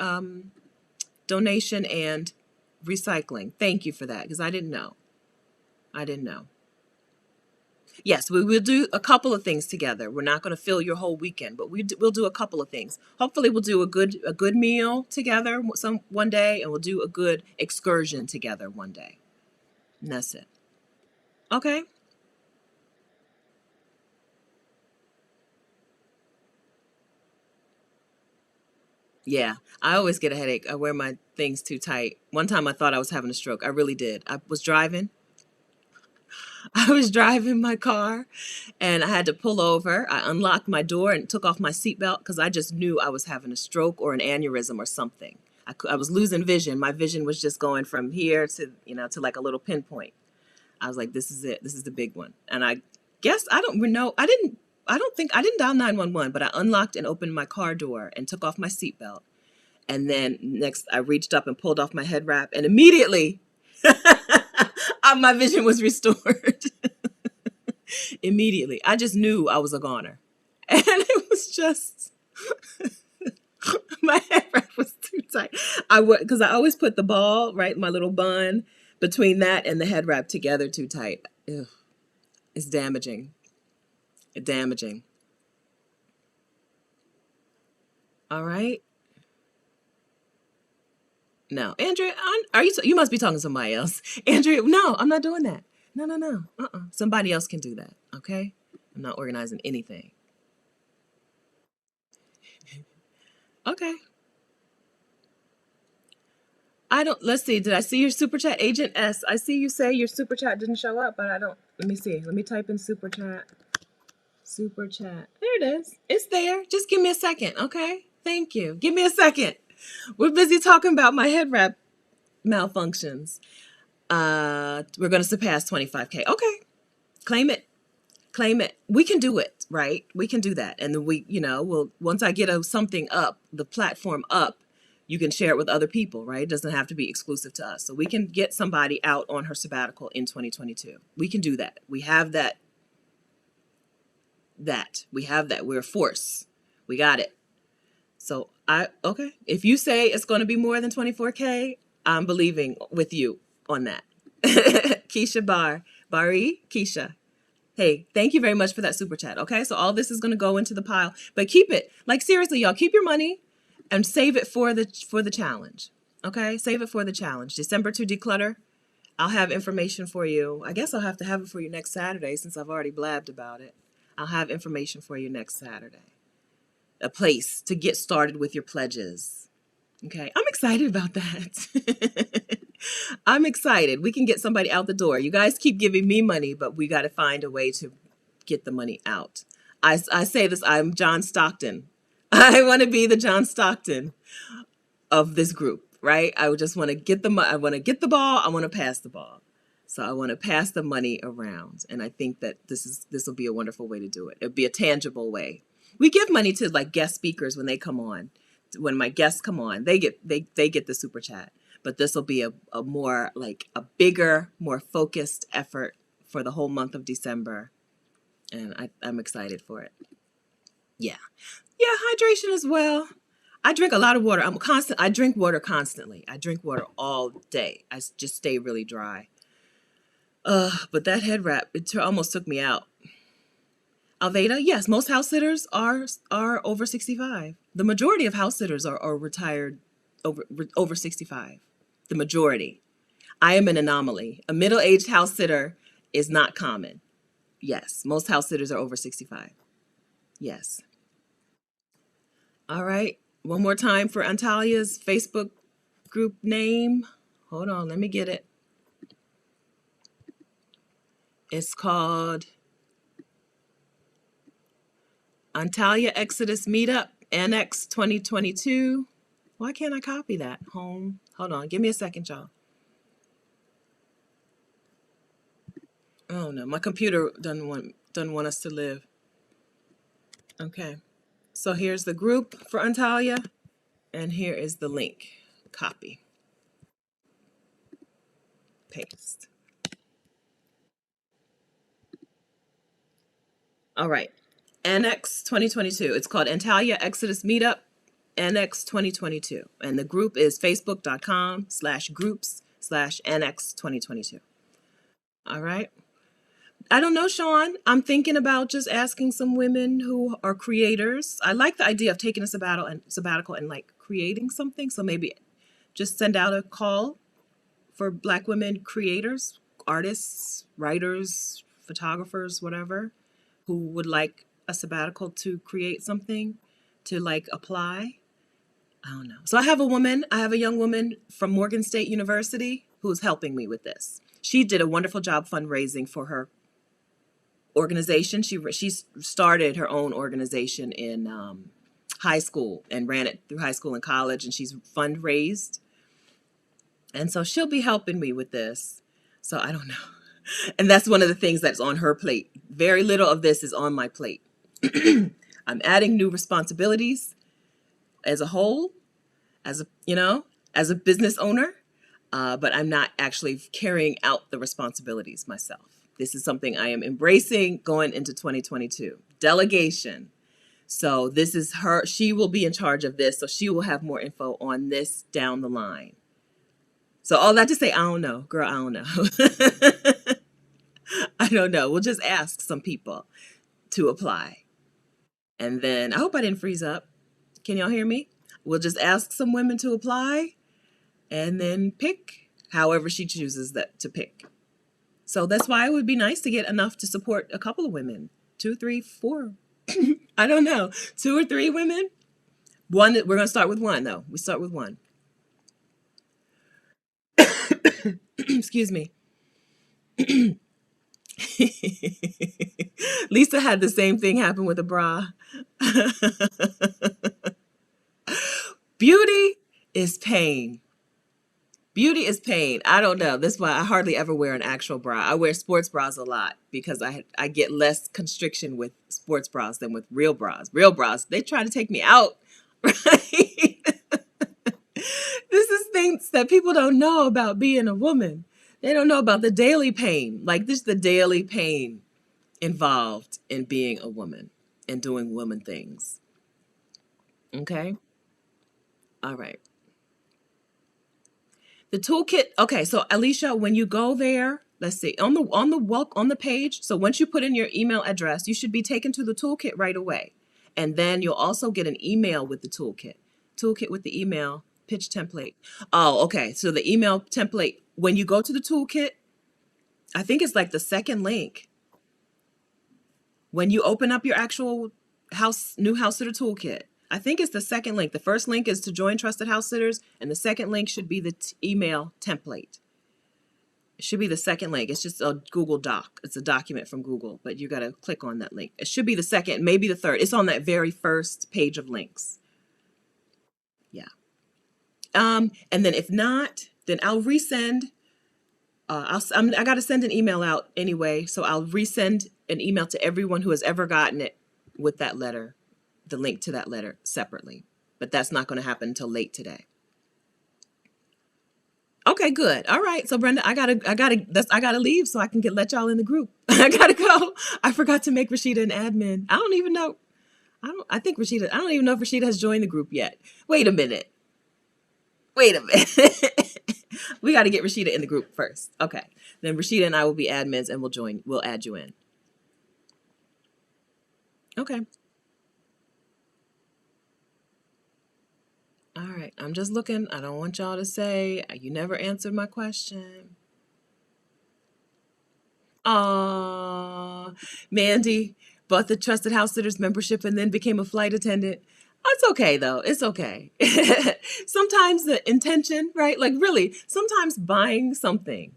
donation and recycling. Thank you for that because I didn't know. I didn't know. Yes, we will do a couple of things together. We're not going to fill your whole weekend, but we'll do a couple of things. Hopefully, we'll do a good meal together one day, and we'll do a good excursion together one day. And that's it. Okay. Yeah, I always get a headache. I wear my things too tight. One time, I thought I was having a stroke. I really did. I was driving. I was driving my car and I had to pull over. I unlocked my door and took off my seatbelt because I just knew I was having a stroke or an aneurysm or something. I was losing vision. My vision was just going from here to, to like a little pinpoint. I was like, this is it. This is the big one. And I guess, I don't know. I don't think, I didn't dial 911, but I unlocked and opened my car door and took off my seatbelt. And then next I reached up and pulled off my head wrap and immediately my vision was restored. Immediately. I just knew I was a goner. And it was just, my head wrap was tight. I would, because I always put the ball, right, my little bun, between that and the head wrap together too tight. Ugh, it's damaging. Damaging. All right. No, Andrea, are you? You must be talking to somebody else. Andrea, no, I'm not doing that. No, no, no. Somebody else can do that. Okay. I'm not organizing anything. Okay. I don't. Let's see. Did I see your super chat, Agent S? I see you say your super chat didn't show up, but I don't. Let me see. Let me type in super chat. Super chat. There it is. It's there. Just give me a second, okay? Thank you. Give me a second. We're busy talking about my head wrap malfunctions. We're gonna surpass 25K. Okay. Claim it. Claim it. We can do it, right? We can do that. And then we'll once I get something up, the platform up, you can share it with other people, right? It doesn't have to be exclusive to us. So we can get somebody out on her sabbatical in 2022. We can do that. We have that. We have that. We're a force. We got it. So okay. If you say it's going to be more than 24K, I'm believing with you on that. Keisha Keisha. Hey, thank you very much for that super chat. Okay, so all this is going to go into the pile, but keep it. Like seriously, y'all, keep your money and save it for the challenge. Okay, save it for the challenge. December to declutter. I'll have information for you. I guess I'll have to have it for you next Saturday since I've already blabbed about it. I'll have information for you next Saturday. A place to get started with your pledges. Okay, I'm excited about that. I'm excited. We can get somebody out the door. You guys keep giving me money, but we got to find a way to get the money out. I say this, I'm John Stockton. I want to be the John Stockton of this group, right? I would just want to get I want to get the ball. I want to pass the ball. So I want to pass the money around. And I think that this will be a wonderful way to do it. It'll be a tangible way. We give money to like guest speakers when they come on. When my guests come on, they get the super chat. But this will be a more like a bigger, more focused effort for the whole month of December. And I'm excited for it. Yeah. Yeah, hydration as well. I drink a lot of water. I drink water constantly. I drink water all day. I just stay really dry. But that head wrap, it almost took me out. Alveda, yes, most house sitters are over 65. The majority of house sitters are retired over 65. The majority. I am an anomaly. A middle-aged house sitter is not common. Yes, most house sitters are over 65. Yes. All right. One more time for Antalia's Facebook group name. Hold on, let me get it. It's called Antalya Exodus Meetup Annex 2022. Why can't I copy that? Home. Hold on. Give me a second, y'all. Oh no, my computer doesn't want us to live. Okay. So here's the group for Antalya, and here is the link. Copy. Paste. All right. Annex 2022. It's called Antalya Exodus Meetup Annex 2022. And the group is facebook.com/groups/Annex 2022. All right. I don't know, Sean. I'm thinking about just asking some women who are creators. I like the idea of taking a sabbatical and like creating something. So maybe just send out a call for Black women creators, artists, writers, photographers, whatever, who would like a sabbatical to create something, to like apply. I don't know. So I have a young woman from Morgan State University who's helping me with this. She did a wonderful job fundraising for her organization. She started her own organization in high school and ran it through high school and college, and she's fundraised. And so she'll be helping me with this. So I don't know. And that's one of the things that's on her plate. Very little of this is on my plate. I'm adding new responsibilities as a whole, as a business owner, but I'm not actually carrying out the responsibilities myself. This is something I am embracing going into 2022. Delegation. So this is her. She will be in charge of this. So she will have more info on this down the line. So all that to say, I don't know, girl. I don't know. I don't know. We'll just ask some people to apply. And then I hope I didn't freeze up. Can y'all hear me? We'll just ask some women to apply and then pick however she chooses that to pick. So that's why it would be nice to get enough to support a couple of women. 2, 3, 4. I don't know. 2 or 3 women. One, we're going to start with one though. We start with one. Excuse me. Lisa had the same thing happen with a bra. Beauty is pain. Beauty is pain. I don't know. That's why I hardly ever wear an actual bra. I wear sports bras a lot because I get less constriction with sports bras than with real bras. Real bras, they try to take me out, right? This is things that people don't know about being a woman. They don't know about the daily pain. Like this, the daily pain involved in being a woman and doing woman things. Okay? All right. The toolkit. Okay, so Alicia, when you go there, let's see, on the page, so once you put in your email address, you should be taken to the toolkit right away. And then you'll also get an email with the toolkit. Toolkit with the email, pitch template. Oh, okay. So the email template, when you go to the toolkit, I think it's like the second link. When you open up your actual new house sitter toolkit, I think it's the second link. The first link is to join Trusted House Sitters, and the second link should be the email template. It should be the second link. It's just a Google Doc. It's a document from Google, but you got to click on that link. It should be the second, maybe the third. It's on that very first page of links. Yeah. And then if not, then I'll resend. I got to send an email out anyway, so I'll resend an email to everyone who has ever gotten it with that letter, the link to that letter separately. But that's not going to happen until late today. Okay, good. All right. So Brenda, I gotta leave so I can let y'all in the group. I gotta go. I forgot to make Rashida an admin. I don't even know. I don't even know if Rashida has joined the group yet. Wait a minute. We got to get Rashida in the group first. Okay. Then Rashida and I will be admins and we'll add you in. Okay. All right. I'm just looking. I don't want y'all to say you never answered my question. Aw, Mandy bought the Trusted House Sitters membership and then became a flight attendant. It's okay though. It's okay. Sometimes the intention, right? Like really, sometimes buying something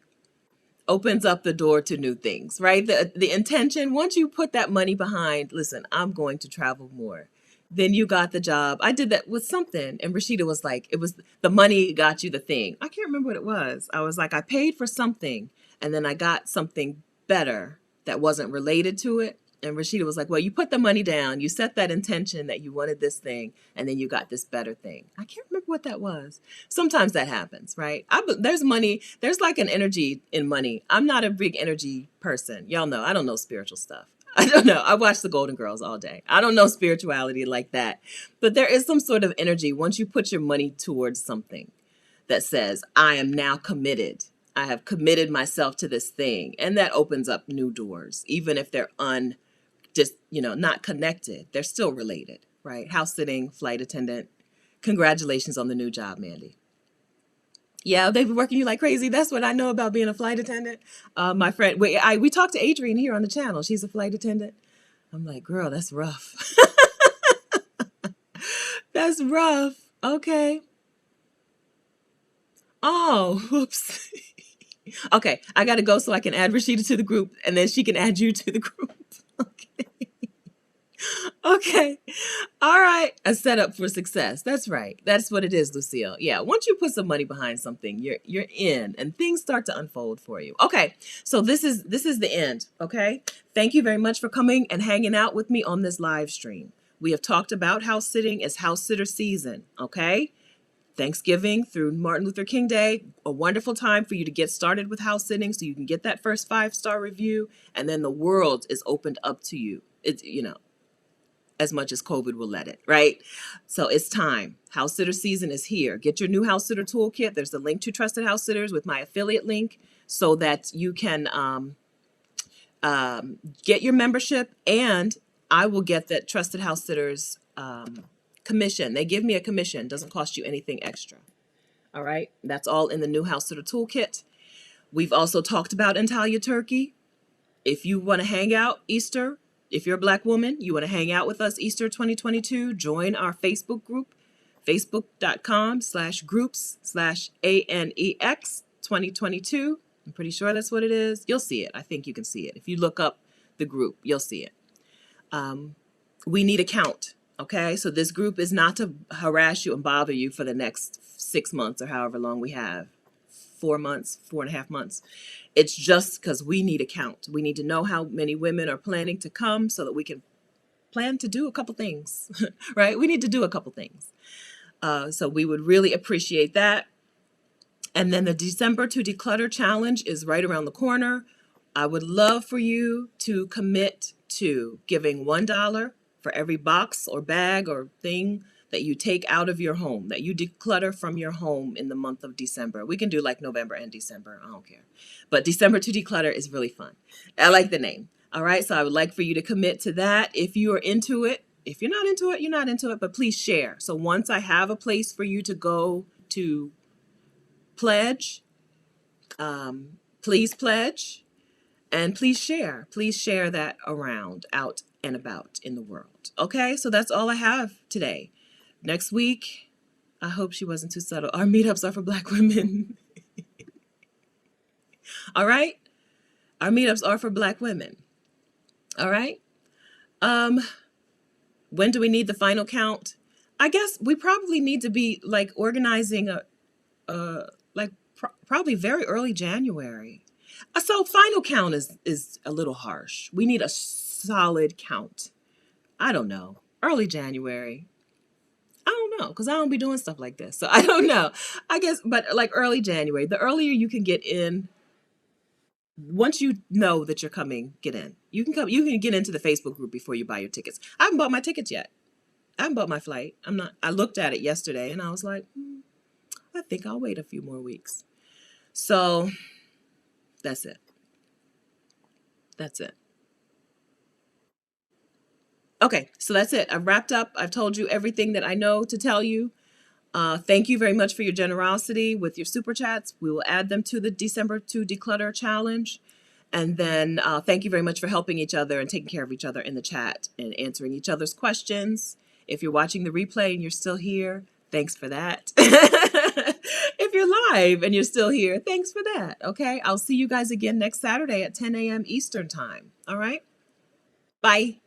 opens up the door to new things, right? The intention, once you put that money behind, listen, I'm going to travel more. Then you got the job. I did that with something. And Rashida was like, it was the money got you the thing. I can't remember what it was. I was like, I paid for something and then I got something better that wasn't related to it. And Rashida was like, well, you put the money down, you set that intention that you wanted this thing, and then you got this better thing. I can't remember what that was. Sometimes that happens, right? There's money, there's like an energy in money. I'm not a big energy person. Y'all know, I don't know spiritual stuff. I don't know. I watch the Golden Girls all day. I don't know spirituality like that. But there is some sort of energy once you put your money towards something that says, I am now committed. I have committed myself to this thing. And that opens up new doors, even if they're not connected. They're still related, right? House sitting, flight attendant. Congratulations on the new job, Mandy. Yeah, they've been working you like crazy. That's what I know about being a flight attendant. My friend, we talked to Adrienne here on the channel. She's a flight attendant. I'm like, girl, that's rough. That's rough. Okay. Oh, whoops. Okay, I got to go so I can add Rashida to the group, and then she can add you to the group. Okay. Okay. All right. A setup for success. That's right. That's what it is, Lucille. Yeah. Once you put some money behind something, you're in and things start to unfold for you. Okay. So this is the end. Okay. Thank you very much for coming and hanging out with me on this live stream. We have talked about house sitting as house sitter season. Okay. Thanksgiving through Martin Luther King Day, a wonderful time for you to get started with house sitting so you can get that first 5-star review, and then the world is opened up to you. It's, as much as COVID will let it, right? So it's time. House sitter season is here. Get your new house sitter toolkit. There's a link to Trusted House Sitters with my affiliate link so that you can get your membership, and I will get that Trusted House Sitters commission. They give me a commission. Doesn't cost you anything extra. All right. That's all in the new house sitter toolkit. We've also talked about Antalya Turkey. If you want to hang out Easter, if you're a Black woman, you want to hang out with us Easter 2022, join our Facebook group, facebook.com/groups/ANEX 2022. I'm pretty sure that's what it is. You'll see it. I think you can see it. If you look up the group, you'll see it. We need a count. Okay, so this group is not to harass you and bother you for the next 6 months or however long we have. 4 months, 4.5 months. It's just because we need a count. We need to know how many women are planning to come so that we can plan to do a couple things, right? We need to do a couple things. So we would really appreciate that. And then the December to Declutter Challenge is right around the corner. I would love for you to commit to giving $1 for every box or bag or thing that you take out of your home, that you declutter from your home in the month of December. We can do like November and December. I don't care. But December to Declutter is really fun. I like the name. All right. So I would like for you to commit to that if you are into it. If you're not into it, you're not into it, but please share. So once I have a place for you to go to pledge, please pledge. And please share that around, out and about in the world. Okay, so that's all I have today. Next week, I hope she wasn't too subtle. Our meetups are for Black women. All right, our meetups are for Black women. All right. When do we need the final count? I guess we probably need to be like organizing probably very early January. So final count is a little harsh. We need a solid count. I don't know. Early January. I don't know, because I don't be doing stuff like this. So I don't know. I guess, but like early January. The earlier you can get in, once you know that you're coming, get in. You can get into the Facebook group before you buy your tickets. I haven't bought my tickets yet. I haven't bought my flight. I looked at it yesterday and I was like, I think I'll wait a few more weeks. So that's it. That's it. Okay, so that's it. I've wrapped up. I've told you everything that I know to tell you. Thank you very much for your generosity with your super chats. We will add them to the December to Declutter Challenge. And then thank you very much for helping each other and taking care of each other in the chat and answering each other's questions. If you're watching the replay and you're still here, thanks for that. If you're live and you're still here, thanks for that. Okay, I'll see you guys again next Saturday at 10 a.m. Eastern time. All right, bye.